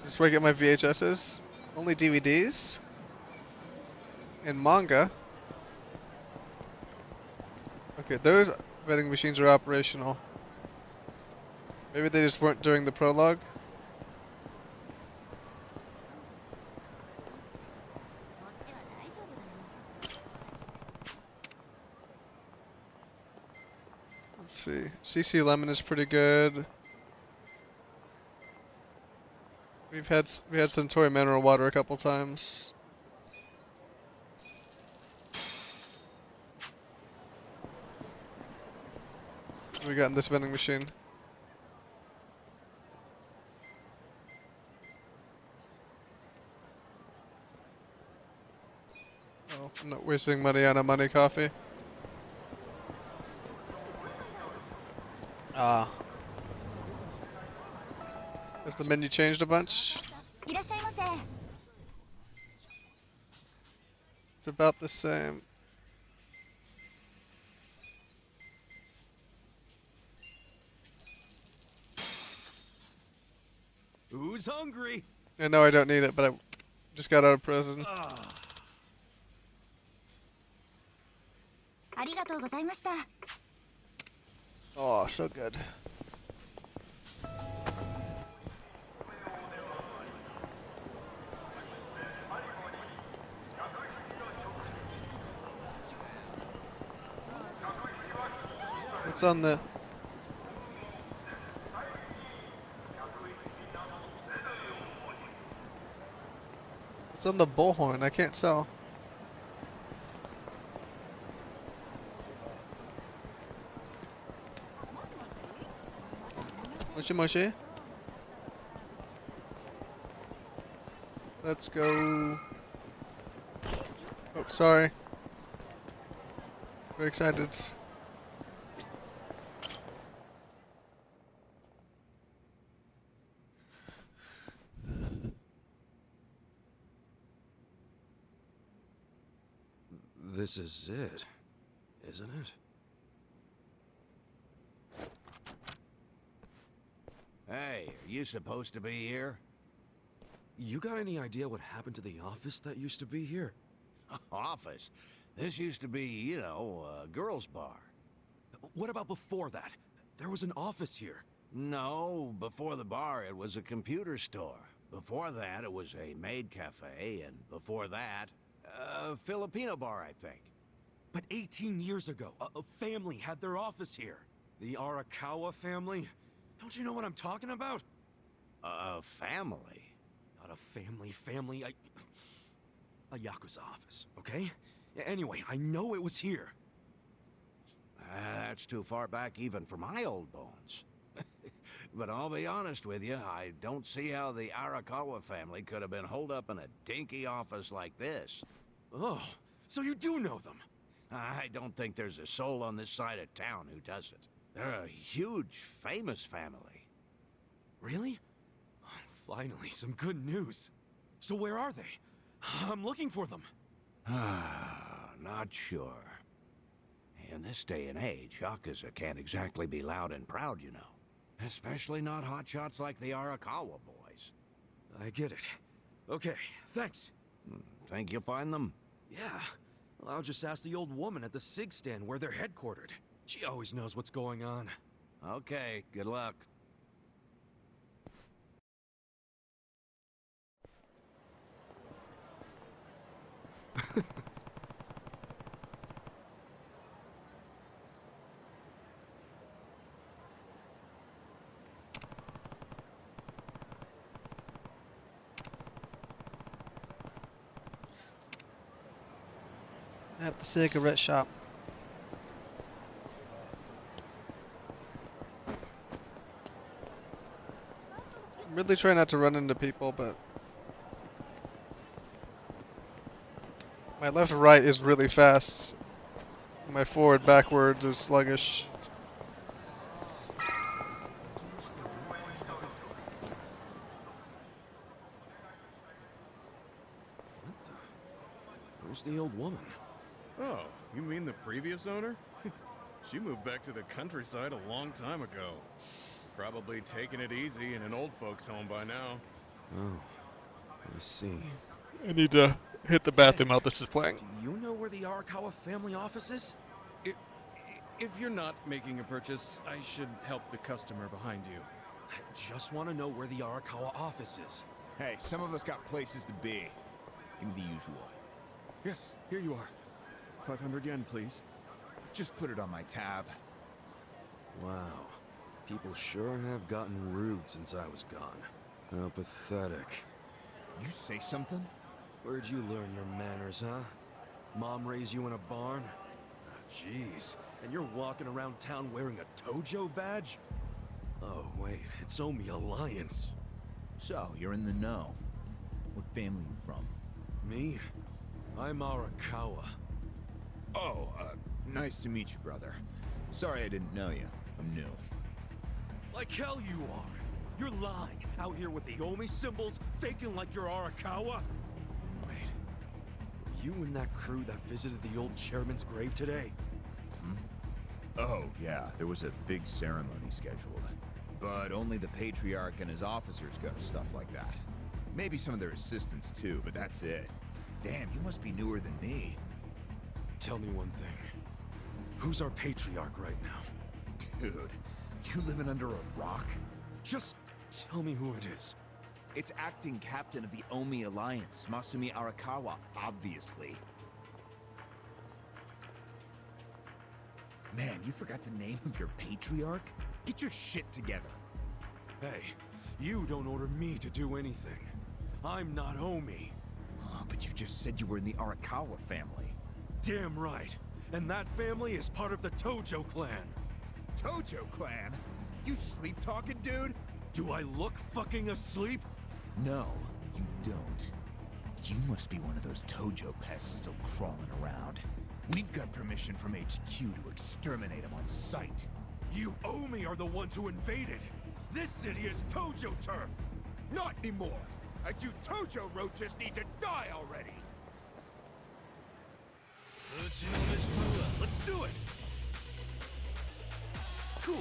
Is this where I get my VHSs? Only DVDs? And manga? Okay, those vending machines are operational. Maybe they just weren't during the prologue? Let's see. CC Lemon is pretty good. We had Suntory mineral water a couple times. What do we got in this vending machine? Oh, I'm not wasting money on a money coffee. Ah. Has the menu changed a bunch? It's about the same. Who's hungry? I know I don't need it, but I just got out of prison. Oh, so good. What's on the... What's on the bullhorn? I can't tell. Moshi moshi. Let's go. Oh, sorry. Very excited. This is it, isn't it? Hey, are you supposed to be here? You got any idea what happened to the office that used to be here? Office? This used to be, you know, a girls' bar. What about before that? There was an office here. No, before the bar it was a computer store. Before that it was a maid cafe, and before that, a Filipino bar, I think. But 18 years ago, a family had their office here. The Arakawa family? Don't you know what I'm talking about? A family? Not a family, a Yakuza office, okay? Anyway, I know it was here. That's too far back even for my old bones. But I'll be honest with you, I don't see how the Arakawa family could have been holed up in a dinky office like this. Oh, so you do know them? I don't think there's a soul on this side of town who doesn't. They're a huge, famous family. Really? Finally, some good news. So where are they? I'm looking for them. Not sure. In this day and age, Yakuza can't exactly be loud and proud, you know. Especially not hotshots like the Arakawa boys. I get it. Okay, thanks. Think you'll find them? Yeah. Well, I'll just ask the old woman at the SIG stand where they're headquartered. She always knows what's going on. Okay, good luck. At the cigarette shop. I'm really trying not to run into people, but my left and right is really fast. My forward backwards is sluggish. Where's the old woman? Oh, you mean the previous owner? She moved back to the countryside a long time ago. Probably taking it easy in an old folks home by now. Oh, I see. I need to hit the bathroom while this is playing. Do you know where the Arakawa family office is? If you're not making a purchase, I should help the customer behind you. I just want to know where the Arakawa office is. Hey, some of us got places to be. Give me the usual. Yes, here you are. 500 yen, please. Just put it on my tab. Wow. People sure have gotten rude since I was gone. How pathetic. You say something? Where'd you learn your manners, huh? Mom raised you in a barn? Jeez. And you're walking around town wearing a Tojo badge? Oh, wait. It's Omi Alliance. So, you're in the know. What family you from? Me? I'm Arakawa. Oh, nice to meet you, brother. Sorry I didn't know you. I'm new. Like hell you are! You're lying, out here with the Omi symbols, faking like you're Arakawa! Wait, were you in that crew that visited the old chairman's grave today? Oh, yeah, there was a big ceremony scheduled. But only the Patriarch and his officers go to stuff like that. Maybe some of their assistants too, but that's it. Damn, you must be newer than me. Tell me one thing. Who's our Patriarch right now? Dude, you living under a rock? Just tell me who it is. It's acting captain of the Omi Alliance, Masumi Arakawa, obviously. Man, you forgot the name of your Patriarch? Get your shit together. Hey, you don't order me to do anything. I'm not Omi. Oh, but you just said you were in the Arakawa family. Damn right. And that family is part of the Tojo clan. Tojo clan? You sleep talking, dude? Do I look fucking asleep? No, you don't. You must be one of those Tojo pests still crawling around. We've got permission from HQ to exterminate them on sight. You Omi are the ones who invaded. This city is Tojo turf. Not anymore. And you Tojo roaches need to die already. Let's do it. Cool.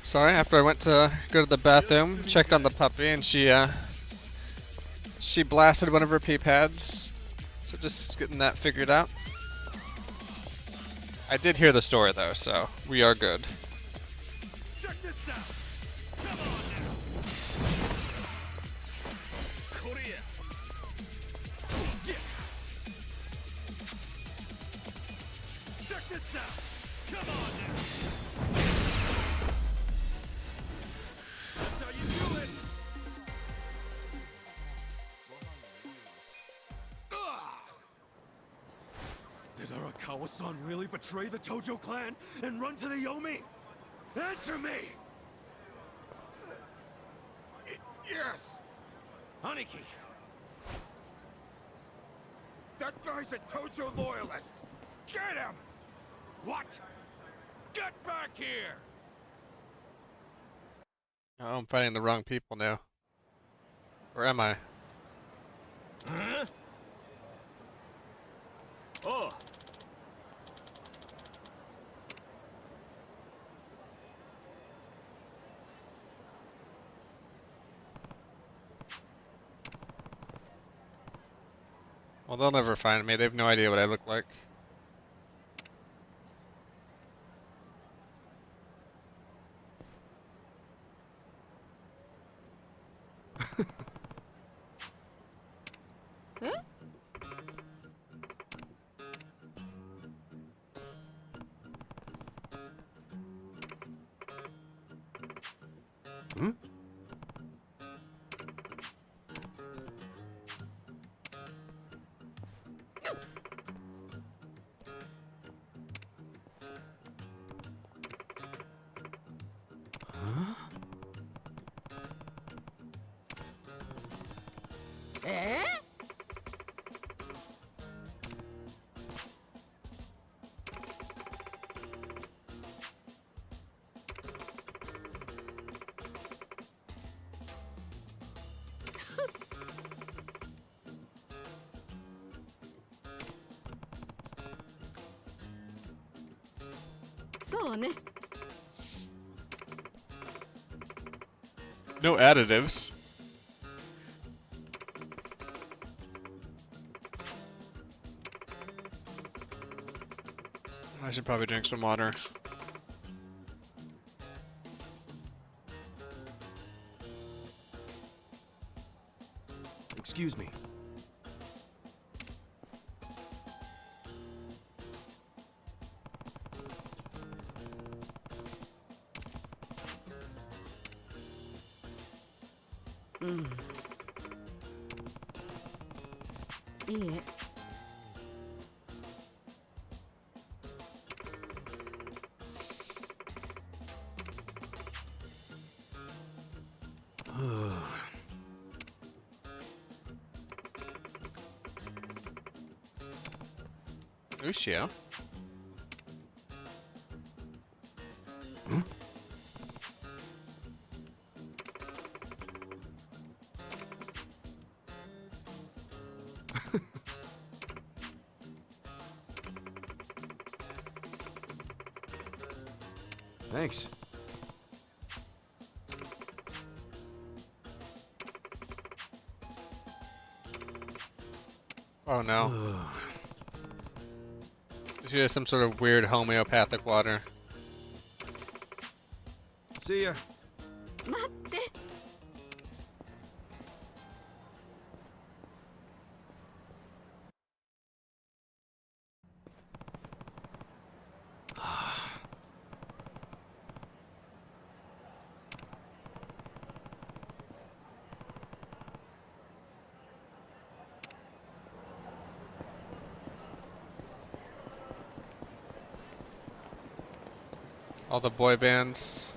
Sorry, after I went to go to the bathroom, checked on the puppy, and she blasted one of her pee pads. So just getting that figured out. I did hear the story though, so we are good. Check this out. Come on now. Korea. Yeah. Check this out. Come on now. That's how you do it. Did Arakawa-san really betray the Tojo clan and run to the Yomi? Answer me! Yes! Aniki! That guy's a Tojo loyalist! Get him! What? Get back here! Oh, I'm fighting the wrong people now. Or am I? Huh? Oh! Well, they'll never find me. They have no idea what I look like. Hmm? Huh? そうね。 No additives. I should probably drink some water. Excuse me. Mm. いいえ。 Lucio. Thanks. Oh no. She has some sort of weird homeopathic water. See ya. 待って。All the boy bands.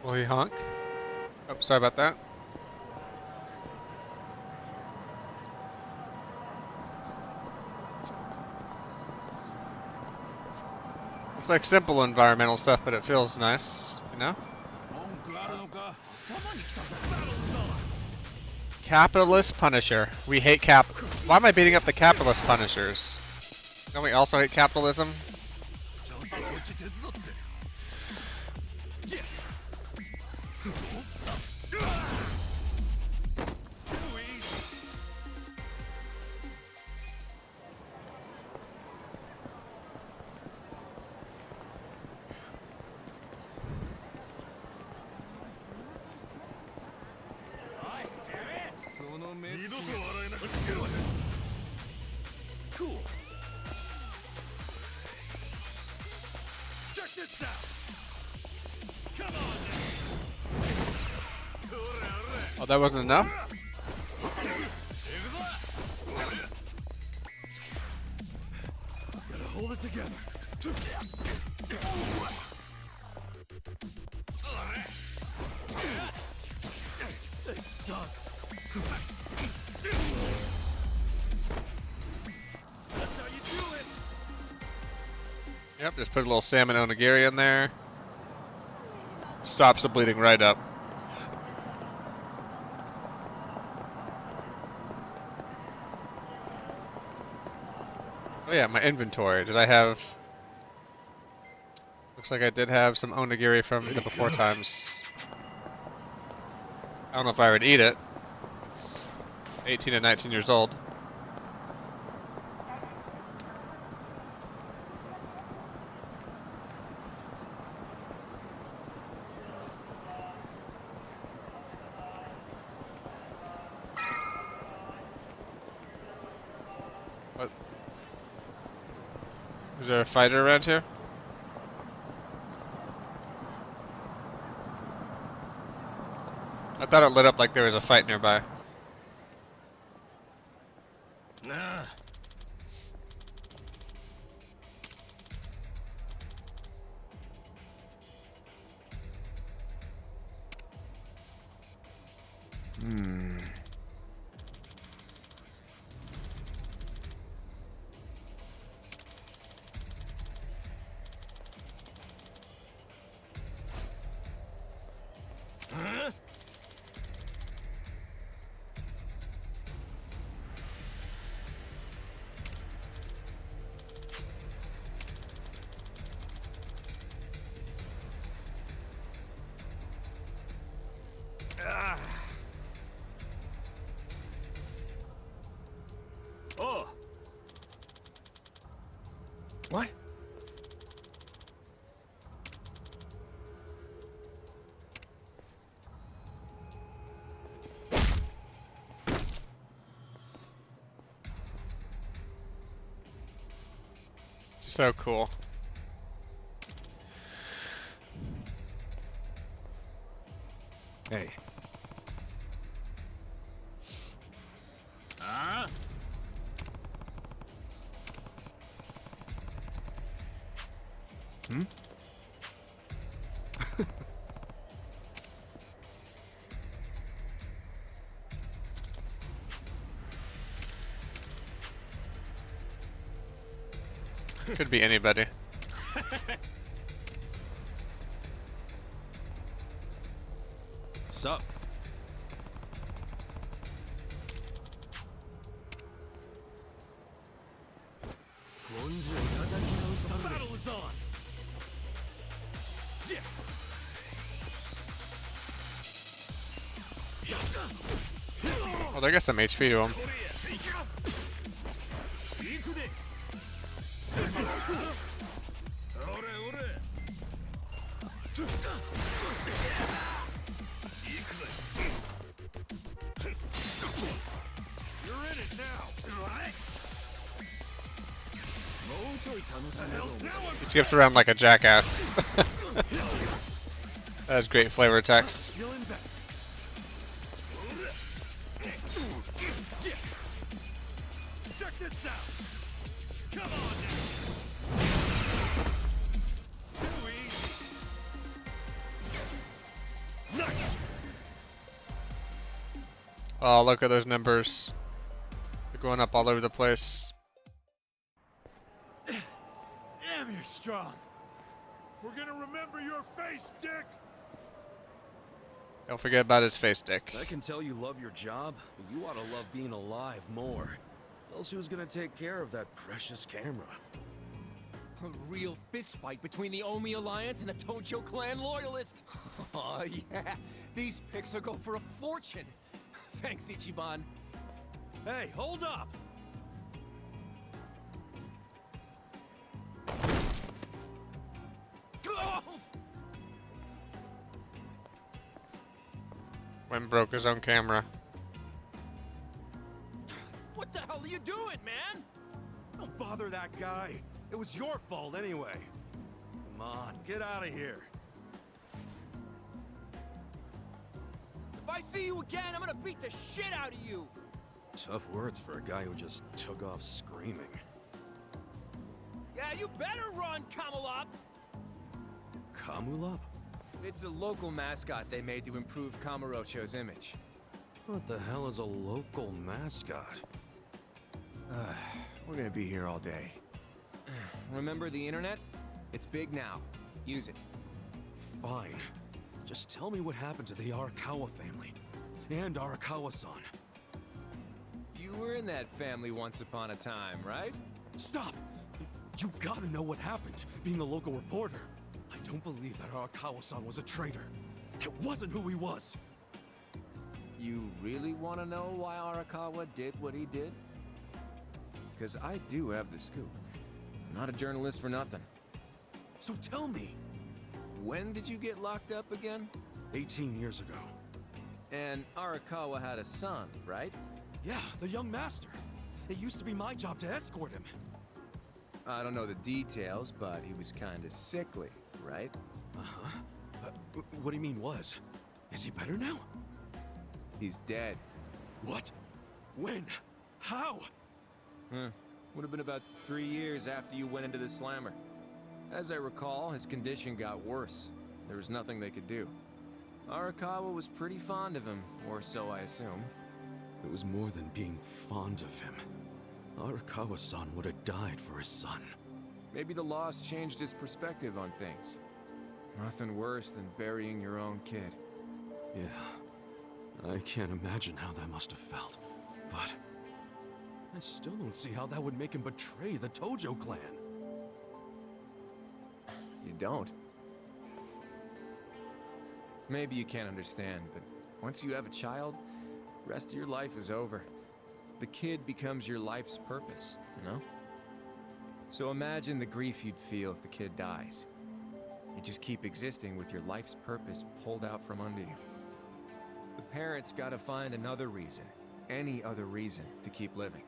Will he honk? Oh, sorry about that. It's like simple environmental stuff, but it feels nice, you know? Capitalist Punisher. We hate Why am I beating up the capitalist Punishers? Don't we also hate capitalism? Cool. Check this out. Come on Oh, that wasn't enough? Gotta hold it together. This sucks. That's how you do it. Yep, just put a little salmon onigiri in there. Stops the bleeding right up. Oh yeah, my inventory. Did I have... Looks like I did have some onigiri from the before times. I don't know if I would eat it. It's 18 and 19 years old. What? Is there a fighter around here? I thought it lit up like there was a fight nearby. Nah. Huh? Ah. Oh. What? So cool. Hey. Ah. Hmm? Could be anybody. Sup? The battle is on. Yeah. Oh, they got some HP to him. You're in it now. He skips around like a jackass. That has great flavor text. Check this out. Come on now. Too easy. Nice. Oh, look at those numbers. They're going up all over the place. Damn, you're strong. We're gonna remember your face, Dick. Don't forget about his face, Dick. I can tell you love your job, but you ought to love being alive more. Else who's gonna take care of that precious camera? A real fistfight between the Omi Alliance and a Tojo clan loyalist. Oh yeah, these pics will go for a fortune. Thanks, Ichiban. Hey, hold up! When broke his own camera. What the hell are you doing, man? Don't bother that guy. It was your fault anyway. Come on, get out of here. If I see you again, I'm gonna beat the shit out of you. Tough words for a guy who just took off screaming. Yeah, you better run, Kamalop. Kamulop? It's a local mascot they made to improve Kamurocho's image. What the hell is a local mascot? We're gonna be here all day. Remember the internet? It's big now. Use it. Fine. Just tell me what happened to the Arakawa family. And Arakawa-san. You were in that family once upon a time, right? Stop! You gotta know what happened, being a local reporter. I don't believe that Arakawa-san was a traitor. It wasn't who he was. You really want to know why Arakawa did what he did? Because I do have the scoop. I'm not a journalist for nothing. So tell me. When did you get locked up again? 18 years ago. And Arakawa had a son, right? Yeah, the young master. It used to be my job to escort him. I don't know the details, but he was kind of sickly, right? Uh-huh. What do you mean was? Is he better now? He's dead. What? When? How? Would have been about 3 years after you went into the slammer. As I recall, his condition got worse. There was nothing they could do. Arakawa was pretty fond of him, or so I assume. It was more than being fond of him. Arakawa-san would have died for his son. Maybe the loss changed his perspective on things. Nothing worse than burying your own kid. Yeah. I can't imagine how that must have felt. But I still don't see how that would make him betray the Tojo clan. You don't? Maybe you can't understand, but once you have a child, the rest of your life is over. The kid becomes your life's purpose, you know? So imagine the grief you'd feel if the kid dies. You just keep existing with your life's purpose pulled out from under you. The parents gotta find another reason, any other reason, to keep living.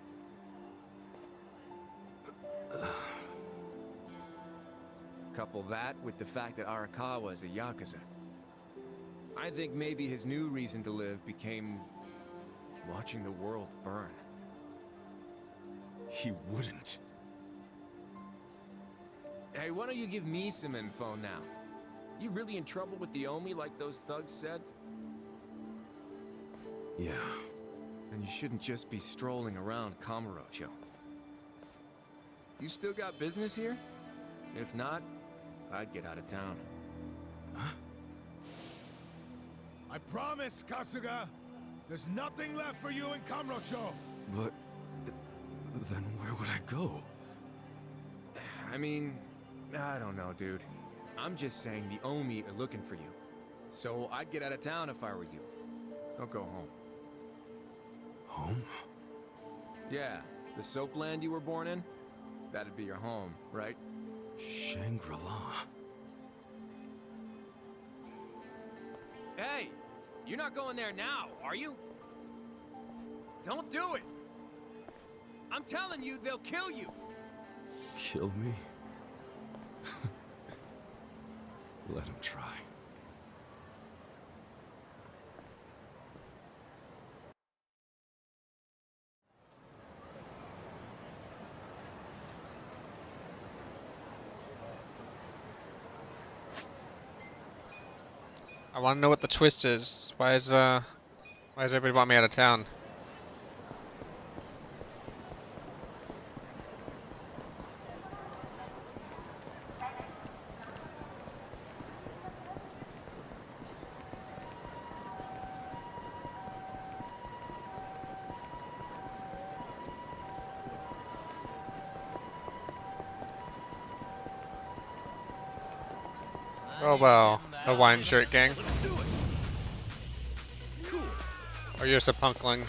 Couple that with the fact that Arakawa is a Yakuza. I think maybe his new reason to live became watching the world burn. He wouldn't. Hey, why don't you give me some info now? You really in trouble with the Omi like those thugs said? Yeah. Then you shouldn't just be strolling around Kamurocho. You still got business here? If not, I'd get out of town. Huh? I promise, Kasuga. There's nothing left for you in Kamurocho. But then where would I go? I mean, I don't know, dude. I'm just saying the Omi are looking for you. So I'd get out of town if I were you. Don't go home. Home? Yeah, the soapland you were born in? That'd be your home, right? Shangri-La. Hey! You're not going there now, are you? Don't do it! I'm telling you, they'll kill you! Kill me? Let him try. I want to know what the twist is. Why does everybody want me out of town? Oh well, the wine shirt gang. Or you're just a punkling.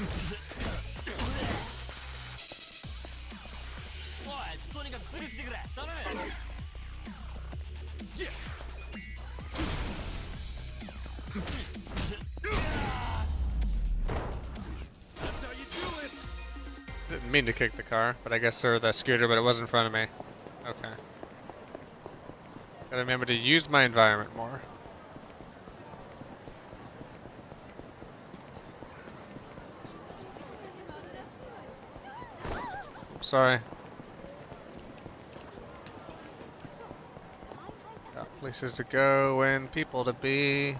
Didn't mean to kick the car, but I guess or the scooter, but it was in front of me. Okay. Gotta remember to use my environment more. Sorry. Got places to go and people to be.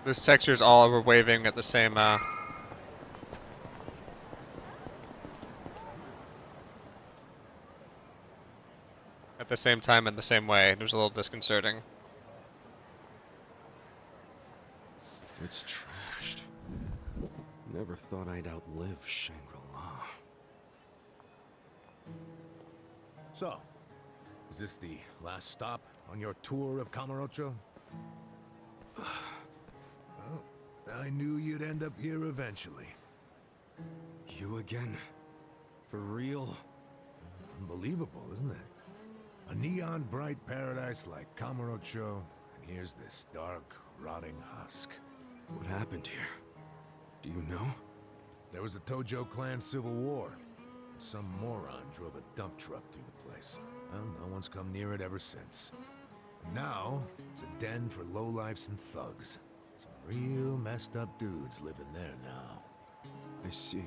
Those textures all were waving at the same at the same time in the same way. It was a little disconcerting. It's trashed. Never thought I'd outlive Shangri-La. So, is this the last stop on your tour of Kamurocho? Well, I knew you'd end up here eventually. You again? For real? Unbelievable, isn't it? A neon bright paradise like Kamurocho, and here's this dark, rotting husk. What happened here? Do you know? There was a Tojo clan civil war. And some moron drove a dump truck through the place. Well, no one's come near it ever since. And now, it's a den for lowlifes and thugs. Some real messed up dudes living there now. I see.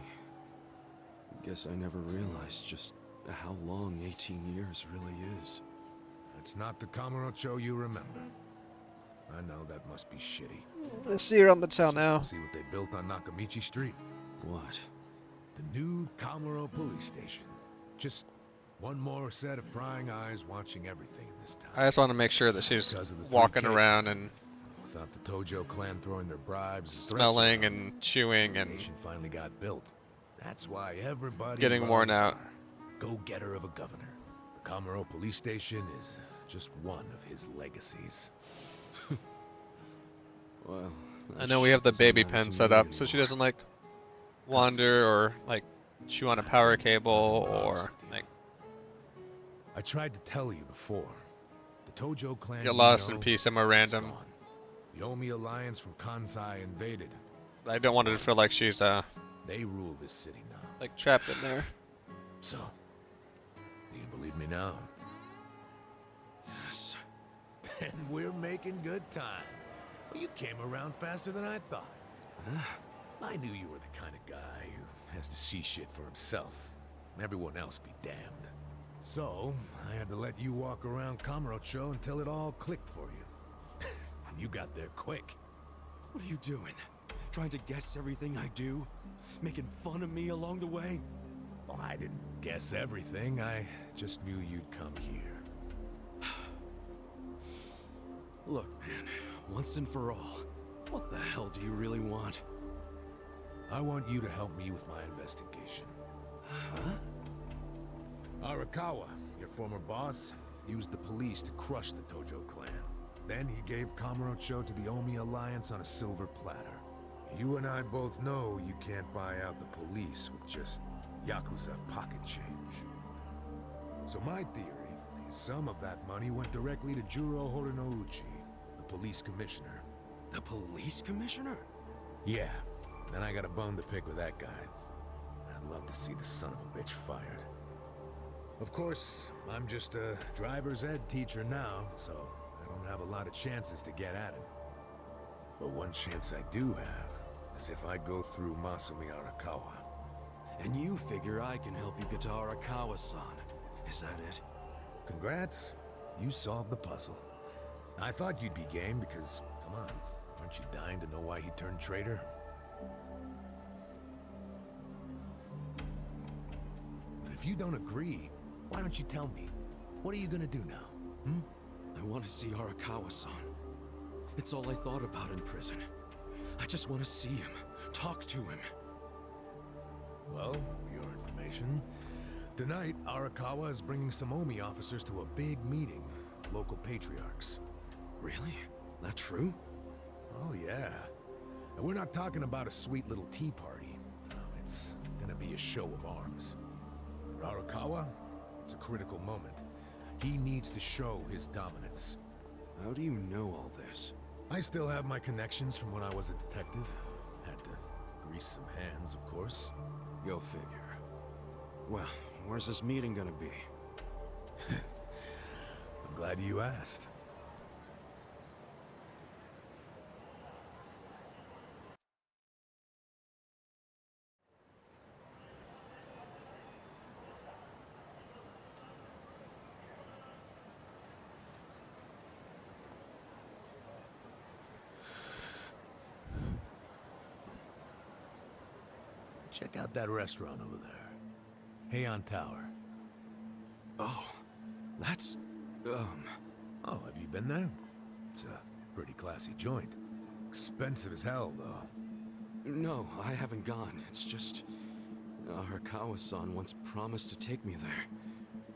Guess I never realized just how long 18 years really is. It's not the Kamurocho you remember. I know that must be shitty. I see her on the town now. See what they built on Nakamichi Street? What? The new Kamuro police station. Just one more set of prying eyes watching everything in this town. I just want to make sure that she's walking around and without the Tojo clan throwing their bribes and smelling and chewing and station finally got built. That's why everybody getting worn out. Go-getter of a governor. The Kamuro police station is just one of his legacies. Well, I know we have the baby pen set up so she doesn't like wander or like chew on a power cable or like I tried to tell you before. The Tojo clan get lost in peace somewhere random. The Omi alliance from Kansai invaded. I don't want her to feel like she's they rule this city now. Like trapped in there. So, do you believe me now? Yes. Then we're making good time. Well, you came around faster than I thought. Huh? I knew you were the kind of guy who has to see shit for himself. Everyone else be damned. So, I had to let you walk around Kamurocho until it all clicked for you. And you got there quick. What are you doing? Trying to guess everything I do? Making fun of me along the way? Well, I didn't guess everything. I just knew you'd come here. Look, man, once and for all, what the hell do you really want? I want you to help me with my investigation. Huh? Arakawa, your former boss, used the police to crush the Tojo clan. Then he gave Kamurocho to the Omi alliance on a silver platter. You and I both know you can't buy out the police with just Yakuza pocket change. So my theory is some of that money went directly to Juro Horinouchi, the police commissioner. The police commissioner? Yeah, then I got a bone to pick with that guy. I'd love to see the son of a bitch fired. Of course, I'm just a driver's ed teacher now, so I don't have a lot of chances to get at him. But one chance I do have is if I go through Masumi Arakawa. And you figure I can help you get to Arakawa-san. Is that it? Congrats, you solved the puzzle. I thought you'd be game because, come on, aren't you dying to know why he turned traitor? But if you don't agree, why don't you tell me? What are you gonna do now? I want to see Arakawa-san. It's all I thought about in prison. I just want to see him, talk to him. Well, for your information, tonight Arakawa is bringing some Omi officers to a big meeting with local patriarchs. Really? That true? Oh yeah. And we're not talking about a sweet little tea party. No, it's gonna be a show of arms. For Arakawa, it's a critical moment. He needs to show his dominance. How do you know all this? I still have my connections from when I was a detective. Had to grease some hands, of course. Go figure. Well, where's this meeting gonna be? I'm glad you asked. Check out that restaurant over there. Heian Tower. Oh, that's... Oh, have you been there? It's a pretty classy joint. Expensive as hell, though. No, I haven't gone. It's just... Arakawa-san once promised to take me there.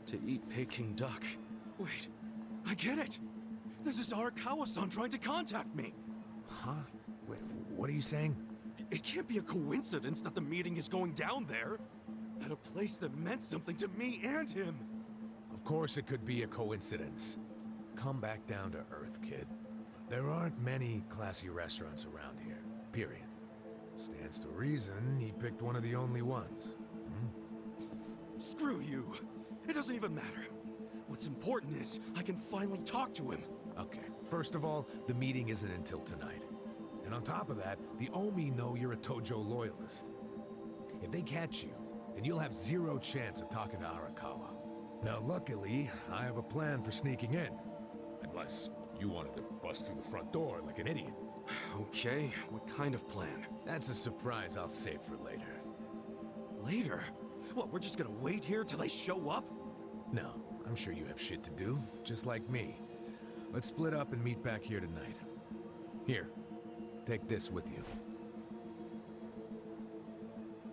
To eat Peking duck. Wait, I get it! This is Arakawa-san trying to contact me! Huh? Wait, what are you saying? It can't be a coincidence that the meeting is going down there. At a place that meant something to me and him. Of course it could be a coincidence. Come back down to earth, kid. There aren't many classy restaurants around here, period. Stands to reason he picked one of the only ones. Screw you. It doesn't even matter. What's important is I can finally talk to him. Okay, first of all, the meeting isn't until tonight. And on top of that, the Omi know you're a Tojo loyalist. If they catch you, then you'll have zero chance of talking to Arakawa. Now luckily, I have a plan for sneaking in. Unless you wanted to bust through the front door like an idiot. Okay, what kind of plan? That's a surprise I'll save for later. Later? What, we're just gonna wait here till they show up? No, I'm sure you have shit to do, just like me. Let's split up and meet back here tonight. Here, take this with you.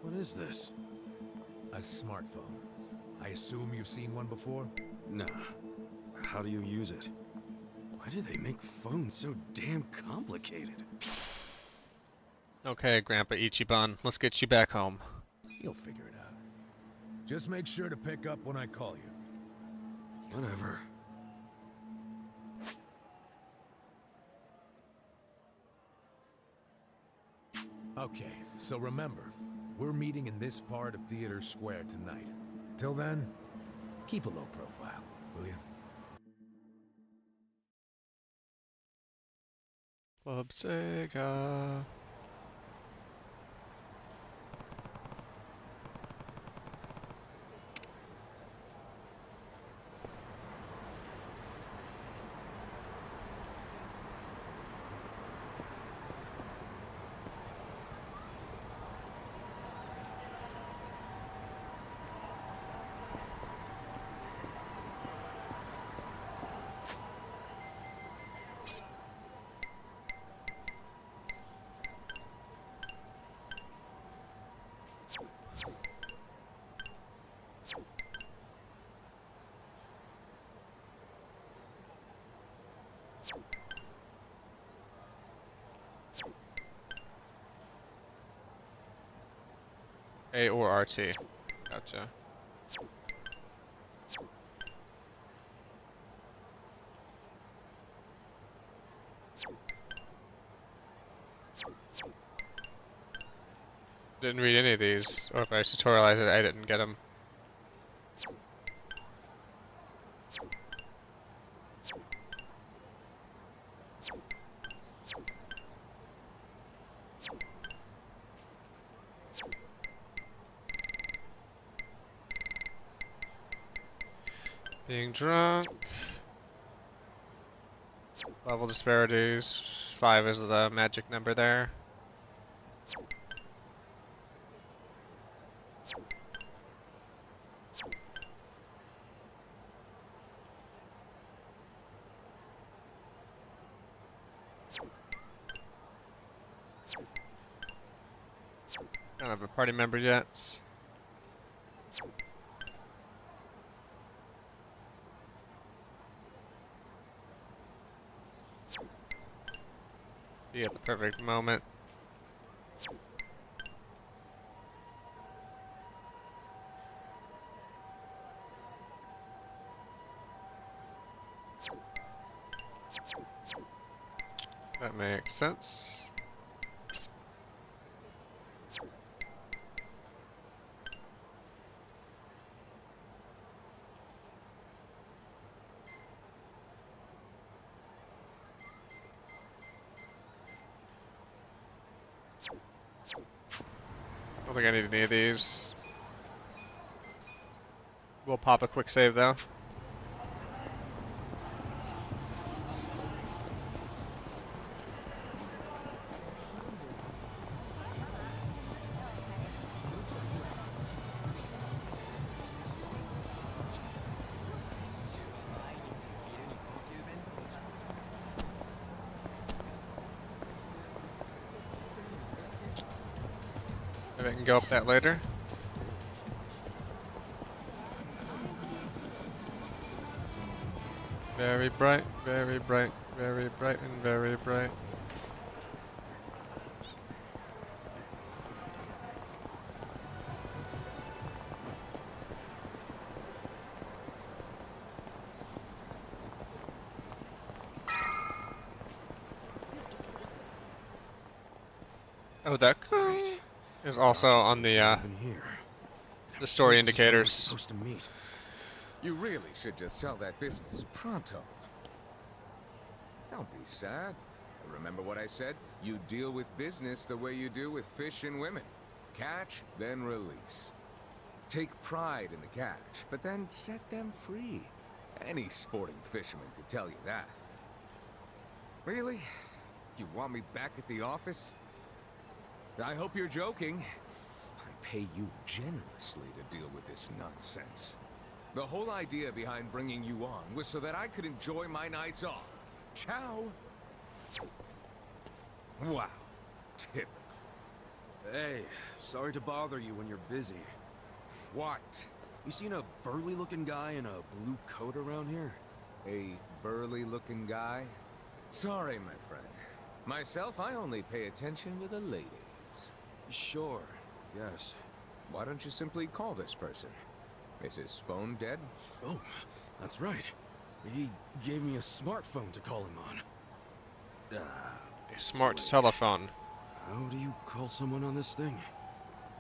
What is this? A smartphone. I assume you've seen one before? Nah. How do you use it? Why do they make phones so damn complicated? Okay, Grandpa Ichiban, let's get you back home. You'll figure it out. Just make sure to pick up when I call you. Whatever. Okay, so remember, we're meeting in this part of Theater Square tonight. Till then, keep a low profile, will you? Club Sega. A or RT. Gotcha. Didn't read any of these, or if I tutorialized it, I didn't get them. Being drunk. Level disparities. 5 is the magic number there. Don't have a party member yet. Be at the perfect moment. That makes sense. I don't think I need any of these. We'll pop a quick save though. Maybe I can go up that later. Very bright, very bright, very bright, and very bright. Oh, that is also on the story indicators. You really should just sell that business pronto. Don't be sad. Remember what I said? You deal with business the way you do with fish and women. Catch, then release. Take pride in the catch, but then set them free. Any sporting fisherman could tell you that. Really? You want me back at the office? I hope you're joking. I pay you generously to deal with this nonsense. The whole idea behind bringing you on was so that I could enjoy my nights off. Ciao. Wow. Typical. Hey, sorry to bother you when you're busy. What? You seen a burly-looking guy in a blue coat around here? A burly-looking guy? Sorry, my friend. Myself, I only pay attention to the ladies. Sure, yes. Why don't you simply call this person? Is his phone dead? Oh, that's right. He gave me a smartphone to call him on. A smart telephone. How do you call someone on this thing?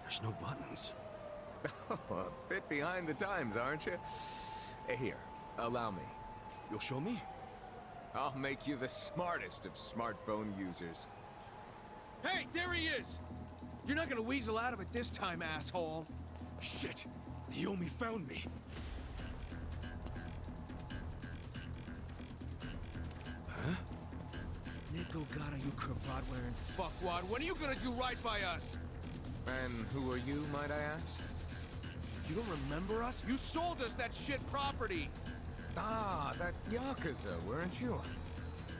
There's no buttons. Oh, a bit behind the times, aren't you? Here, allow me. You'll show me? I'll make you the smartest of smartphone users. Hey, there he is! You're not gonna weasel out of it this time, asshole! Shit! The Yomi found me! Huh? Nickel gotta you cravat-wearing fuckwad, when are you gonna do right by us? And who are you, might I ask? You don't remember us? You sold us that shit property! Ah, that Yakuza, weren't you?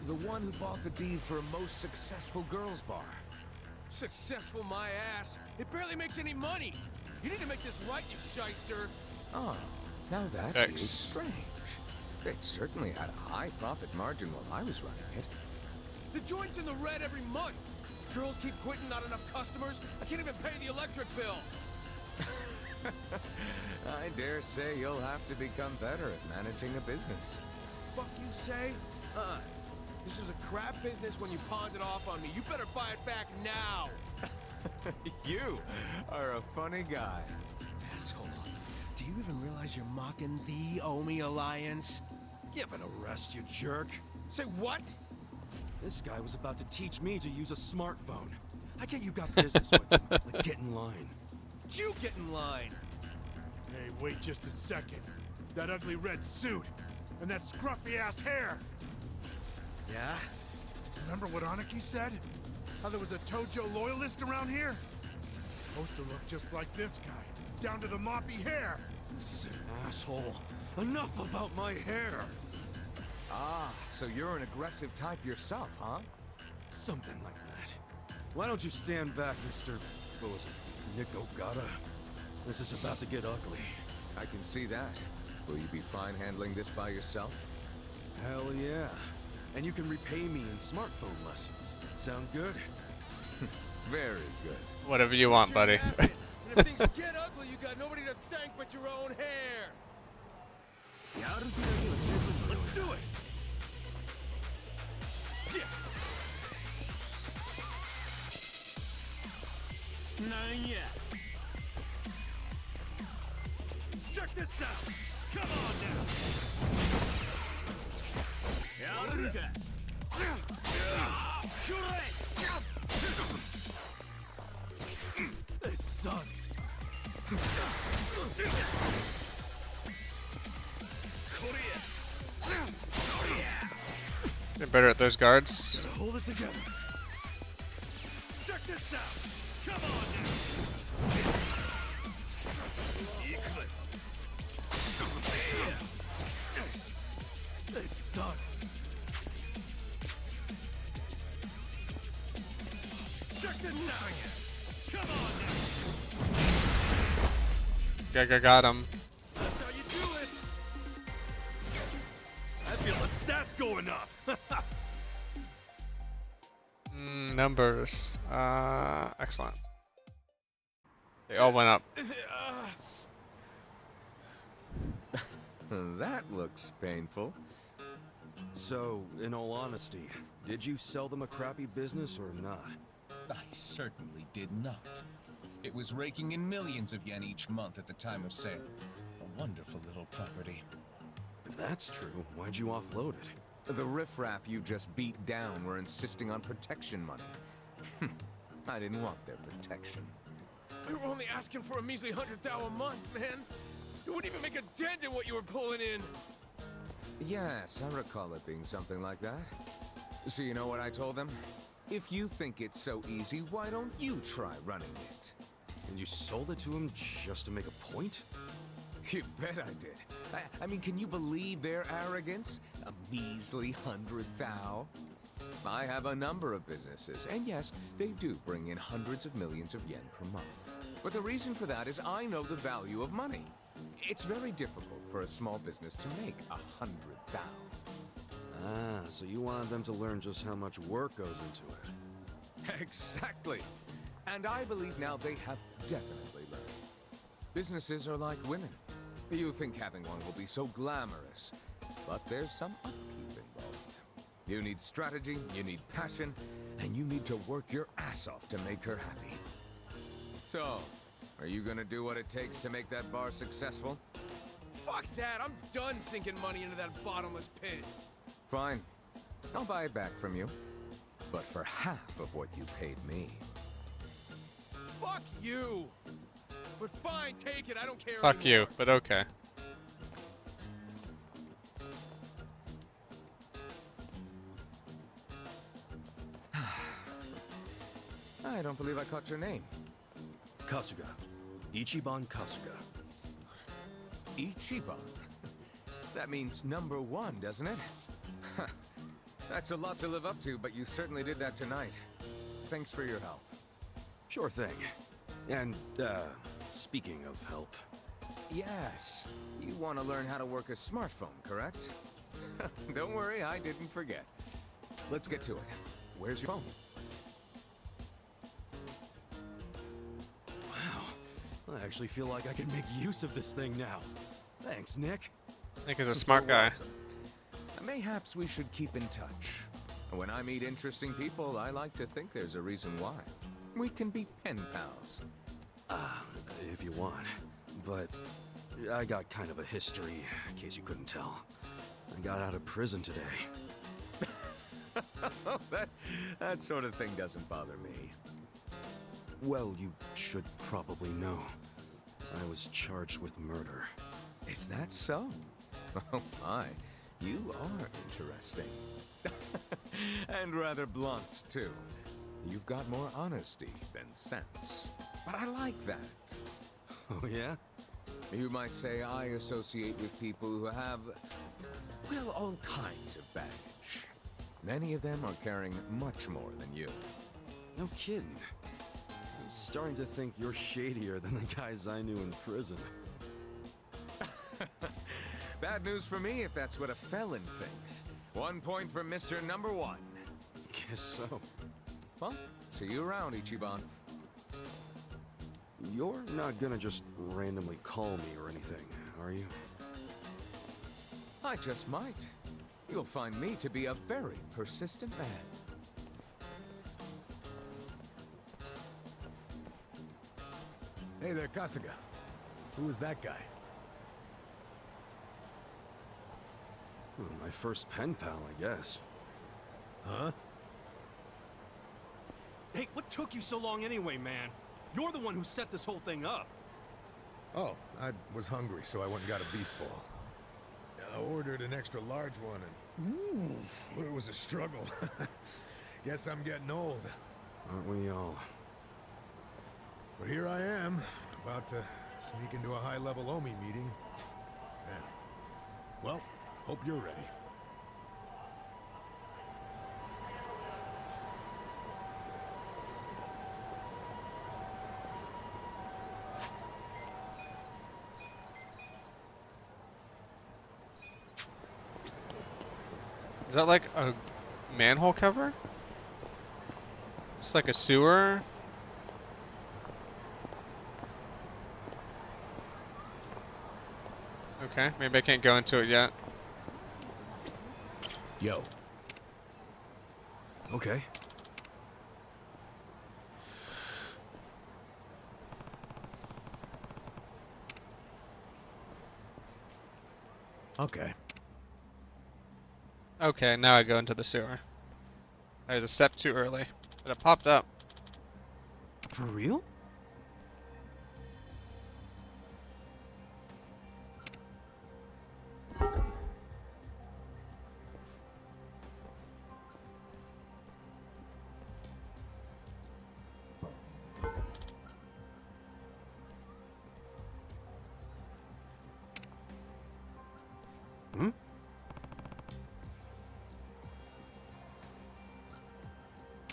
The one who bought the deed for a most successful girls' bar. Successful my ass! It barely makes any money! You need to make this right, you shyster! Oh, now that is strange. It certainly had a high profit margin while I was running it. The joint's in the red every month! Girls keep quitting, not enough customers. I can't even pay the electric bill! I dare say you'll have to become better at managing a business. Fuck you say? This is a crap business when you pawned it off on me. You better buy it back now. You are a funny guy. Asshole. Do you even realize you're mocking the Omi Alliance? Give it a rest, you jerk. Say what? This guy was about to teach me to use a smartphone. I get you got business with him. Like, get in line. You get in line. Hey, wait just a second. That ugly red suit and that scruffy-ass hair. Yeah? Remember what Aniki said? How there was a Tojo loyalist around here? Supposed to look just like this guy, down to the moppy hair. Sick asshole. Enough about my hair. Ah, so you're an aggressive type yourself, huh? Something like that. Why don't you stand back, Mr. What was it? Nick Ogata? This is about to get ugly. I can see that. Will you be fine handling this by yourself? Hell yeah. And you can repay me in smartphone lessons. Sound good? Very good. Whatever you want, buddy. And if things get ugly, you got nobody to thank but your own hair. Let's do it. Yeah. Not yet. Check this out. Come on now. This sucks. Get better at those guards. Hold it together. Check this out. Come on now. This sucks. Check this out. Come on now. Got him. That's how you do it. I feel the stats going up. Numbers. Excellent. They all went up. That looks painful. So, in all honesty, did you sell them a crappy business or not? I certainly did not. It was raking in millions of yen each month at the time of sale. A wonderful little property. If that's true, why'd you offload it? The riffraff you just beat down were insisting on protection money. I didn't want their protection. We were only asking for a measly 100,000 a month, man. You wouldn't even make a dent in what you were pulling in. Yes, I recall it being something like that. So you know what I told them? If you think it's so easy, why don't you try running it? And you sold it to him just to make a point? You bet I did. I mean, can you believe their arrogance? A measly 100,000? I have a number of businesses, and yes, they do bring in hundreds of millions of yen per month. But the reason for that is I know the value of money. It's very difficult for a small business to make 100,000. Ah, so you wanted them to learn just how much work goes into it. Exactly. And I believe now they have definitely learned. Businesses are like women. You think having one will be so glamorous, but there's some upkeep involved. You need strategy, you need passion, and you need to work your ass off to make her happy. So, are you gonna do what it takes to make that bar successful? Fuck that! I'm done sinking money into that bottomless pit. Fine. I'll buy it back from you. But for half of what you paid me. Fuck you! But fine, take it, I don't care Fuck anymore. you, but okay. I don't believe I caught your name. Kasuga. Ichiban Kasuga. Ichiban? That means number one, doesn't it? That's a lot to live up to, but you certainly did that tonight. Thanks for your help. Sure thing. And, speaking of help... Yes. You want to learn how to work a smartphone, correct? Don't worry, I didn't forget. Let's get to it. Where's your phone? Wow. I actually feel like I can make use of this thing now. Thanks, Nick. Nick is a smart guy. Mayhaps we should keep in touch. When I meet interesting people, I like to think there's a reason why. We can be pen pals. If you want. But I got kind of a history, in case you couldn't tell. I got out of prison today. that sort of thing doesn't bother me. Well, you should probably know. I was charged with murder. Is that so? Oh my, you are interesting. And rather blunt, too. You've got more honesty than sense. But I like that. Oh, yeah? You might say I associate with people who have, well, all kinds of baggage. Many of them are carrying much more than you. No kidding. I'm starting to think you're shadier than the guys I knew in prison. Bad news for me if that's what a felon thinks. 1 point for Mr. Number 1. Guess so. Well, see you around, Ichiban. You're not gonna just randomly call me or anything, are you? I just might. You'll find me to be a very persistent man. Hey there, Kasuga. Who was that guy? Well, my first pen pal, I guess. Huh? Hey, what took you so long anyway, man? You're the one who set this whole thing up. Oh, I was hungry, so I went and got a beef ball. I ordered an extra large one, and it was a struggle. Guess I'm getting old. Aren't we all? But here I am, about to sneak into a high-level Omi meeting. Yeah. Well, hope you're ready. Is that like a manhole cover? It's like a sewer? Okay, maybe I can't go into it yet. Yo. Okay. Okay. Okay, now I go into the sewer. I was a step too early, but it popped up. For real? Hmm?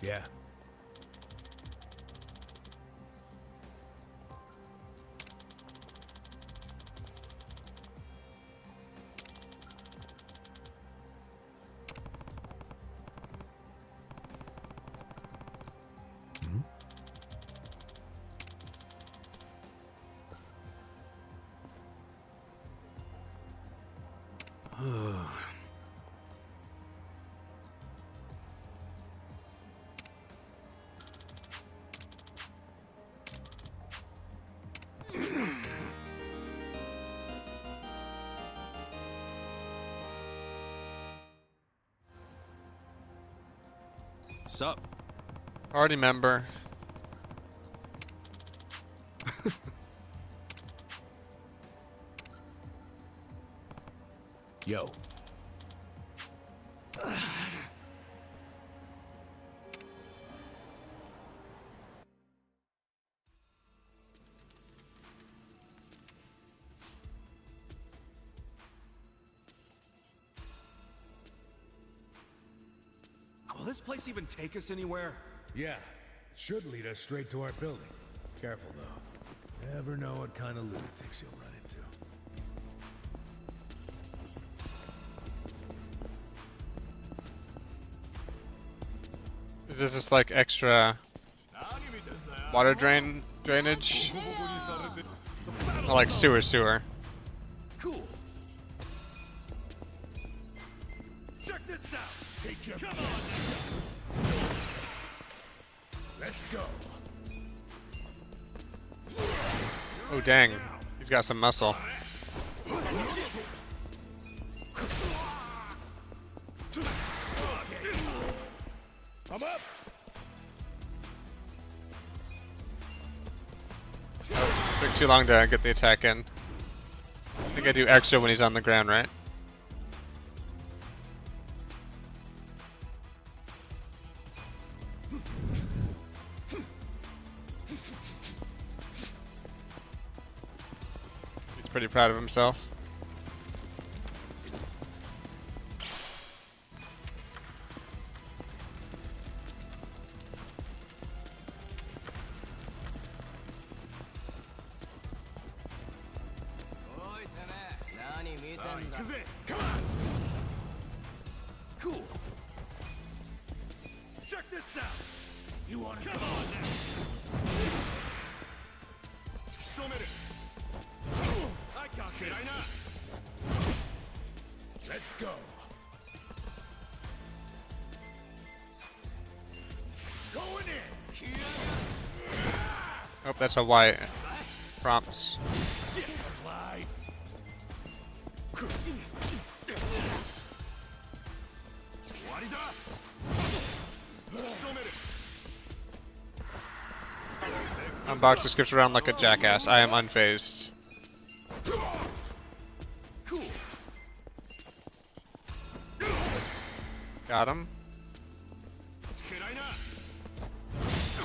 Yeah. Sup? Already member. Yo. Will this place even take us anywhere? Yeah. It should lead us straight to our building. Careful, though. Never know what kind of lunatics you'll run into. Is this just like extra water drainage? Not like sewer. Cool. Check this out. Take your Come on. Let's go. Oh dang, he's got some muscle. I'm up. Oh, took too long to get the attack in. I think I do extra when he's on the ground, right? He's pretty proud of himself. Come on. Cool. Check this out. You want to come on now? I got this. Let's go. Going in. Oh, that's a Y prompts. Unboxer skips around like a jackass. I am unfazed. Got him.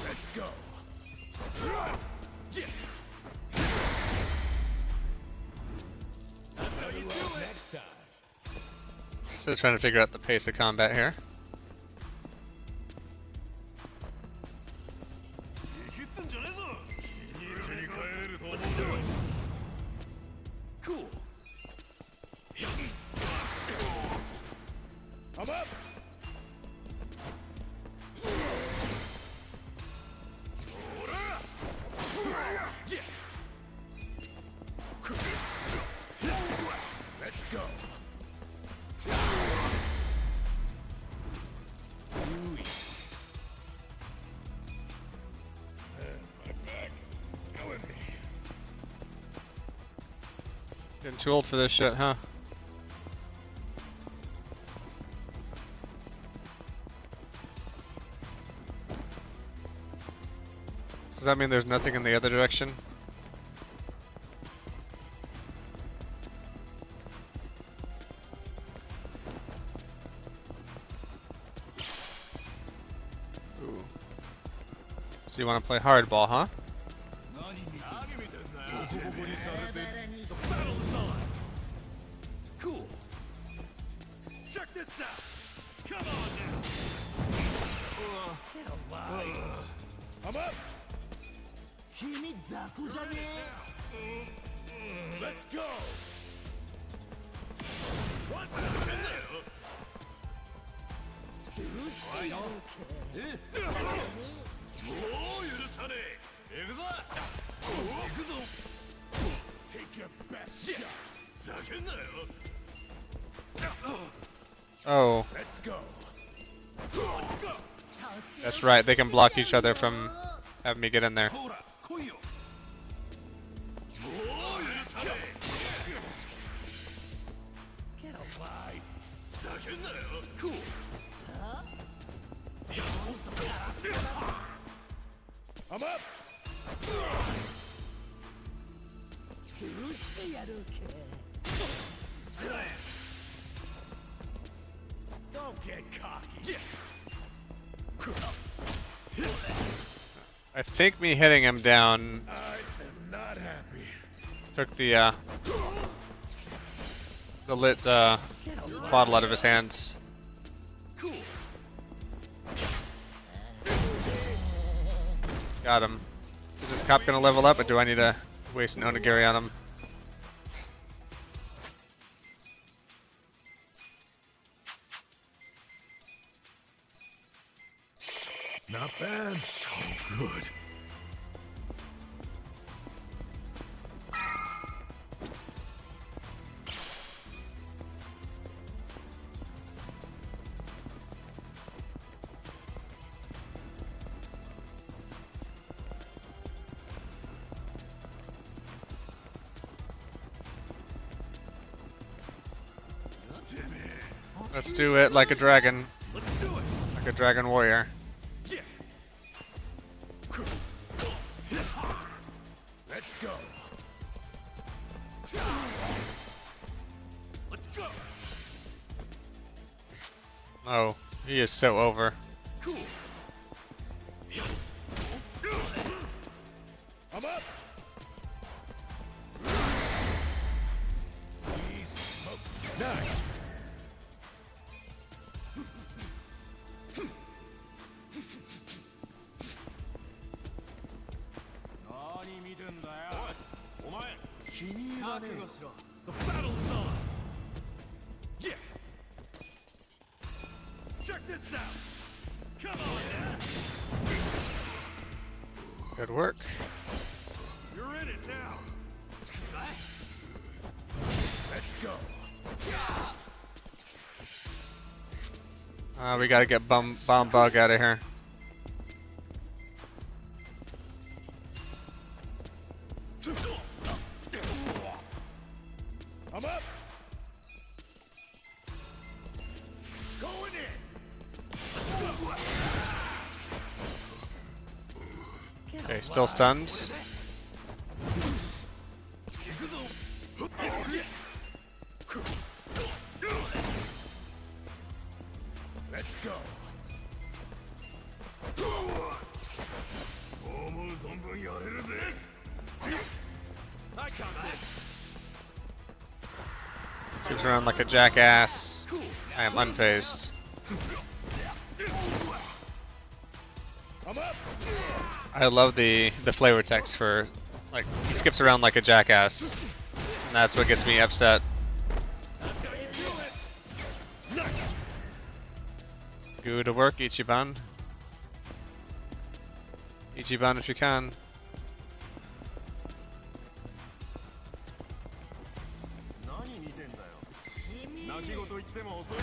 Let's go. That's how you do it. Next time. Still trying to figure out the pace of combat here. Cool. I'm up. Let's go. My back is killing me. Getting too old for this shit, huh? Does that mean there's nothing in the other direction? Ooh. So you want to play hardball, huh? The battle is on. Cool. Check this out. Come on now. Get alive. I'm up. Let's go. What's this? Take your best shot. Oh. Let's go. That's right, they can block each other from having me get in there. Get alive. Cool. I'm up. Don't get cocky. I think me hitting him down I am not happy. took the lit bottle out of his hands. Cool. Got him. Is this cop gonna level up, or do I need to waste an onigiri on him? Not bad. So good. Let's do it like a dragon. Let's do it. Like a dragon warrior. Yeah. Let's go. Let's go. Oh, he is so over. Cool. I'm up. Nice. The battle is on. Yeah. Check this out. Come on now. Good work. You're in it now. Let's go. We gotta get bomb bug out of here. I'm up. Going in. Okay, still stunned. Let's go. I got this. Swoops around like a jackass. I am unfazed. I'm up. I love the flavor text for, like, he skips around like a jackass. And that's what gets me upset. Good work, Ichiban. Ichiban if you can.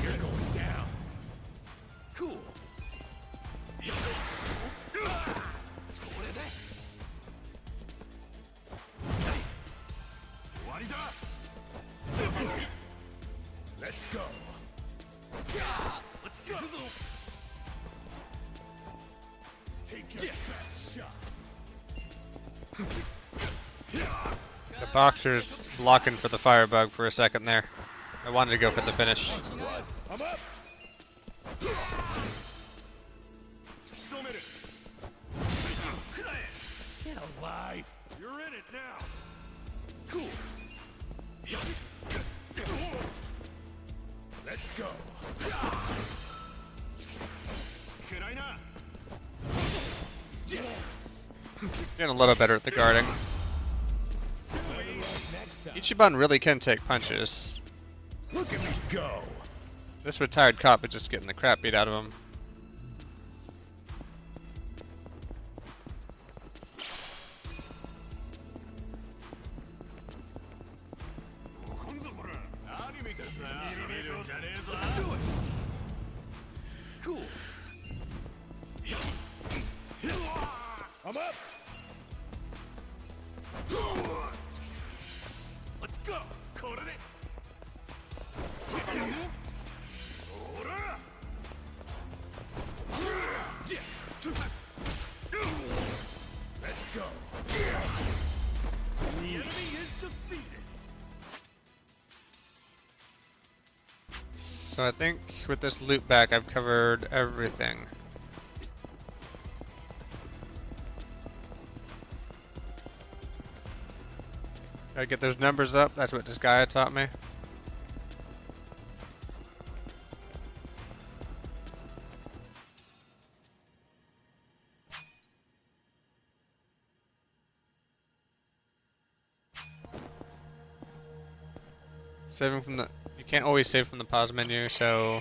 You're going down. Cool. Let's go. Let's go. Take your best shot. The boxer's blocking for the firebug for a second there. I wanted to go for the finish. I'm up. Still in it. Get alive. You're in it now. Cool. Let's go. Should I not? Getting a little better at the guarding. Ichiban really can take punches. Look at me go. This retired cop is just getting the crap beat out of him. Let's do it. Cool. I'm up. Let's go. Let's go. The enemy is defeated. So I think with this loop back, I've covered everything. Gotta get those numbers up. That's what this guy taught me. Saving from the... You can't always save from the pause menu, so...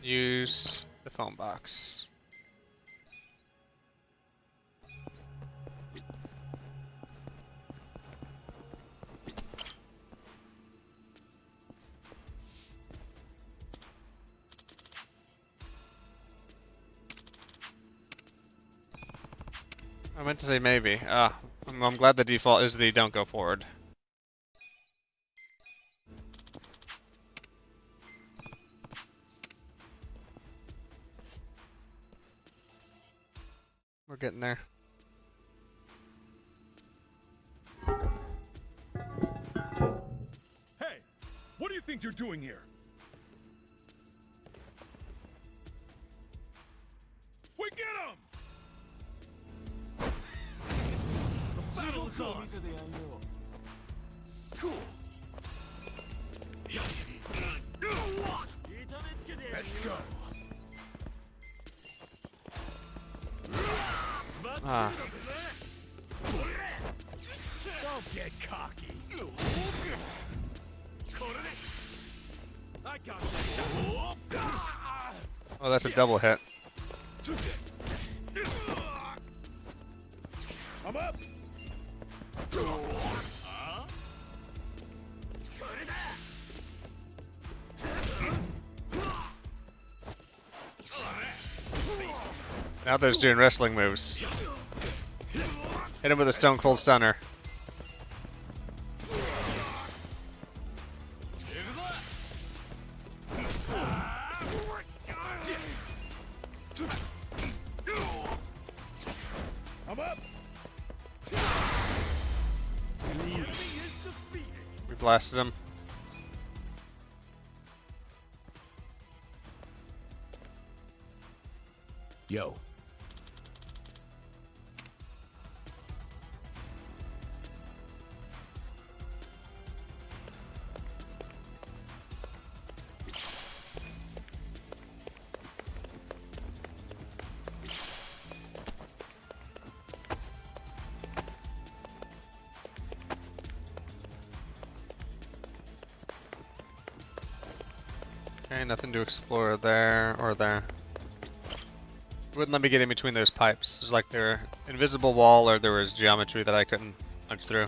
use the phone box. I meant to say maybe. I'm glad the default is the don't go forward. We're getting there. Hey, what do you think you're doing here? We get him! The battle is on! Cool. Let's go. Ah. Don't get cocky. I got that. Oh, that's a double hit. I'm up. Now there's doing wrestling moves. Hit him with a Stone Cold Stunner. I'm up. We blasted him. Yo. Okay, nothing to explore there or there. It wouldn't let me get in between those pipes. There's like their invisible wall or there was geometry that I couldn't punch through.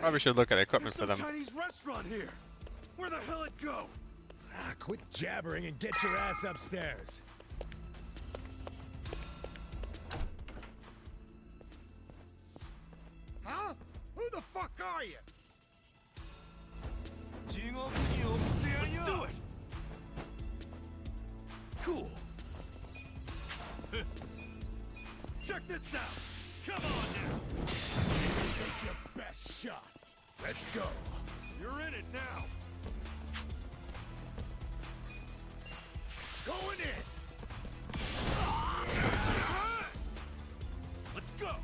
Probably should look at equipment for There's them. some Chinese restaurant here. Where the hell it go? Ah, quit jabbering and get your ass upstairs. Huh? Who the fuck are you? Let's do it. Cool. Check this out. Come on now. Take your best shot. Let's go. You're in it now. Going in. Let's go.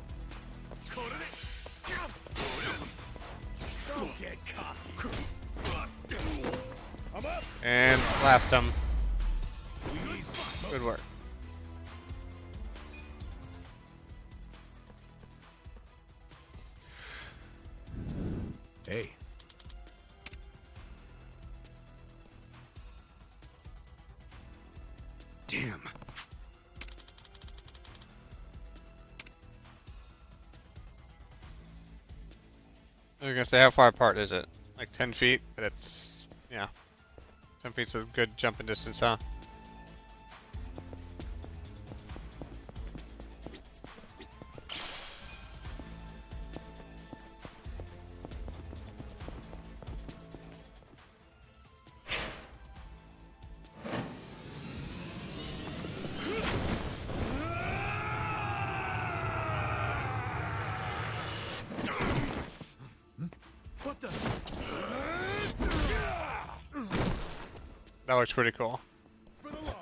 Don't get cocky. I'm up. And blast him. Good work. Hey. Damn. I was gonna say, how far apart is it? Like 10 feet? But it's, yeah. 10 feet's a good jumping distance, huh? What the? That looks pretty cool. For the long haul.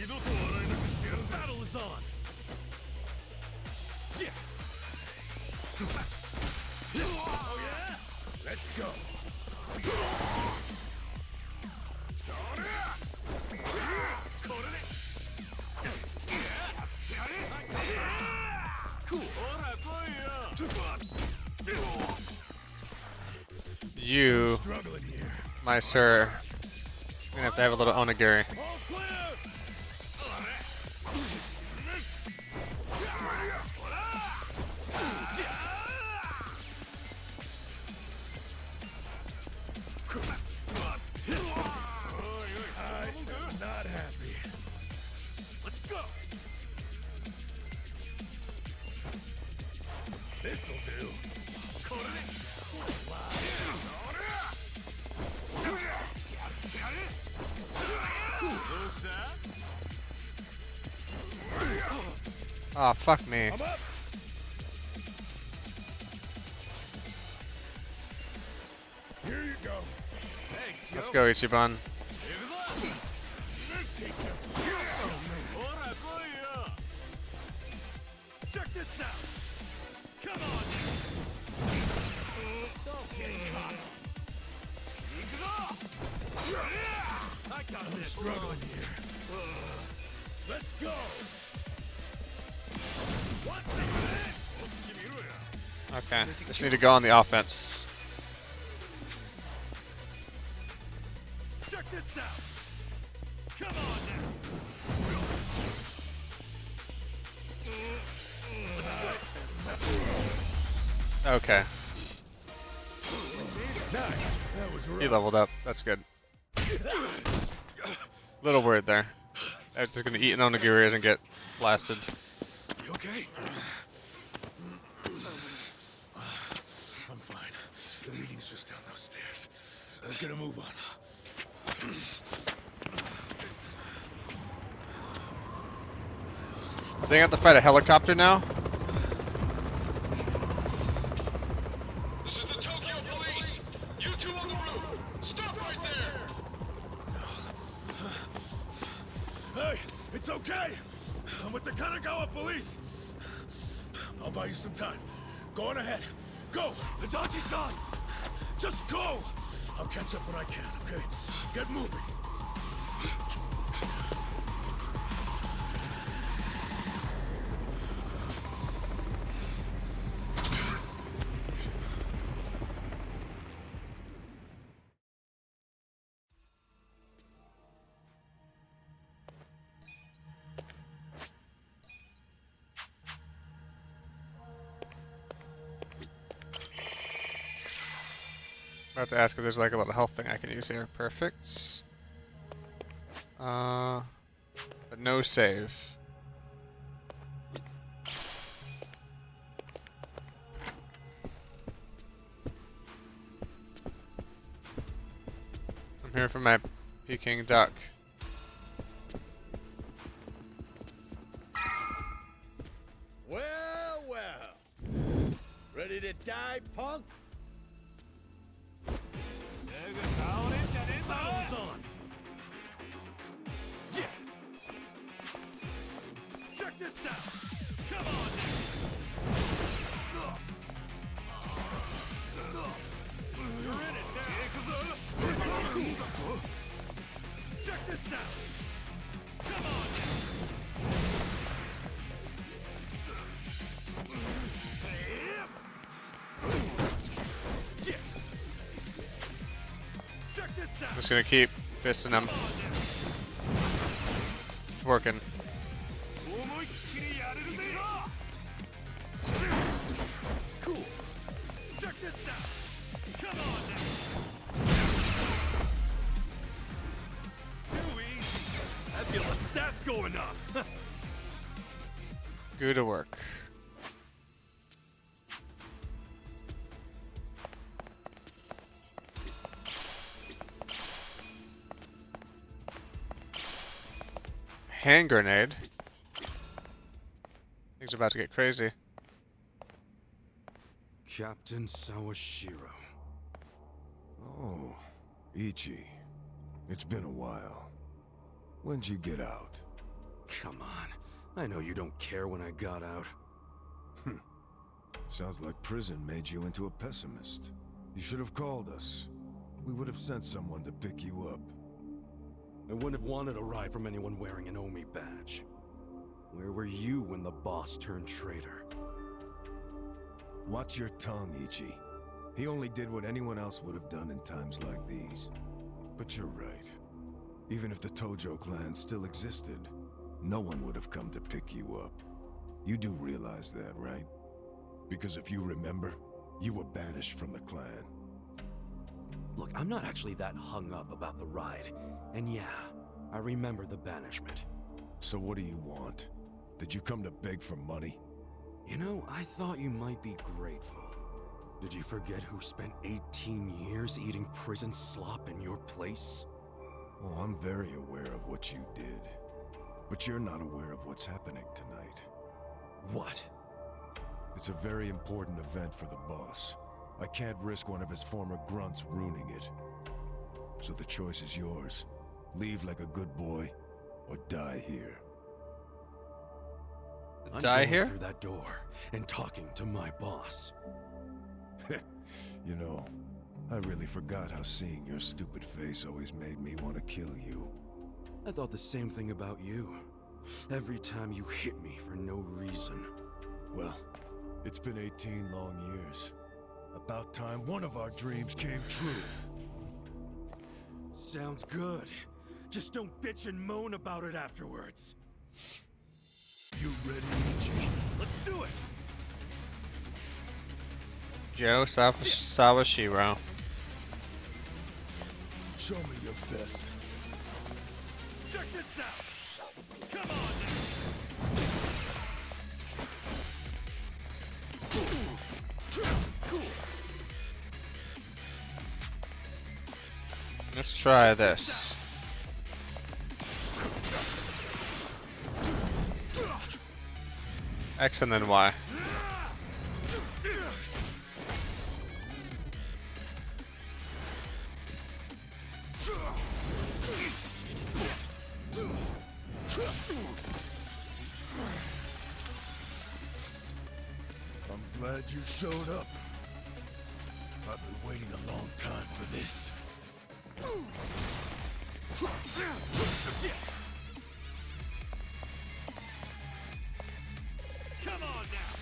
The battle is on. Yeah. Oh yeah. Let's go. Cool. You, my sir, you're gonna have to have a little onigiri. I'm not happy. Let's go. This'll do. Oh, fuck me. I'm up. Here you go. Thanks, Let's go, Ichiban. Check this out. Come on. Don't get caught. I got this. Struggling here. Let's go. What's this? Okay, just need to go on the offense. Check this out. Come on now. Okay, Nice. That was he leveled up. That's good. Little worried there. I was just gonna eat an onigiri and get blasted. You okay? I'm fine. The meeting's just down those stairs. Let's get a move on. They have to fight a helicopter now? This is the Tokyo Police. You two on the roof. Stop right there. Hey, it's okay. I'm with the Kanagawa Police. I'll buy you some time. Go on ahead. Go, Adachi-san. Just go. I'll catch up when I can, okay? Get moving. I have to ask if there's like a little health thing I can use here. Perfect. But no save. I'm here for my Peking duck. Well, well. Ready to die, punk? Battle's on. Yeah. Check this out. Come on. You're in it now. Check this out. Come on. I'm just gonna keep fisting him. It's working. Cool. Check this out. Come on now. Too easy. I feel the stats going up. Good to work. Hand grenade. Things are about to get crazy. Captain Sawashiro. Oh, Ichi. It's been a while. When'd you get out? Come on. I know you don't care when I got out. Sounds like prison made you into a pessimist. You should have called us. We would have sent someone to pick you up. I wouldn't have wanted a ride from anyone wearing an Omi badge. Where were you when the boss turned traitor? Watch your tongue, Ichi. He only did what anyone else would have done in times like these. But you're right. Even if the Tojo clan still existed, no one would have come to pick you up. You do realize that, right? Because if you remember, you were banished from the clan. Look, I'm not actually that hung up about the ride. And yeah, I remember the banishment. So what do you want? Did you come to beg for money? You know, I thought you might be grateful. Did you forget who spent 18 years eating prison slop in your place? Oh, I'm very aware of what you did. But you're not aware of what's happening tonight. What? It's a very important event for the boss. I can't risk one of his former grunts ruining it. So the choice is yours. Leave like a good boy, or die here. I'm Die going here? through that door and talking to my boss. You know, I really forgot how seeing your stupid face always made me want to kill you. I thought the same thing about you. Every time you hit me for no reason. Well, it's been 18 long years. About time one of our dreams came true. Sounds good. Just don't bitch and moan about it afterwards. You ready, Ichi? Let's do it! Joe Sawashiro. Show me your best. Check this out! Come on now! Let's try this. X and then Y. I'm glad you showed up. I've been waiting a long time for this. Come on now!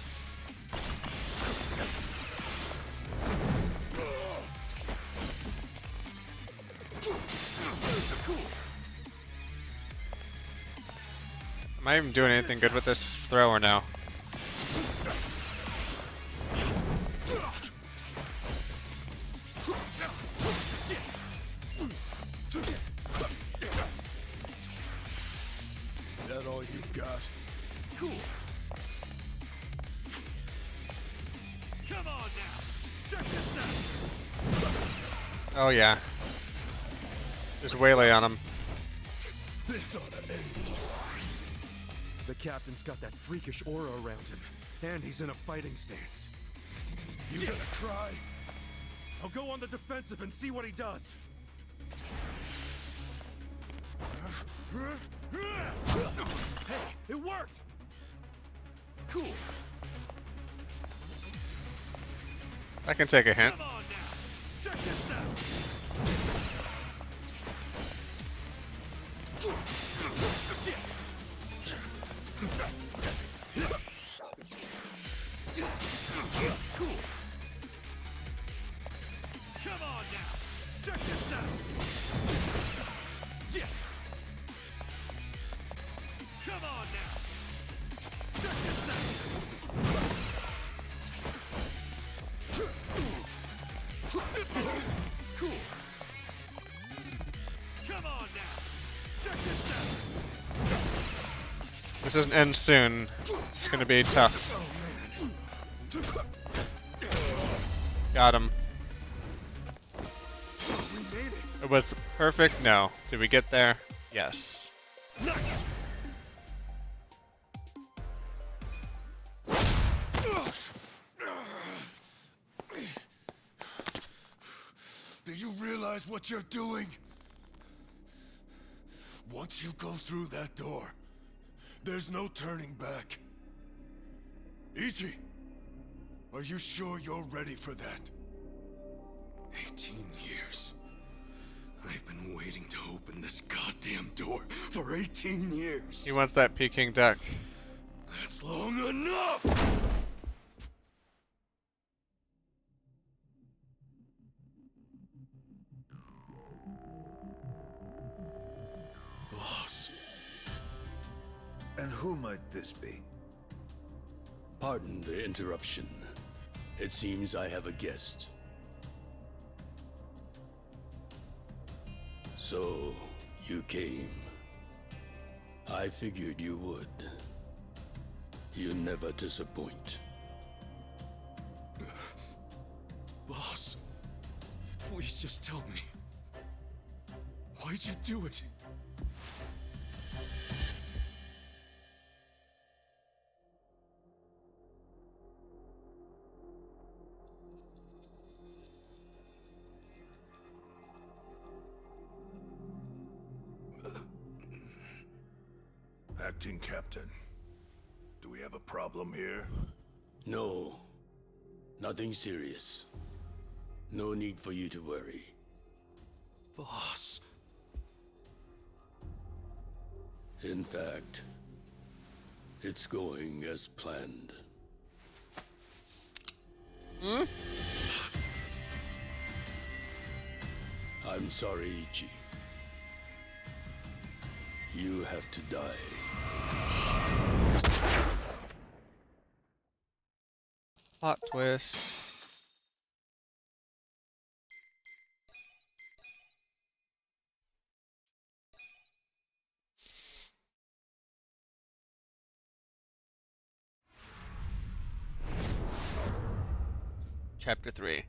Am I even doing anything good with this throw or no? That all you got? Cool. Come on now! Check this out! Oh yeah. Just waylay on him. This ought to end it. The captain's got that freakish aura around him, and he's in a fighting stance. You gonna try? I'll go on the defensive and see what he does. Hey, it worked! Cool. I can take a hint. Come on now! Check this out! Cool. Come on now! Check this out! Yeah! Come on now! Check this out! Cool. Come on now! Check this out! This doesn't end soon. It's gonna be tough. Got him. We made it! It was perfect. No. Did we get there? Yes. Nice! Do you realize what you're doing? Once you go through that door, there's no turning back. Ichi, are you sure you're ready for that? 18 years. I've been waiting to open this goddamn door for 18 years. He wants that Peking duck. That's long enough! Boss. And who might this be? Pardon the interruption. It seems I have a guest. So, you came. I figured you would. You never disappoint. Boss, please just tell me. Why'd you do it? Acting Captain, do we have a problem here? No. Nothing serious. No need for you to worry. Boss. In fact, it's going as planned. Hmm? I'm sorry, Ichi. You have to die. Plot twist. Chapter 3.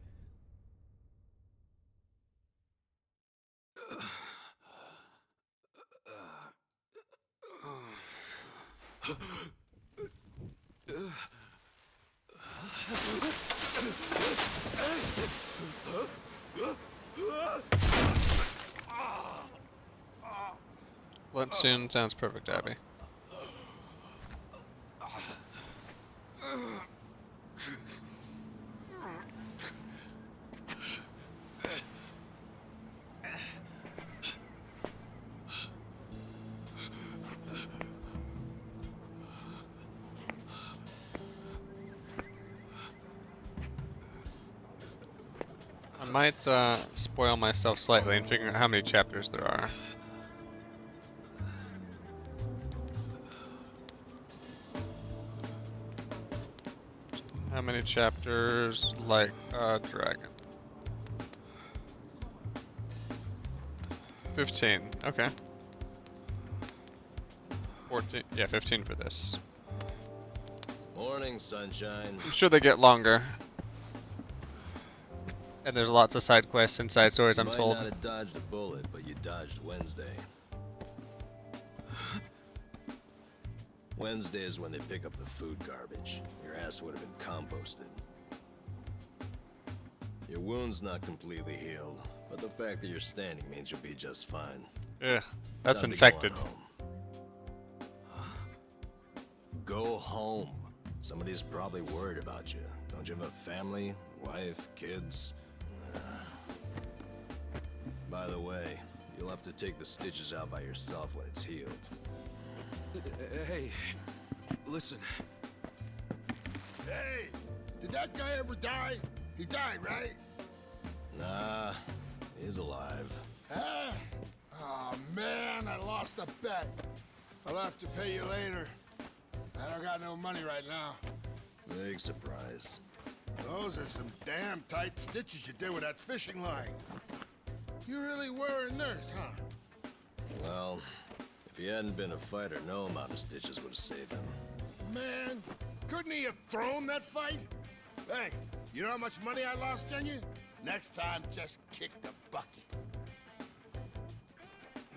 Lunch soon sounds perfect, Abby. I might spoil myself slightly and figure out how many chapters there are. How many chapters like a dragon? 15, okay. 14, yeah, 15 for this. Morning, sunshine. I'm sure they get longer. And there's lots of side quests and side stories, I'm told. You might not have dodged a bullet, but you dodged Wednesday. Wednesday is when they pick up the food garbage. Your ass would have been composted. Your wound's not completely healed, but the fact that you're standing means you'll be just fine. Ugh, that's Time to infected. Go home. Somebody's probably worried about you. Don't you have a family, wife, kids? By the way, you'll have to take the stitches out by yourself when it's healed. Hey, listen. Hey, did that guy ever die? He died, right? Nah, he's alive. Huh? Oh man, I lost a bet. I'll have to pay you later. I don't got no money right now. Big surprise. Those are some damn tight stitches you did with that fishing line. You really were a nurse, huh? Well, if he hadn't been a fighter, no amount of stitches would have saved him. Man, couldn't he have thrown that fight? Hey, you know how much money I lost on you? Next time, just kick the bucket.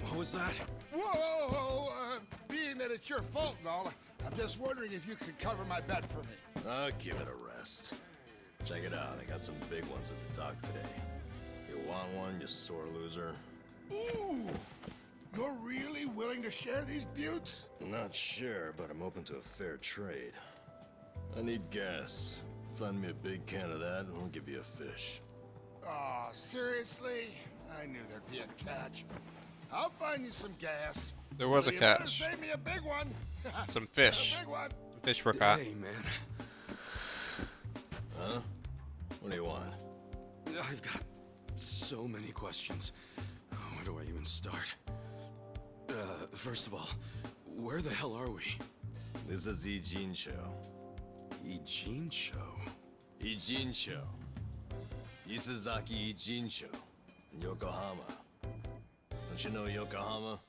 What was that? Whoa, being that it's your fault and all, I'm just wondering if you could cover my bet for me. I'll give it a rest. Check it out, I got some big ones at the dock today. You want one, you sore loser? Ooh! You're really willing to share these buttes? Not sure, but I'm open to a fair trade. I need gas. Find me a big can of that, and I'll give you a fish. Aw, seriously? I knew there'd be a catch. I'll find you some gas. There was So a you better catch. save me a big one. Some fish. A big one. Fish were caught. Hey, man. Huh? What do you want? I've got so many questions. Where do I even start? First of all, where the hell are we? This is Ijin-cho. Ijin-cho? Ijin-cho. Isazaki Ijin-cho. In Yokohama. Don't you know Yokohama?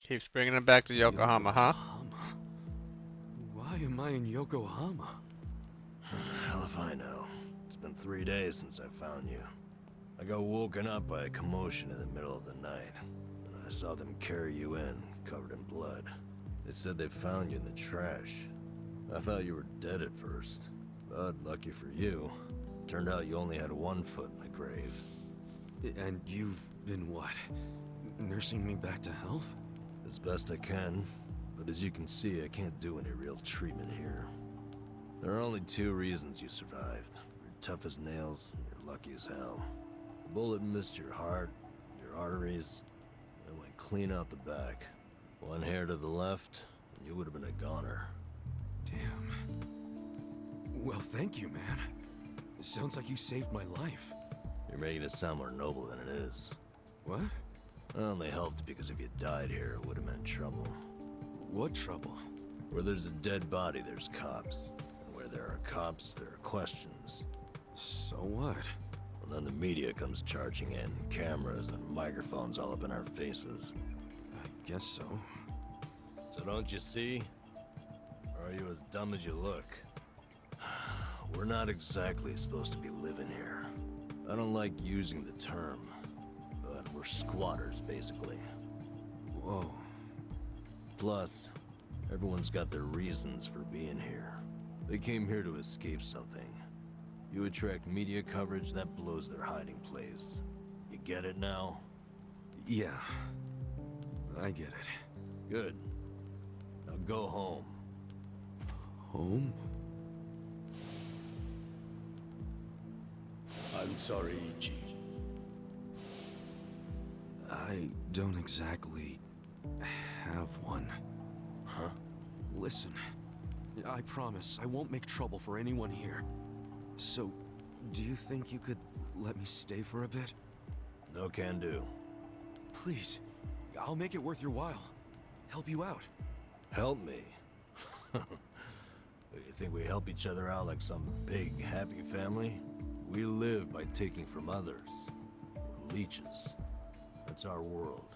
Keeps bringing it back to Yokohama, huh? Why am I in Yokohama? Hell if I know. It's been 3 days since I found you. I got woken up by a commotion in the middle of the night, and I saw them carry you in, covered in blood. They said they found you in the trash. I thought you were dead at first, but lucky for you, turned out you only had 1 foot in the grave. And you've been what? Nursing me back to health? As best I can, but as you can see, I can't do any real treatment here. There are only 2 reasons you survived. You're tough as nails, and you're lucky as hell. The bullet missed your heart, your arteries, and went clean out the back. 1 hair to the left, and you would have been a goner. Damn. Well, thank you, man. It sounds like you saved my life. You're making it sound more noble than it is. What? It only helped because if you died here, it would have meant trouble. What trouble? Where there's a dead body, there's cops. And where there are cops, there are questions. So what? Well, then the media comes charging in, cameras and microphones all up in our faces. I guess so. So don't you see? Or are you as dumb as you look? We're not exactly supposed to be living here. I don't like using the term, but we're squatters, basically. Whoa. Plus, everyone's got their reasons for being here. They came here to escape something. You attract media coverage, that blows their hiding place. You get it now? Yeah. I get it. Good. Now go home. Home? I'm sorry, Ichi. I don't exactly have one. Huh? Listen, I promise I won't make trouble for anyone here. So, do you think you could let me stay for a bit? No can do. Please, I'll make it worth your while. Help you out. Help me? You think we help each other out like some big, happy family? We live by taking from others. We're leeches. That's our world.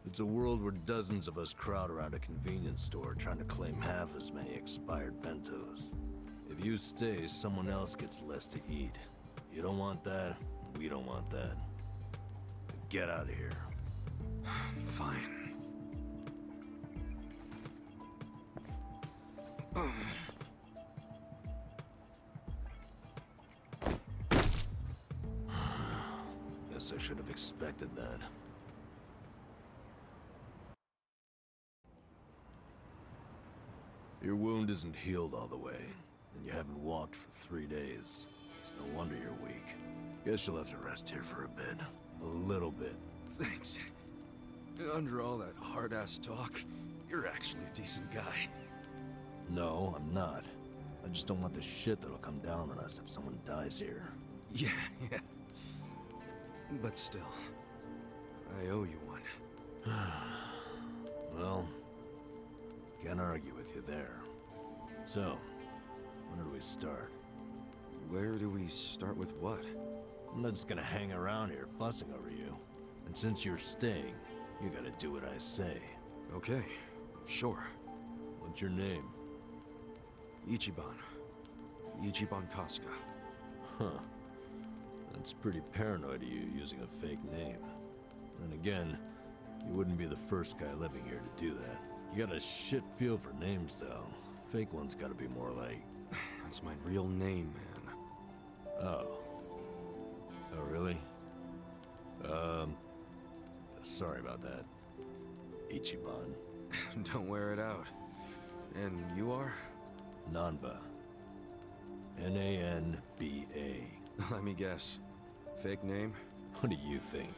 It's a world where dozens of us crowd around a convenience store trying to claim half as many expired bentos. If you stay, someone else gets less to eat. You don't want that, we don't want that. Get out of here. Fine. Guess I should have expected that. Your wound isn't healed all the way, and you haven't walked for 3 days. It's no wonder you're weak. Guess you'll have to rest here for a bit. A little bit. Thanks. Under all that hard-ass talk, you're actually a decent guy. No, I'm not. I just don't want the shit that'll come down on us if someone dies here. Yeah. But still, I owe you one. Well, can't argue with you there. So, where do we start? Where do we start with what? I'm not just gonna hang around here fussing over you. And since you're staying, you gotta do what I say. Okay, sure. What's your name? Ichiban. Ichiban Kasuga. Huh. That's pretty paranoid of you using a fake name. And again, you wouldn't be the first guy living here to do that. You got a shit feel for names, though. Fake ones gotta be more like... That's my real name, man. Oh. Oh, really? Sorry about that. Ichiban. Don't wear it out. And you are? Nanba. N-A-N-B-A. Let me guess. Fake name? What do you think?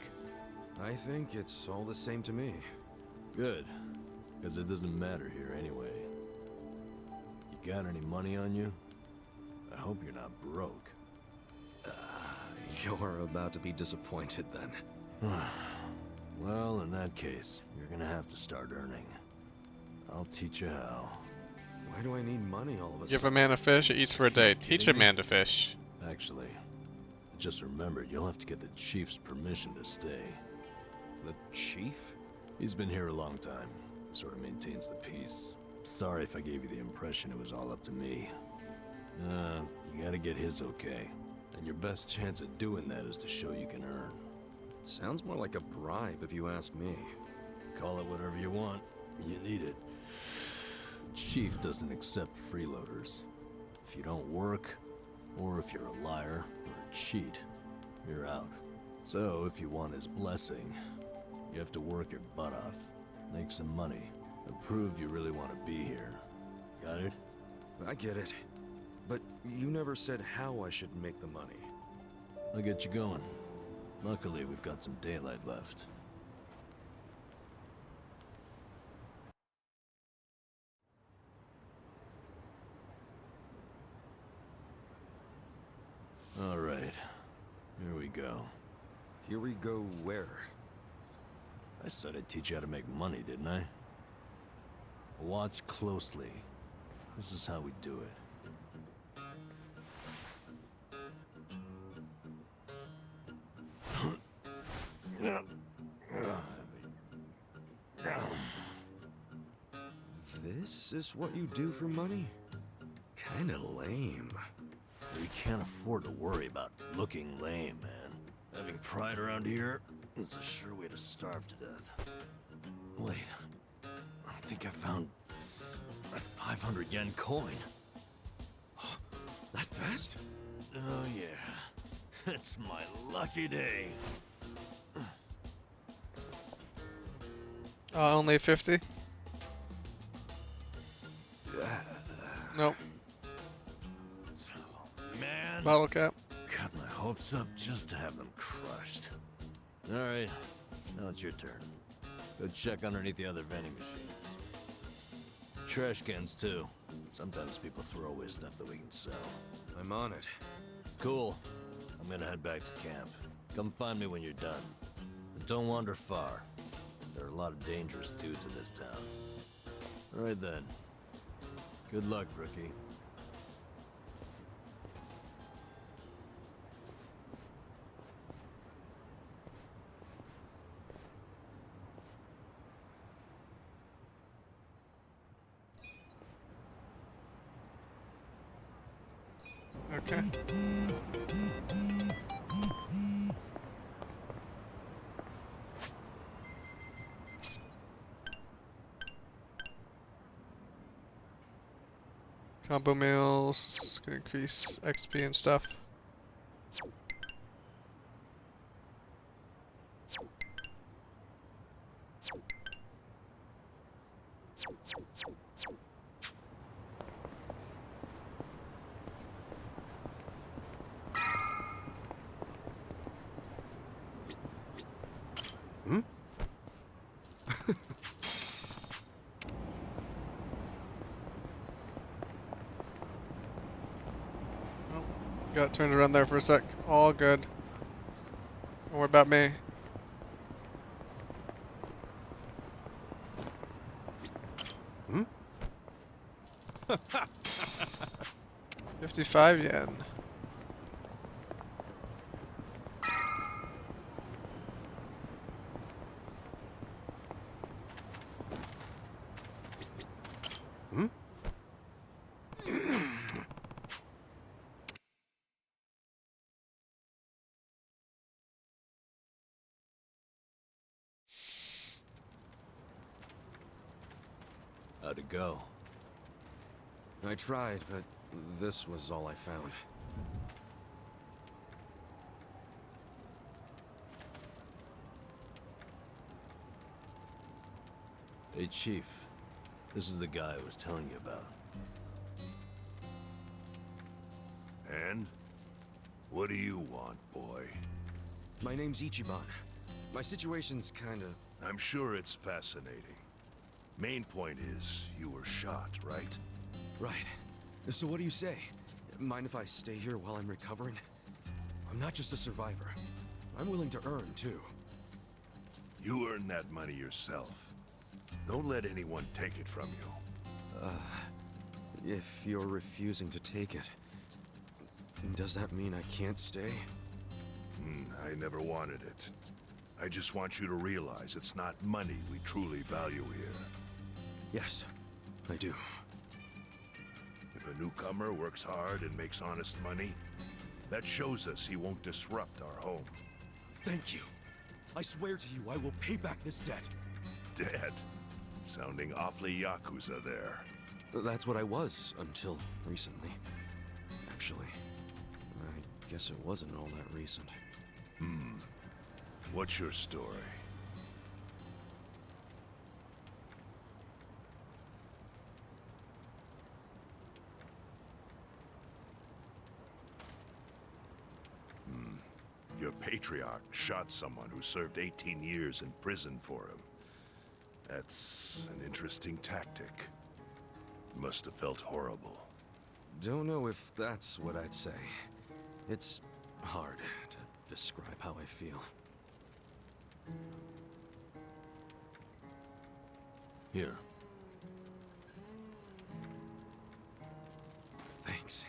I think it's all the same to me. Good. Because it doesn't matter here anyway. You got any money on you? I hope you're not broke. You're about to be disappointed then. Well, in that case, you're gonna have to start earning. I'll teach you how. Why do I need money all of a sudden? Give a man a fish, it eats for a day. Teach a man to fish. Actually, Just remember, you'll have to get the chief's permission to stay. The chief? He's been here a long time. Sort of maintains the peace. Sorry if I gave you the impression it was all up to me. You gotta get his okay. And your best chance at doing that is to show you can earn. Sounds more like a bribe if you ask me. Call it whatever you want. You need it. The chief doesn't accept freeloaders. If you don't work, or if you're a liar or a cheat, you're out. So if you want his blessing, you have to work your butt off, make some money, and prove you really want to be here. Got it? I get it. But you never said how I should make the money. I'll get you going. Luckily, we've got some daylight left. All right. Here we go. Here we go where? I said I'd teach you how to make money, didn't I? Watch closely. This is how we do it. This is what you do for money? Kinda lame. We can't afford to worry about looking lame, man. Having pride around here is a sure way to starve to death. Wait, I think I found a 500 yen coin. That fast? Oh yeah, it's my lucky day. Only 50? Nope. Man, Bottle cap. got my hopes up just to have them crushed. All right, now it's your turn. Go check underneath the other vending machines. Trash cans too. Sometimes people throw away stuff that we can sell. I'm on it. Cool. I'm gonna head back to camp. Come find me when you're done. And don't wander far. There are a lot of dangerous dudes in this town. All right then. Good luck, rookie. Okay. Combo meals, it's gonna increase XP and stuff. Hmm? Got turned around there for a sec. All good. Don't worry about me. Hmm? 55 yen. Hmm? How'd it go? I tried, but this was all I found. Hey, Chief. This is the guy I was telling you about. And? What do you want, boy? My name's Ichiban. My situation's kinda... I'm sure it's fascinating. Main point is, you were shot, right? Right. So what do you say? Mind if I stay here while I'm recovering? I'm not just a survivor. I'm willing to earn, too. You earn that money yourself. Don't let anyone take it from you. If you're refusing to take it, does that mean I can't stay? I never wanted it. I just want you to realize it's not money we truly value here. Yes, I do. If a newcomer works hard and makes honest money, that shows us he won't disrupt our home. Thank you. I swear to you, I will pay back this debt. Dead. Sounding awfully Yakuza there. That's what I was until recently. Actually, I guess it wasn't all that recent. What's your story? Your patriarch shot someone who served 18 years in prison for him. That's an interesting tactic. Must have felt horrible. Don't know if that's what I'd say. It's hard to describe how I feel. Here. Thanks.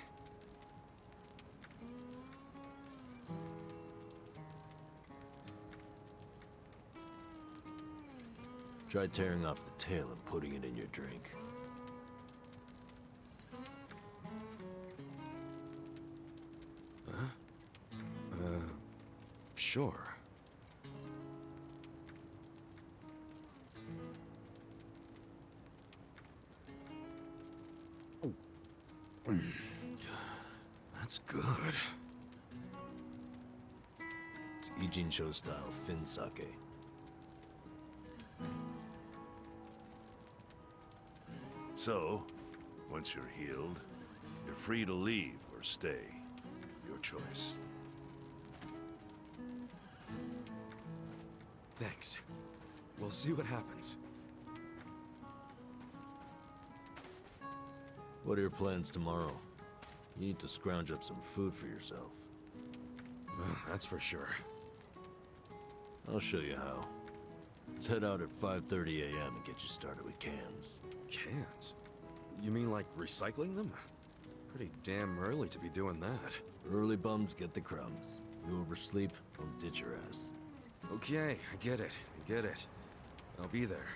Try tearing off the tail and putting it in your drink. Huh? Sure. That's good. It's Ijin-sho style fin sake. So, once you're healed, you're free to leave or stay. Your choice. Thanks. We'll see what happens. What are your plans tomorrow? You need to scrounge up some food for yourself. That's for sure. I'll show you how. Let's head out at 5:30 a.m. and get you started with cans. Cans? You mean like recycling them? Pretty damn early to be doing that. Early bums get the crumbs. You oversleep, I'll ditch your ass. Okay, I get it. I get it. I'll be there.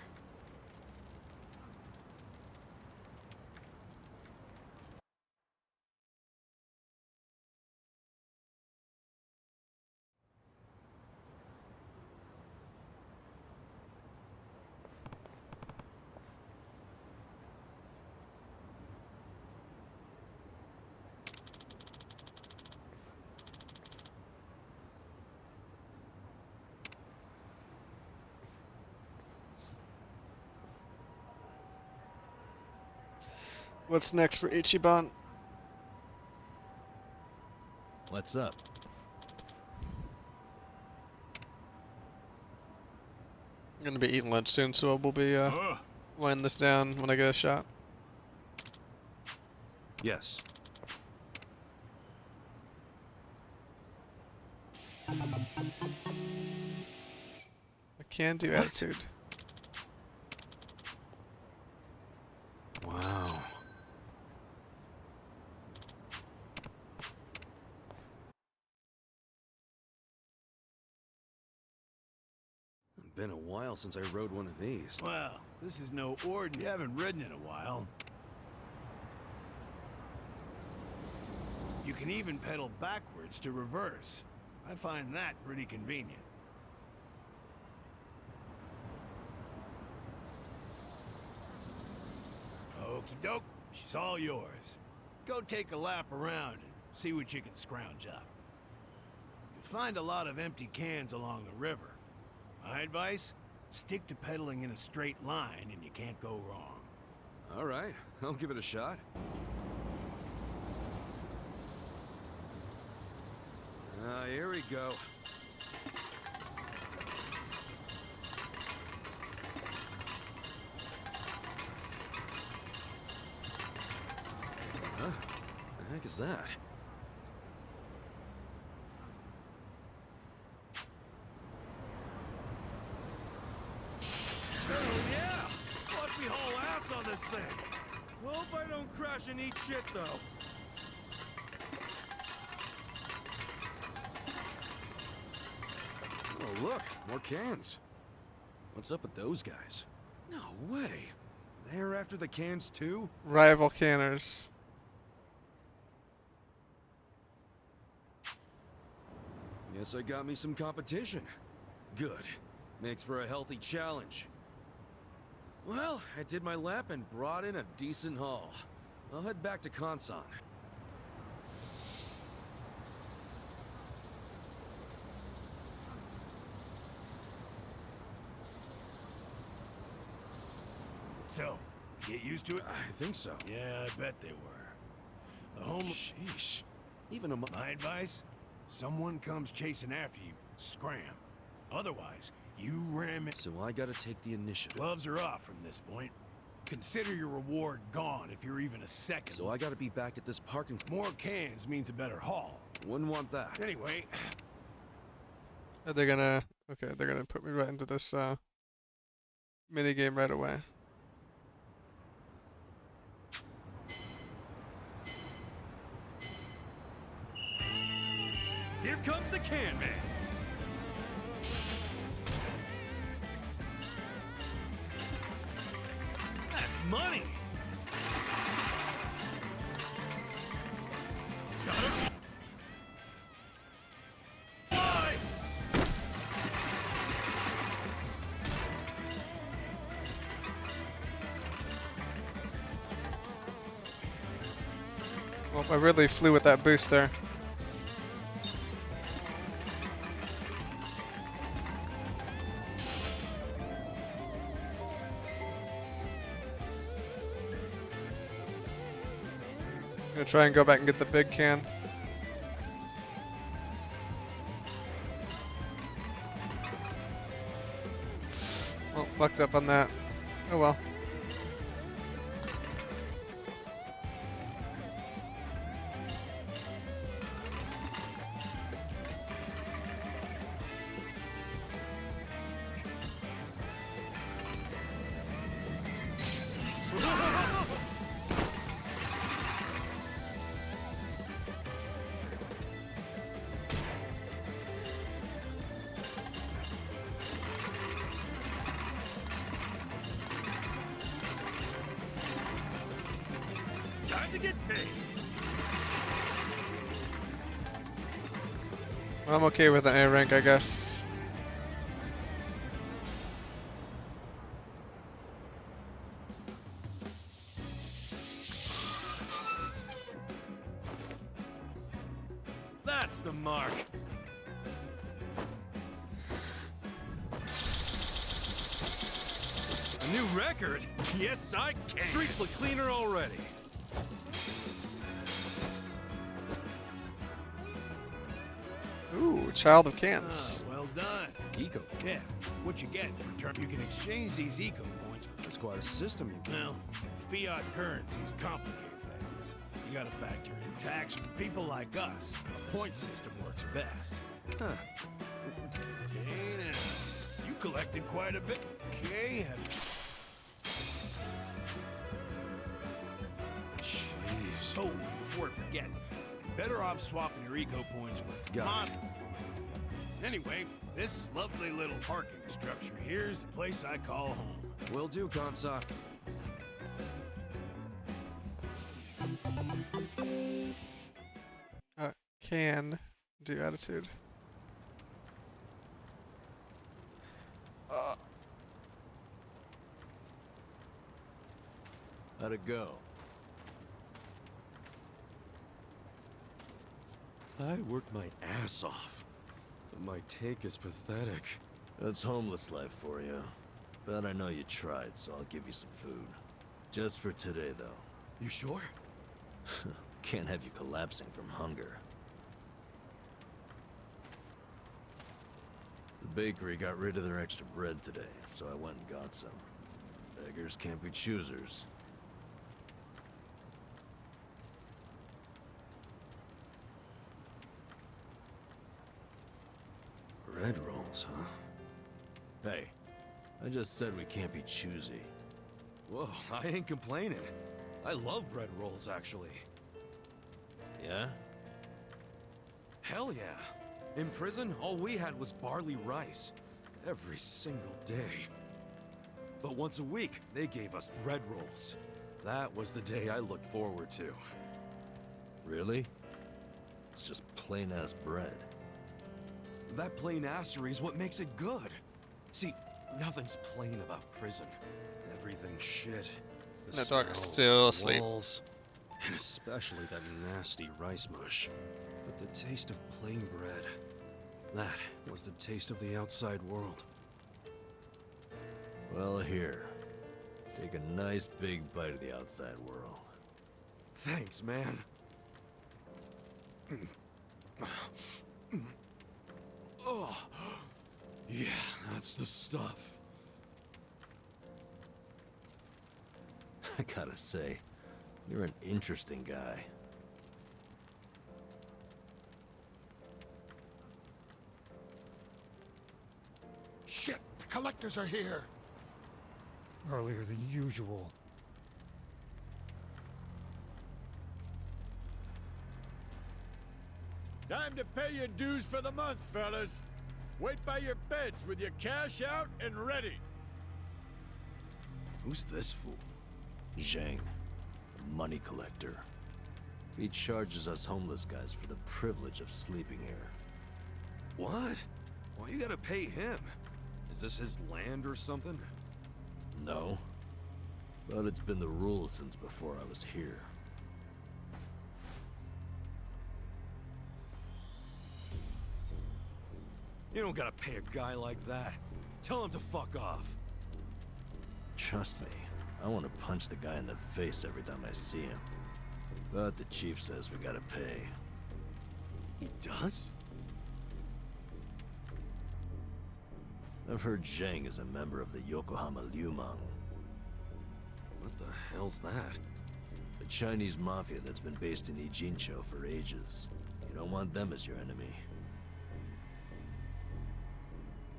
What's next for Ichiban? What's up? I'm gonna be eating lunch soon, so we'll be winding this down when I get a shot. Yes. I can do attitude. Wow. Been a while since I rode one of these. Well, this is no ordinary. You haven't ridden in a while. You can even pedal backwards to reverse. I find that pretty convenient. Okie doke, she's all yours. Go take a lap around and see what you can scrounge up. You'll find a lot of empty cans along the river. My advice? Stick to pedaling in a straight line and you can't go wrong. All right, I'll give it a shot. Here we go. Huh? The heck is that? Oh yeah! Watch me haul ass on this thing! Hope I don't crash and eat shit though. look, more cans. What's up with those guys? No way. They're after the cans too? Rival canners. Guess I got me some competition. Good. Makes for a healthy challenge. Well, I did my lap and brought in a decent haul. I'll head back to Kansan. So, get used to it? I think so. Yeah, I bet they were. The home... Sheesh. Even a... My advice? Someone comes chasing after you, scram. Otherwise, you ram it. So I gotta take the initiative. Gloves are off from this point. Consider your reward gone if you're even a second. So I gotta be back at this parking... More cans means a better haul. Wouldn't want that. Anyway... Are they gonna... Okay, they're gonna put me right into this, mini game right away. Here comes the can man. That's money. Got it. Bye. Well, I really flew with that boost there. I'm gonna try and go back and get the big can. Well, fucked up on that. Oh well. Time to get paid. I'm okay with an A rank, I guess. That's the mark. A new record? Yes, I can. Streets look cleaner already. Ooh, child of cans. Well done. Eco. Yeah, what you get in return, you can exchange these eco points for... That's quite a system you got. Well, fiat currencies complicate things. You gotta factor in tax. For people like us, a point system works best. Huh. Okay, now, you collected quite a bit. Okay, Jeez. oh, before I forget, you're better off swapping your eco points for commodity. Anyway, this lovely little parking structure here's the place I call home. Will do, Kansa. Can do attitude. How'd it go? I worked my ass off. But my take is pathetic. That's homeless life for you. But I know you tried, so I'll give you some food. Just for today, though. You sure? Can't have you collapsing from hunger. The bakery got rid of their extra bread today, so I went and got some. Beggars can't be choosers. Bread rolls, huh? Hey, I just said we can't be choosy. Whoa, I ain't complaining. I love bread rolls, actually. Yeah? Hell yeah. In prison, all we had was barley rice. Every single day. But once a week, they gave us bread rolls. That was the day I looked forward to. Really? It's just plain-ass bread. That plain-assery is what makes it good. See, nothing's plain about prison. Everything's shit. The That dog is smell, still the asleep. walls, and especially that nasty rice mush. But the taste of plain bread, that was the taste of the outside world. Well, here. Take a nice big bite of the outside world. Thanks, man. Oh, yeah, that's the stuff. I gotta say, you're an interesting guy. Shit! The collectors are here! Earlier than usual. Time to pay your dues for the month, fellas. Wait by your beds with your cash out and ready. Who's this fool? Zhang, a money collector. He charges us homeless guys for the privilege of sleeping here. What? Why you gotta pay him? Is this his land or something? No. But it's been the rule since before I was here. You don't gotta pay a guy like that. Tell him to fuck off. Trust me, I want to punch the guy in the face every time I see him. But the chief says we gotta pay. He does? I've heard Zhang is a member of the Yokohama Liumang. What the hell's that? The Chinese mafia that's been based in Ijincho for ages. You don't want them as your enemy.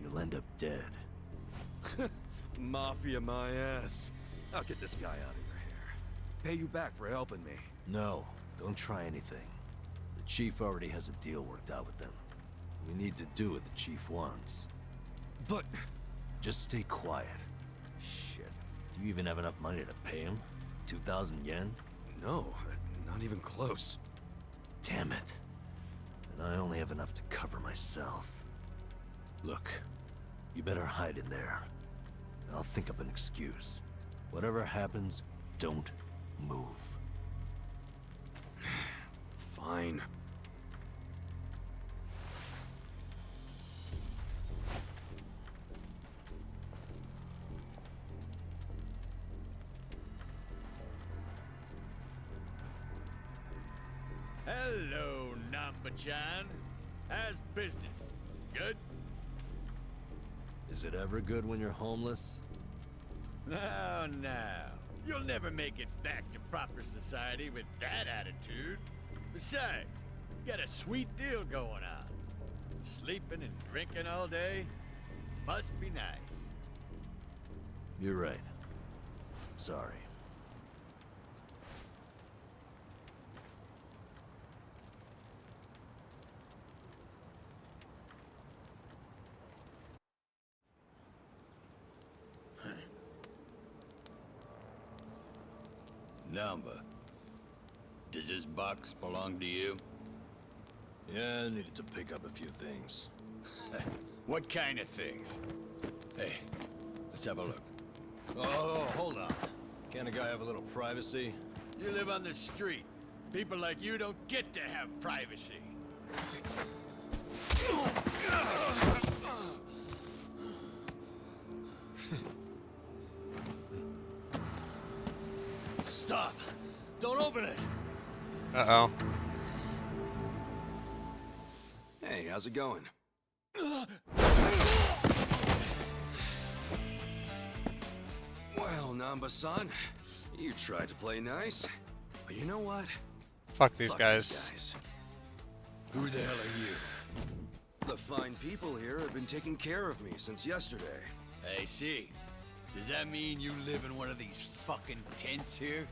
You'll end up dead. Mafia my ass. I'll get this guy out of your hair. Pay you back for helping me. No, don't try anything. The chief already has a deal worked out with them. We need to do what the chief wants. But... Just stay quiet. Shit. Do you even have enough money to pay him? 2,000 yen? No, not even close. Damn it. And I only have enough to cover myself. Look, you better hide in there. I'll think up an excuse. Whatever happens, don't move. Fine. Hello, Namba-chan. How's business? Good? Is it ever good when you're homeless? No, no. You'll never make it back to proper society with that attitude. Besides, you got a sweet deal going on. Sleeping and drinking all day must be nice. You're right. Sorry. Namba, does this box belong to you? Yeah, I needed to pick up a few things. What kind of things? Hey, let's have a look. Oh, hold on. Can't a guy have a little privacy? You live on the street. People like you don't get to have privacy. Stop! Don't open it! Uh-oh. Hey, how's it going? Well, Namba-san, you tried to play nice, but you know what? Fuck these guys. Who the hell are you? The fine people here have been taking care of me since yesterday. I see. Does that mean you live in one of these fucking tents here?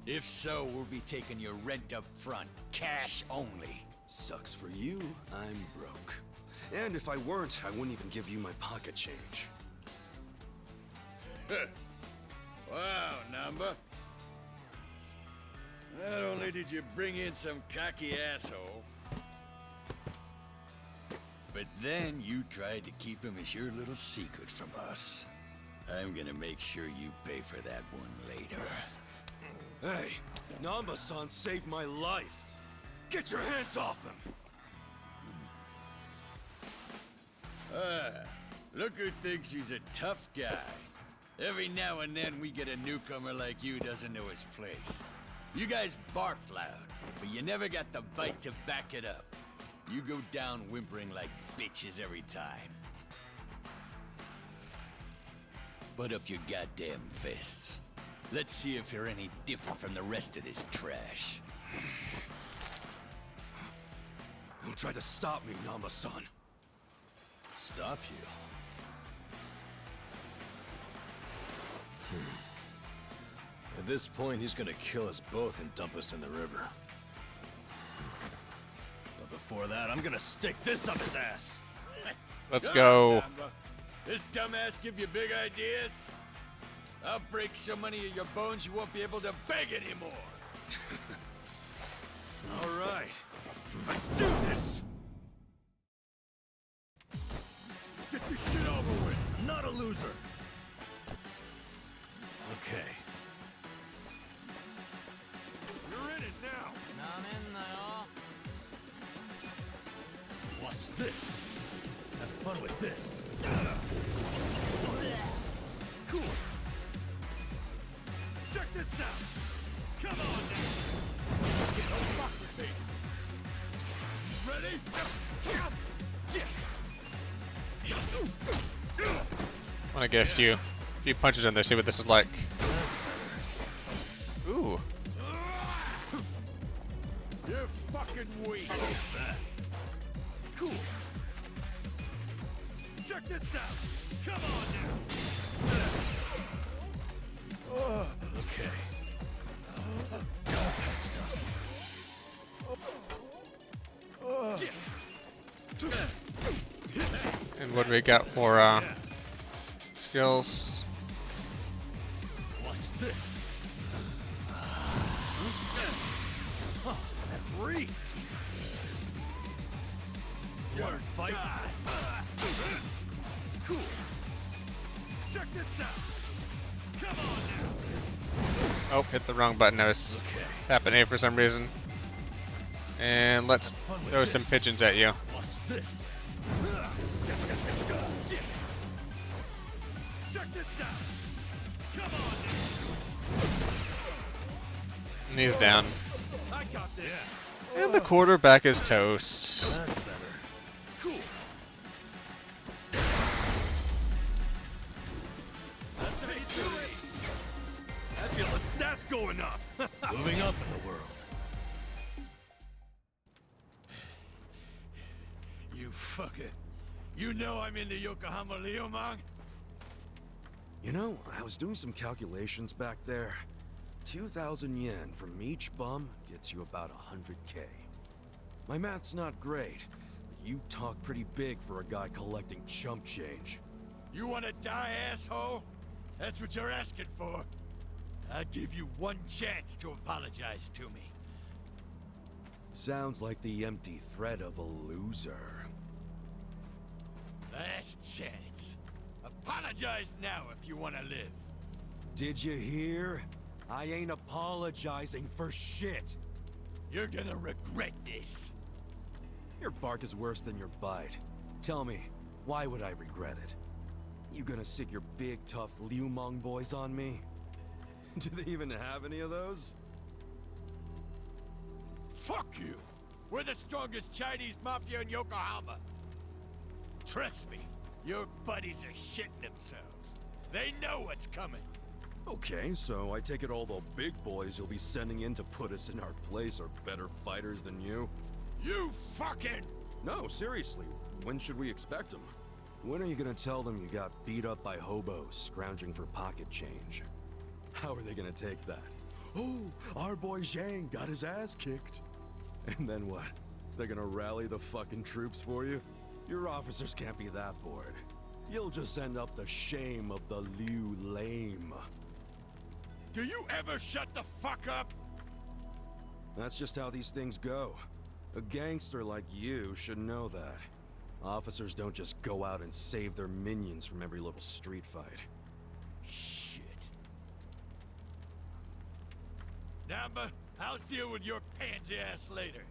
If so, we'll be taking your rent up front, cash only. Sucks for you, I'm broke. And if I weren't, I wouldn't even give you my pocket change. Wow, Namba. Not only did you bring in some cocky asshole, but then you tried to keep him as your little secret from us. I'm gonna make sure you pay for that one later. Hey, Namba-san saved my life. Get your hands off him! Look who thinks he's a tough guy. Every now and then we get a newcomer like you who doesn't know his place. You guys bark loud, but you never got the bite to back it up. You go down whimpering like bitches every time. Put up your goddamn fists. Let's see if you're any different from the rest of this trash. Don't try to stop me, Namba-san. Stop you? At this point, he's gonna kill us both and dump us in the river. But before that, I'm gonna stick this up his ass! Let's go. This dumbass give you big ideas? I'll break so many of your bones you won't be able to beg anymore. All right, let's do this! Get this shit over with. I'm not a loser. Okay. You're in it now. Watch this. Have fun with this. Cool. Check this out. Come on now. Don't fuck with me. Ready? I want to get a few punches in there, see what this is like. Ooh. You're fucking weak. Cool. Check this out. Come on now. Okay. And what do we got for skills? Watch this. That reeks. You wanna fight? Cool. Check this out. Come on now. Oh, hit the wrong button. I was tapping A for some reason. And let's throw some pigeons at you. Watch this. Check this out. Come on now. And he's down. I got this. And the quarterback is toast. That's better. Cool. That's how you do it. I feel the stats going up. Moving up in the world. You fucker. You know I'm in the Yokohama Liumang? You know, I was doing some calculations back there. 2,000 yen from each bum gets you about 100K. My math's not great, but you talk pretty big for a guy collecting chump change. You wanna die, asshole? That's what you're asking for. I'll give you one chance to apologize to me. Sounds like the empty threat of a loser. Last chance. Apologize now if you wanna live. Did you hear? I ain't apologizing for shit. You're gonna regret this. Your bark is worse than your bite. Tell me, why would I regret it? You gonna sick your big tough Liumang boys on me? Do they even have any of those? Fuck you! We're the strongest Chinese mafia in Yokohama. Trust me, your buddies are shitting themselves. They know what's coming. Okay, so I take it all the big boys you'll be sending in to put us in our place are better fighters than you? You fucking... No, seriously, when should we expect them? When are you gonna tell them you got beat up by hobos scrounging for pocket change? How are they gonna take that? Oh, our boy Zhang got his ass kicked. And then what? They're gonna rally the fucking troops for you? Your officers can't be that bored. You'll just end up the shame of the Liu Lame. Do you ever shut the fuck up? That's just how these things go. A gangster like you should know that. Officers don't just go out and save their minions from every little street fight. Shit. Namba, I'll deal with your pansy ass later.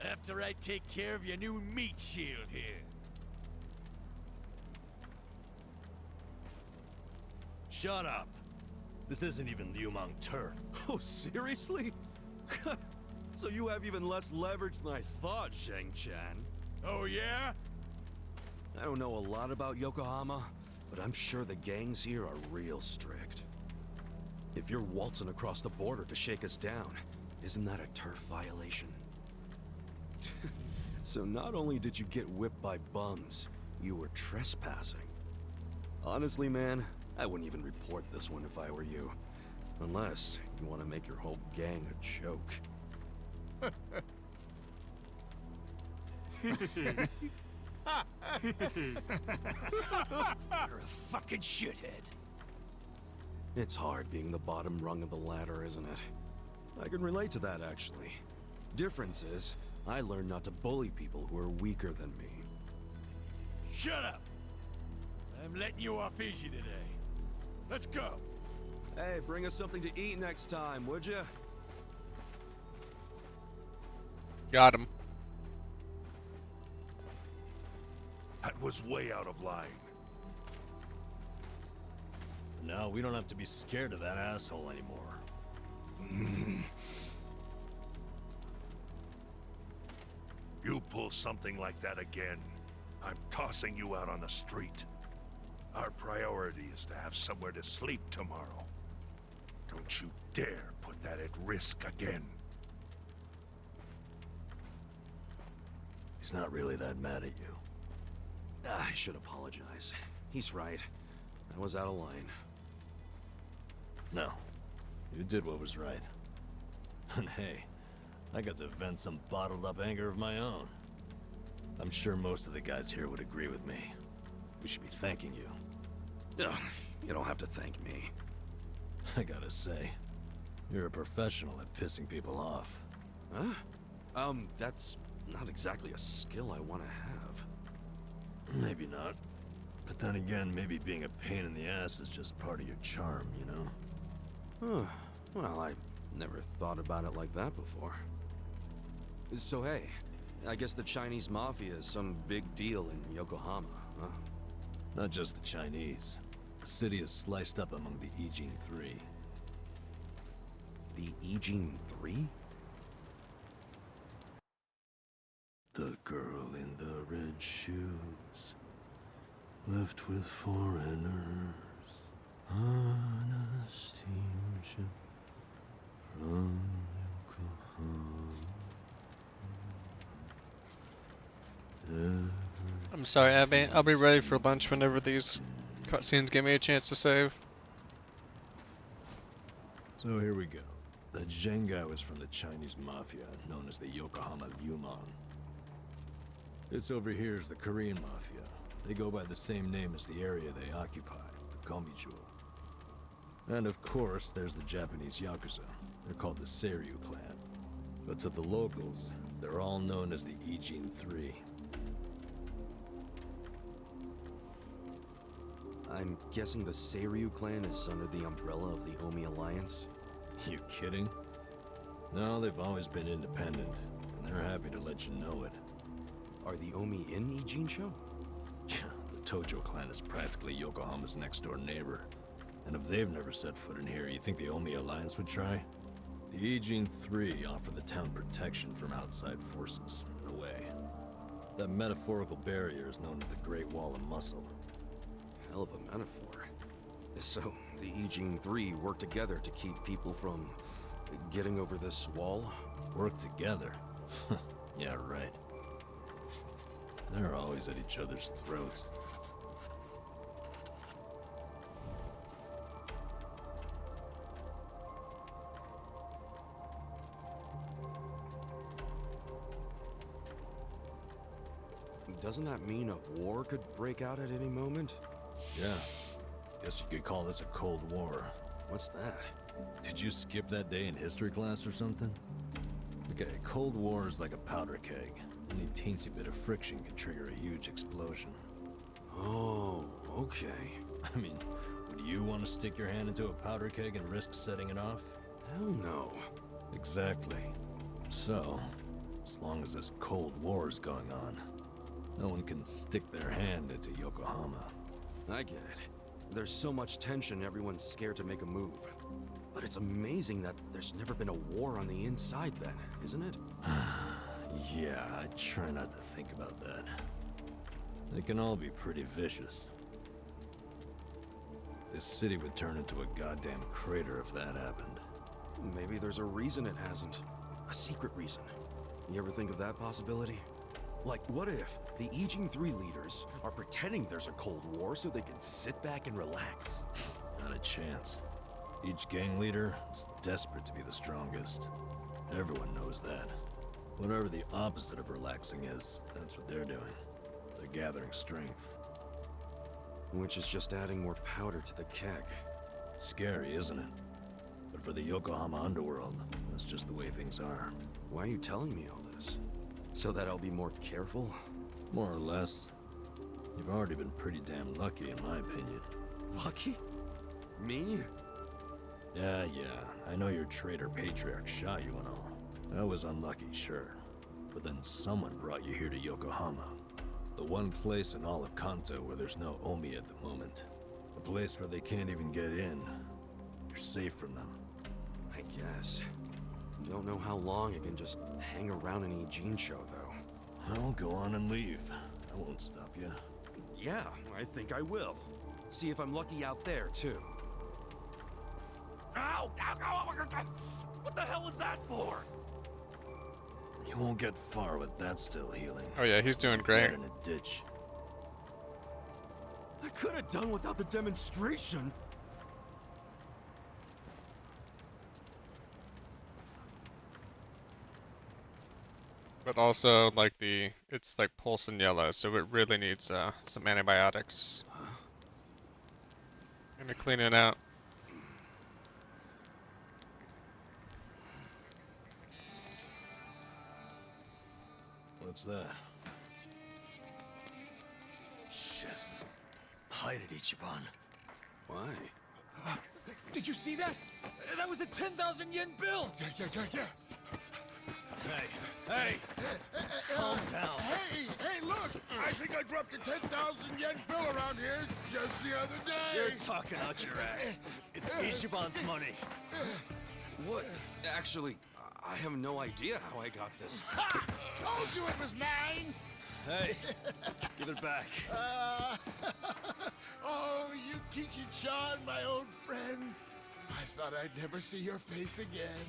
After I take care of your new meat shield here. Shut up. This isn't even Liumang turf. Oh, seriously? So you have even less leverage than I thought, Zheng Chan. Oh, yeah? I don't know a lot about Yokohama, but I'm sure the gangs here are real strict. If you're waltzing across the border to shake us down, isn't that a turf violation? So not only did you get whipped by bums, you were trespassing. Honestly, man, I wouldn't even report this one if I were you. Unless you want to make your whole gang a joke. You're a fucking shithead. It's hard being the bottom rung of the ladder, isn't it? I can relate to that, actually. Difference is, I learned not to bully people who are weaker than me. Shut up! I'm letting you off easy today. Let's go. Hey, bring us something to eat next time, would you? Got him. That was way out of line. Now we don't have to be scared of that asshole anymore. You pull something like that again, I'm tossing you out on the street. Our priority is to have somewhere to sleep tomorrow. Don't you dare put that at risk again. He's not really that mad at you. I should apologize. He's right. I was out of line. No. You did what was right. And hey, I got to vent some bottled up anger of my own. I'm sure most of the guys here would agree with me. We should be thanking you. Ugh, you don't have to thank me. I gotta say, you're a professional at pissing people off. Huh? That's not exactly a skill I want to have. Maybe not. But then again, maybe being a pain in the ass is just part of your charm, you know? Huh. Well, I never thought about it like that before. So hey, I guess the Chinese Mafia is some big deal in Yokohama, huh? Not just the Chinese. The city is sliced up among the Ijin Three. The Ijin Three? The girl in the red shoes, left with foreigners, on a steamship from Yokohama. I'm sorry, Abby. I'll be ready for lunch whenever these cutscenes give me a chance to save. So here we go. The Zheng guy was from the Chinese Mafia, known as the Yokohama Liumang. This over here is the Korean Mafia. They go by the same name as the area they occupy, the Komijo. And of course, there's the Japanese Yakuza. They're called the Seiryu clan. But to the locals, they're all known as the Ijin Three. I'm guessing the Seiryu clan is under the umbrella of the Omi Alliance? You kidding? No, they've always been independent, and they're happy to let you know it. Are the Omi in Ijin-sho? Yeah, the Tojo clan is practically Yokohama's next-door neighbor. And if they've never set foot in here, you think the Omi Alliance would try? The Ijin Three offer the town protection from outside forces, in a way. That metaphorical barrier is known as the Great Wall of Muscle. Hell of a metaphor. So, the Ijin Three work together to keep people from getting over this wall? Work together? Yeah, right. They're always at each other's throats. doesn't that mean a war could break out at any moment? Yeah. Guess you could call this a Cold War. What's that? Did you skip that day in history class or something? Okay, Cold War is like a powder keg. Any teensy bit of friction can trigger a huge explosion. Oh, okay. I mean, would you want to stick your hand into a powder keg and risk setting it off? Hell no. Exactly. So, as long as this Cold War is going on, no one can stick their hand into Yokohama. I get it. There's so much tension, everyone's scared to make a move. But it's amazing that there's never been a war on the inside then, isn't it? Yeah, I try not to think about that. They can all be pretty vicious. This city would turn into a goddamn crater if that happened. Maybe there's a reason it hasn't. A secret reason. You ever think of that possibility? Like, what if the Ichiban 3 leaders are pretending there's a Cold War so they can sit back and relax? Not a chance. Each gang leader is desperate to be the strongest. Everyone knows that. Whatever the opposite of relaxing is, that's what they're doing. They're gathering strength. Which is just adding more powder to the keg. Scary, isn't it? But for the Yokohama underworld, that's just the way things are. Why are you telling me all this? So that I'll be more careful? More or less. You've already been pretty damn lucky, in my opinion. Lucky? Me? Yeah. I know your traitor patriarch shot you and all. That was unlucky, sure. But then someone brought you here to Yokohama. The one place in all of Kanto where there's no Omi at the moment. A place where they can't even get in. You're safe from them. I guess. Don't know how long I can just hang around an Ijin-cho, though. Well, go on and leave. I won't stop you. Yeah, I think I will. See if I'm lucky out there, too. Ow! What the hell was that for? You won't get far with that still healing. Oh yeah, he's doing great. Dead in a ditch. I could have done without the demonstration. But also, like it's like pulsing yellow, so it really needs some antibiotics. Gonna clean it out. What's that? Shit. Hide it, Ichiban. Why? Did you see that? That was a 10,000 yen bill! Yeah. Hey! Calm down. Hey, look! I think I dropped a 10,000 yen bill around here just the other day. You're talking out your ass. It's Ichiban's money. What? Actually, I have no idea how I got this. Ha! Told you it was mine! Hey, give it back. Oh, you Kichi-chan, my old friend. I thought I'd never see your face again.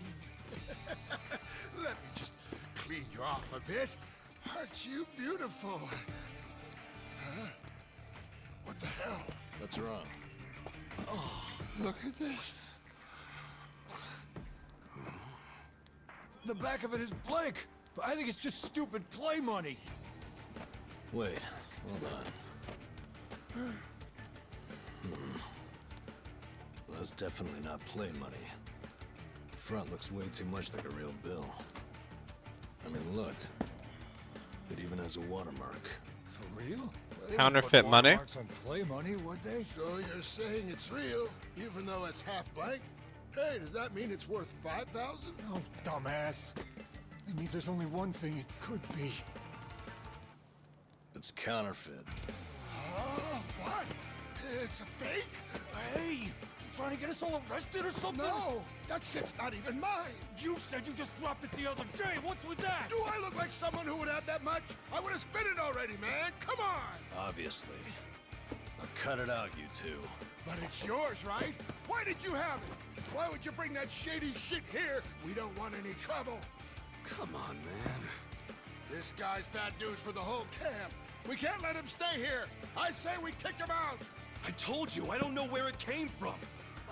Let me just clean you off a bit. Aren't you beautiful? Huh? What the hell? What's wrong? Oh, look at this. The back of it is blank. But I think it's just stupid play money. Wait, hold on. Well, that's definitely not play money. The front looks way too much like a real bill. I mean, look. It even has a watermark. For real? Counterfeit money? On play money, would they? So you're saying it's real, even though it's half blank? Hey, does that mean it's worth 5,000? Oh, dumbass. It means there's only one thing it could be. It's counterfeit. What? It's a fake? Hey, you trying to get us all arrested or something? No, that shit's not even mine. You said you just dropped it the other day. What's with that? Do I look like someone who would have that much? I would have spent it already, man. Come on. Obviously. Now cut it out, you two. But it's yours, right? Why did you have it? Why would you bring that shady shit here? We don't want any trouble. Come on, man. This guy's bad news for the whole camp. We can't let him stay here. I say we kick him out. I told you, I don't know where it came from.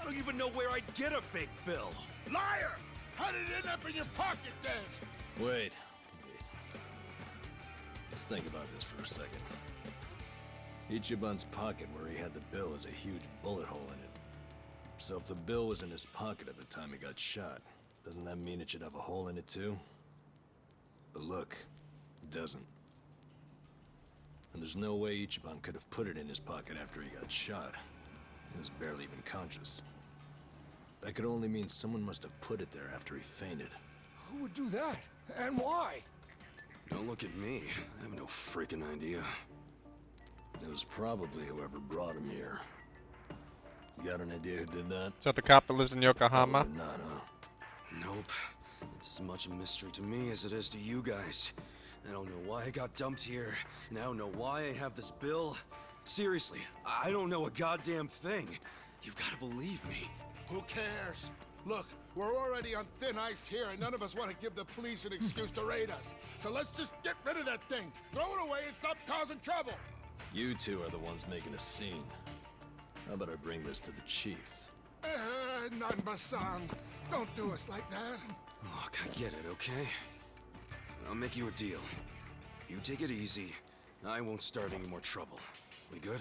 I don't even know where I'd get a fake bill. Liar! How did it end up in your pocket then? Wait. Let's think about this for a second. Ichiban's pocket where he had the bill has a huge bullet hole in it. So if the bill was in his pocket at the time he got shot, doesn't that mean it should have a hole in it too? But look, it doesn't. And there's no way Ichiban could have put it in his pocket after he got shot. He was barely even conscious. That could only mean someone must have put it there after he fainted. Who would do that? And why? Don't look at me. I have no freaking idea. It was probably whoever brought him here. You got an idea who did that? Is that the cop that lives in Yokohama? Probably not, huh? Nope. It's as much a mystery to me as it is to you guys. I don't know why I got dumped here, and I don't know why I have this bill. Seriously, I don't know a goddamn thing. You've got to believe me. Who cares? Look, we're already on thin ice here, and none of us want to give the police an excuse to raid us. So let's just get rid of that thing. Throw it away and stop causing trouble. You two are the ones making a scene. How about I bring this to the chief? Nanba-san, don't do us like that. Look, I get it, okay? I'll make you a deal. You take it easy, I won't start any more trouble. We good?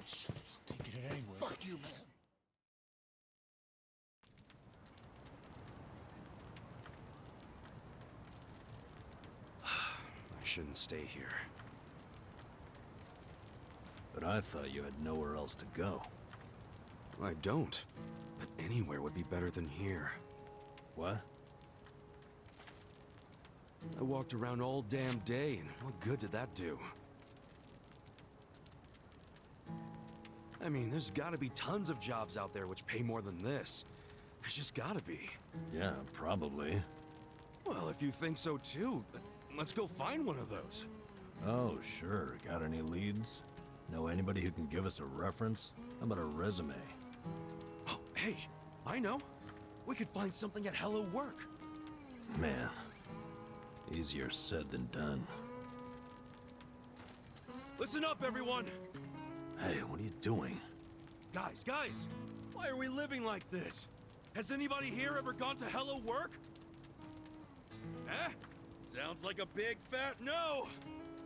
Just taking it anyway. Fuck you, man. I shouldn't stay here. But I thought you had nowhere else to go. I don't. But anywhere would be better than here. What? I walked around all damn day, and what good did that do? I mean, there's gotta be tons of jobs out there which pay more than this. There's just gotta be. Yeah, probably. Well, if you think so too, let's go find one of those. Oh, sure. Got any leads? Know anybody who can give us a reference? How about a resume? Oh, hey, I know. We could find something at Hello Work. Man, easier said than done. Listen up, everyone! Hey, what are you doing? Guys, why are we living like this? Has anybody here ever gone to Hello Work? Eh? Sounds like a big fat no!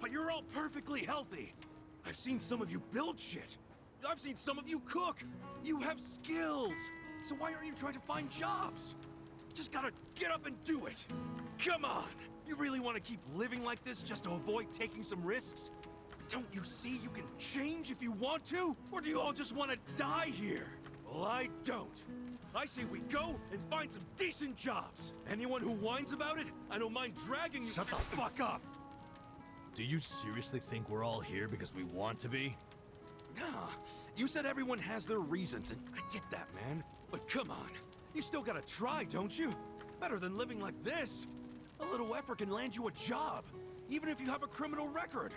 But you're all perfectly healthy! I've seen some of you build shit! I've seen some of you cook! You have skills! So why aren't you trying to find jobs? Just gotta get up and do it! Come on! You really want to keep living like this just to avoid taking some risks? Don't you see you can change if you want to? Or do you all just want to die here? Well, I don't. I say we go and find some decent jobs. Anyone who whines about it, I don't mind dragging you— Shut the fuck up! Do you seriously think we're all here because we want to be? Nah, you said everyone has their reasons, and I get that, man. But come on, you still gotta try, don't you? Better than living like this. A little effort can land you a job, even if you have a criminal record.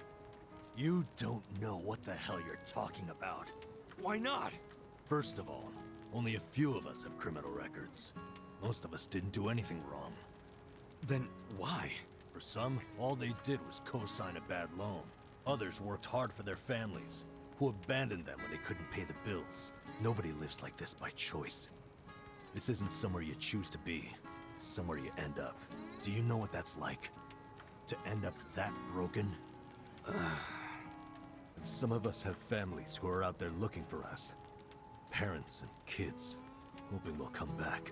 You don't know what the hell you're talking about. Why not? First of all, only a few of us have criminal records. Most of us didn't do anything wrong. Then why? For some, all they did was co-sign a bad loan. Others worked hard for their families, who abandoned them when they couldn't pay the bills. Nobody lives like this by choice. This isn't somewhere you choose to be, it's somewhere you end up. Do you know what that's like? To end up that broken? And some of us have families who are out there looking for us. Parents and kids, hoping we'll come back.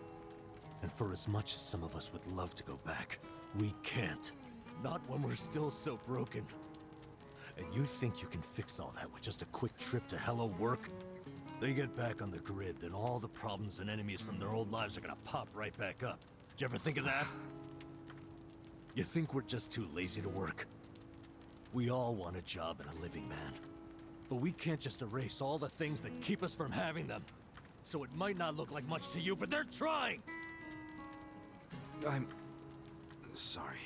And for as much as some of us would love to go back, we can't. Not when we're still so broken. And you think you can fix all that with just a quick trip to Hello Work? They get back on the grid, then all the problems and enemies from their old lives are gonna pop right back up. Did you ever think of that? You think we're just too lazy to work? We all want a job and a living, man. But we can't just erase all the things that keep us from having them. So it might not look like much to you, but they're trying! I'm sorry.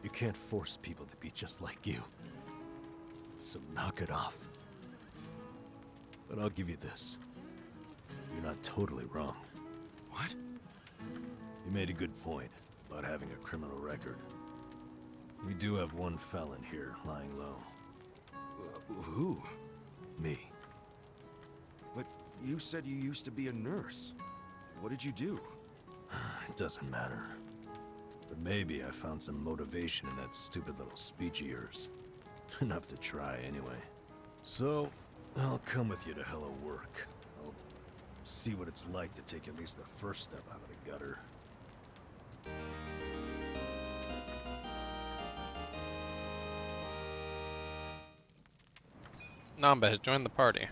You can't force people to be just like you. So knock it off. But I'll give you this. You're not totally wrong. What? You made a good point about having a criminal record. We do have one felon here lying low. Who? Me. But you said you used to be a nurse. What did you do? It doesn't matter. But maybe I found some motivation in that stupid little speech of yours. Enough to try, anyway. So, I'll come with you to Hello Work. I'll see what it's like to take at least the first step out of the gutter. Namba has joined the party.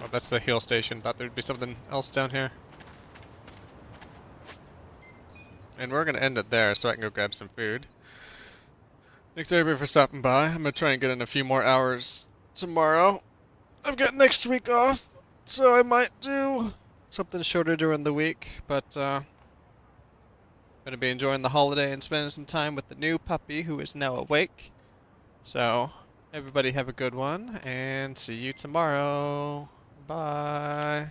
Oh, that's the heal station. Thought there'd be something else down here. And we're gonna end it there so I can go grab some food. Thanks everybody for stopping by. I'm gonna try and get in a few more hours tomorrow. I've got next week off, so I might do something shorter during the week, but gonna be enjoying the holiday and spending some time with the new puppy who is now awake. So everybody have a good one and see you tomorrow. Bye.